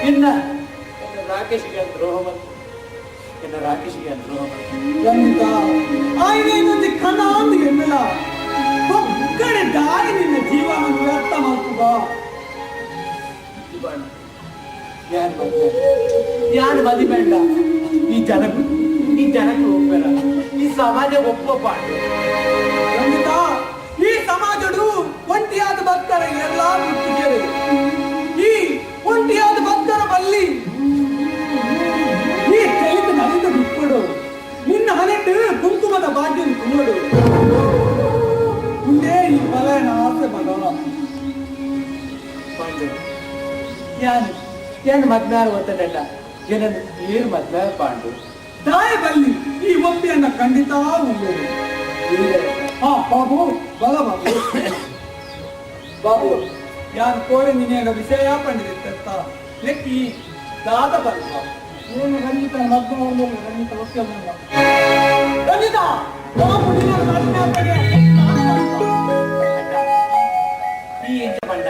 ಇನ್ನ ರಾಕೇಶಿಗೆ ದ್ರೋಹ ಬಂತು ಇನ್ನ ರಾಕೇಶಿಗೆ ದ್ರೋಹ ಖಂಡಿತ ಆಯ್ನೊಂದು ಕಣ ಅಂದು ಎನ್ನಲ್ಲ ಒಕ್ಕಡೆ ದಾರಿ ನಿನ್ನ ಜೀವನ ವ್ಯರ್ಥ ಮಾಡ್ತದ ಯಾರು ಮದಿಬೇಡ ಈ ಜನಕ್ಕೆ ಒಪ್ಪರ ಈ ಸಮಾಜ ಒಪ್ಪಪ್ಪ ಖಂಡಿತ ಈ ಸಮಾಜಡು ಒಂಟಿಯಾದ ಭಕ್ತರ ಎಲ್ಲ ಮುಟ್ಟಿಗೆರೆ ಈ ಒಂಟಿಯಾದ ಭಕ್ತರ ಬಲ್ಲಿ ಈ ಚಲಿತ ನಲಿತ ಬಿಟ್ಕೊಡು ನಿನ್ನ ಹನೆಟ್ಟು ಕುಂಕುಮದ ಭಾಗ್ಯ ಕುಮ್ಮಡು ಮುಂದೆ ಈ ಫಲನ ಆಸೆ ಮಗ ಏನು ಮದ್ನಾರು ಒತ್ತಡಲ್ಲ ಏನನ್ನು ನೀರು ಮದ್ನಾರ ಪಾಂಡು ದಾಯ ಬಲ್ಲಿ ಈ ಒಪ್ಪಿಯನ್ನ ಖಂಡಿತ ಉಳ್ಳೇದು ಹಾ ಬಾಬು ಬಲ ಬಾಬು ಬಾಬು ಯಾರು ಕೋರೆ ನಿನೇಗ ವಿಷಯ ಪಂಡಿತ ಲೆಕ್ಕಿ ದಾದ ಬಲ್ಲ ಏನು ರಂಜಿತ ಮದ್ನ ರಂಜಿತ ಒಪ್ಪಿಯಲ್ಲ ರಂಜಿತ ಬಾಬು ನಿನ್ನ ಮದ್ನಾಪಗೆ ಈ ಎಂಚ ಪಂಡ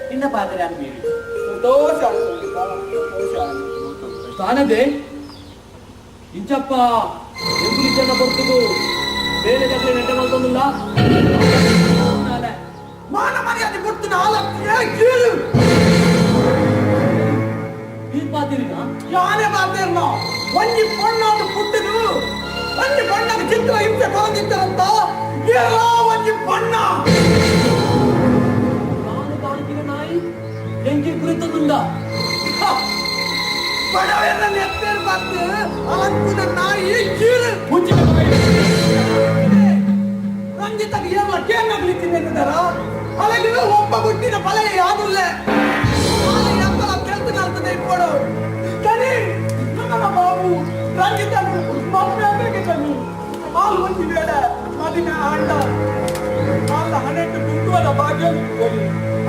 ನಿನ್ನ ಪಾತ್ರೆ ನಾನು ಮೀರಿ ದೋಷ ತಾನದೇ ಇಂಚಪ್ಪ ಎಂಬುಲಿದ್ದನ್ನ ಬರ್ತದು ಬೇರೆ ಕಡೆ ನೆಟ್ಟ ಮಾಡ್ಕೊಂಡಿಲ್ಲ ಮಾನ ಮರ್ಯಾದೆ ಕೊಟ್ಟು ನಾಲ್ಕು ಈ ಪಾತಿರಿನ ಯಾನೇ ಬಾತೇರ್ನ ಒಂಜಿ ಪೊಣ್ಣಾಡು ಪುಟ್ಟದು ಒಂಜಿ ಪೊಣ್ಣಗ ಚಿತ್ರ ಹಿಂಸೆ ಕೊರದಿದ್ದರಂತ ಎಲ್ಲ ಒಂಜಿ ಪೊಣ್ಣ ನಾನು ಕಾಣಿಕಿನ ನಾಯಿ ಎಂಕಿ ಕುರಿತದುಂಡ ಬಡವೆಲ್ಲ ಎತ್ತೇರ್ ಬಂದು ಅವಂಕುನ ನಾಯಿ ಕೀಳು ಮುಚ್ಚಿನ ರಂಜಿತಗೆ ಎಲ್ಲ ಕೇಂದ್ರಗಳಿತ್ತಿದ್ದಾರ ಅಲ್ಲಿಗೆ ಒಬ್ಬ ಗುಟ್ಟಿನ ಫಲ ಯಾವುದಿಲ್ಲ ಎಂಬಲ ಕೆಲ್ಸ ಆಗ್ತದೆ ಇಟ್ಕೊಡು ಕನಿ ನನ್ನ ಬಾಬು ರಂಜಿತ ಮದುವೆ ಕನಿ ಹಾಲು ಒಂಜಿ ಬೇಡ ಮದಿನ ಅಂಡ ಹಾಲ ಹಣೆಟ್ಟು ಕುಂಕುಮದ ಭಾಗ್ಯ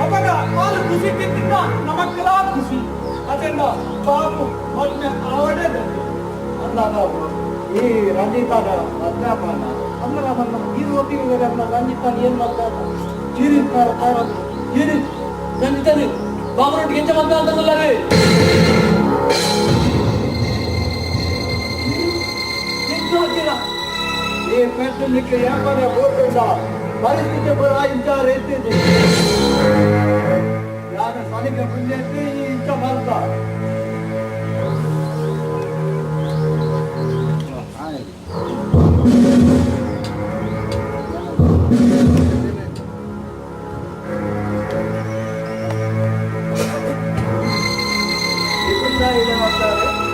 ಅವಾಗ ಹಾಲು ಖುಷಿ ತಿಂದ ನಮಗೆಲ್ಲ ಖುಷಿ ಅದನ್ನ ಬಾಬು ಮದುವೆ ಅವಡೇ ಅಂದಾಗ ಈ ರಂಜಿತಾನ ಮದ್ನಾಪನ ಅಂದ್ರೆ ನೀರು ಒಪ್ಪಿಗೆ ರಂಜಿತಾನ ಏನ್ ಮಾಡ್ತಾರೆ ಜೀರಿನ ಜೀರಿ ರಂಜಿತನು ಬಾಬರೊಟ್ಟಿಗೆ ಎಂಚ ಮದ್ವೆ ಅಂತಂದಲ್ಲವೇ ಈ ಪೆಟ್ಟಲಿಕ್ಕೆ ವ್ಯಾಪಾರ ಹೋಗ್ಬೇಡ ಪರಿಸ್ಥಿತಿ ಕೂಡ ಇಂಥ ರೀತಿ ಯಾರ ಸಲಿಗೆ ಮುಂದೆ ಈ ಇಂಥ ಮಾಡ್ತ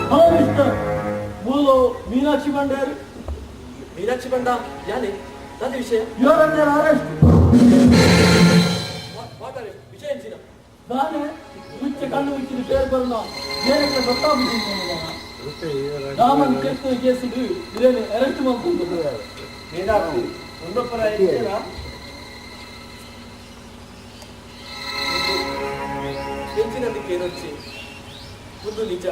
ಹಲೋ ಮಿಸ್ಟರ್ ಮೂಲು ಮೀನಾಕ್ಷಿ ಬಂಡಾರು ಮೀನಾಕ್ಷಿ ಬಂಡ ಯಾನೆ ನನ್ನ ವಿಷಯ ಇವರನ್ನ ಅರೆಸ್ಟ್ ಮಾತಾಡಿ ವಿಷಯ ಎಂಚಿನ ನಾನೇ ಮುಚ್ಚೆ ಕಣ್ಣು ಮುಚ್ಚಿದ పేరు ಬರೋಣ ಏನಕ್ಕೆ ಗೊತ್ತಾಗ್ಬಿಟ್ಟಿದ್ದೀನಿ ರಾಮನ್ ಕೇಸ್ ಕೇಸಿಗೆ ಇದನ್ನು ಅರೆಸ್ಟ್ ಮಾಡ್ಕೊಂಡು ಏನಾಗ್ತಿ ಒಂದೊಬ್ಬರ ಇದ್ದೀರಾ ನಂದಿಕೆ ಏನొచ్చి ముందు నిజ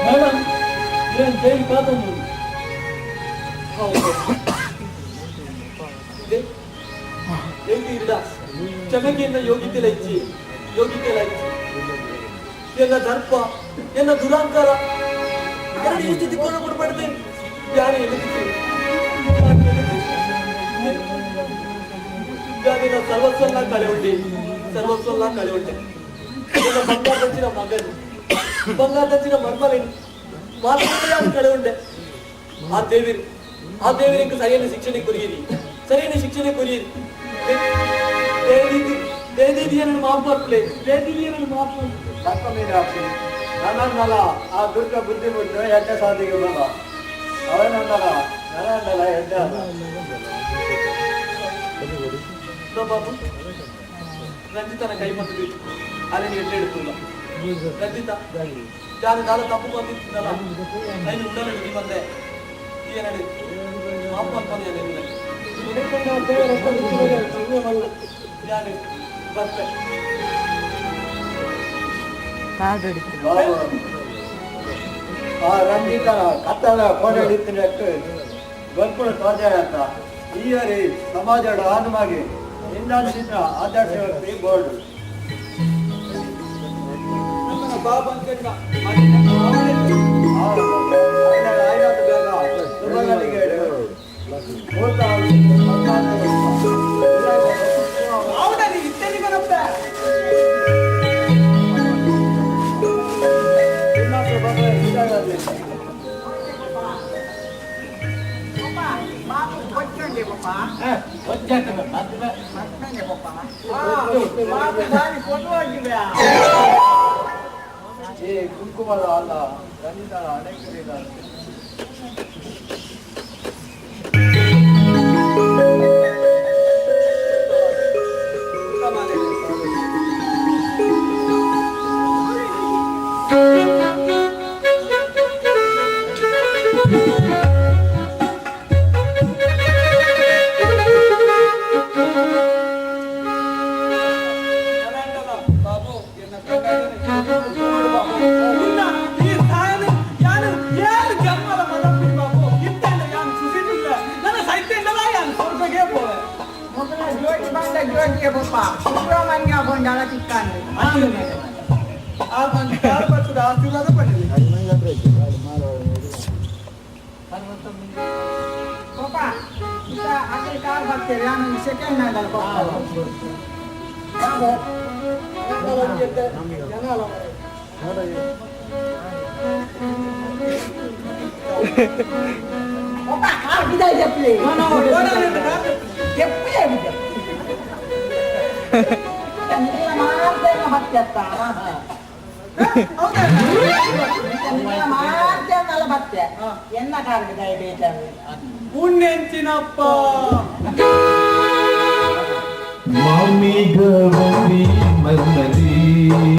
మేడం నేను జైలు కాదను ಕ್ಷಮೆಗೆಯನ್ನು ಯೋಗ್ಯತೆ ಇಚ್ಚಿ ಎನ್ನ ದರ್ಪ ಎನ್ನ ದುರಾಂಕಾರ ಎರಡು ಈ ಸ್ಥಿತಿ ಕೊಡಬಾರ್ದೆ ಯಾರು ನಾನು ಸರ್ವಸ್ವನ್ನ ಕಳೆ ಉಂಟೆ ಬಂಗಾರ తెచ్చిన మగని బంగారు తెచ్చిన మర్మలేని మాత్రమే కళ ఉండే ఆ దేవికి సరైన శిక్షణ కొరియేది నేను మాట్లాడలే ತಕ್ಕ ಮೇಲೆ ಹಾಕಿ ನನ್ನನ್ನಲ್ಲ ಆ ದುರ್ಗ ಬುದ್ಧಿ ಬಿಟ್ಟು ಎಡ್ಡೆ ಸಾಧಿಗೆ ಬರ ಅವನನ್ನಲ್ಲ ನನ್ನನ್ನಲ್ಲ ಎಡ್ಡೆ ಬಾಬು ರಂಜಿತನ ಕೈ ಮತ್ತು ಅಲ್ಲಿ ನೀವು ಎಡ್ಡೆ ಇಡ್ತಿಲ್ಲ ರಂಜಿತ ನಾನು ತಪ್ಪು ಬಂದಿದ್ದಲ್ಲ ನಾನು ಉಂಡಲ್ಲಿ ಬಂದೆ ಏನಾಡಿ ಮಾಪು ಅನ್ಕೊಂಡೆ ನಾನು ಬರ್ತೆ ಆ ರಂಜಿತ ಕತ್ತಲ ಕೋಡಾಡಿತ್ತಿನಕ್ಕೆ ಗೊಲ್ಪುರ ತೋಜಾಯತ ಈಯರಿ ಸಮಾಜದ ಆನುಮಾಗಿ ಇಂದಾಲ್ಸಿನ ಆದರ್ಶ ಬೋರ್ಡ್ ಬಾಬು ಅನ್ಕೊಂಡ ಕುಂಕುಮದ ಅಲ್ಲ ರಂಜಿತನ ಅನೇಕರಿಲ್ಲ ಎನ್ನ ಕಾರಣದ ಪುಣ್ಯಂಚಿನಪ್ಪ ಮಾಮಿಗ ಮನ್ನದಿ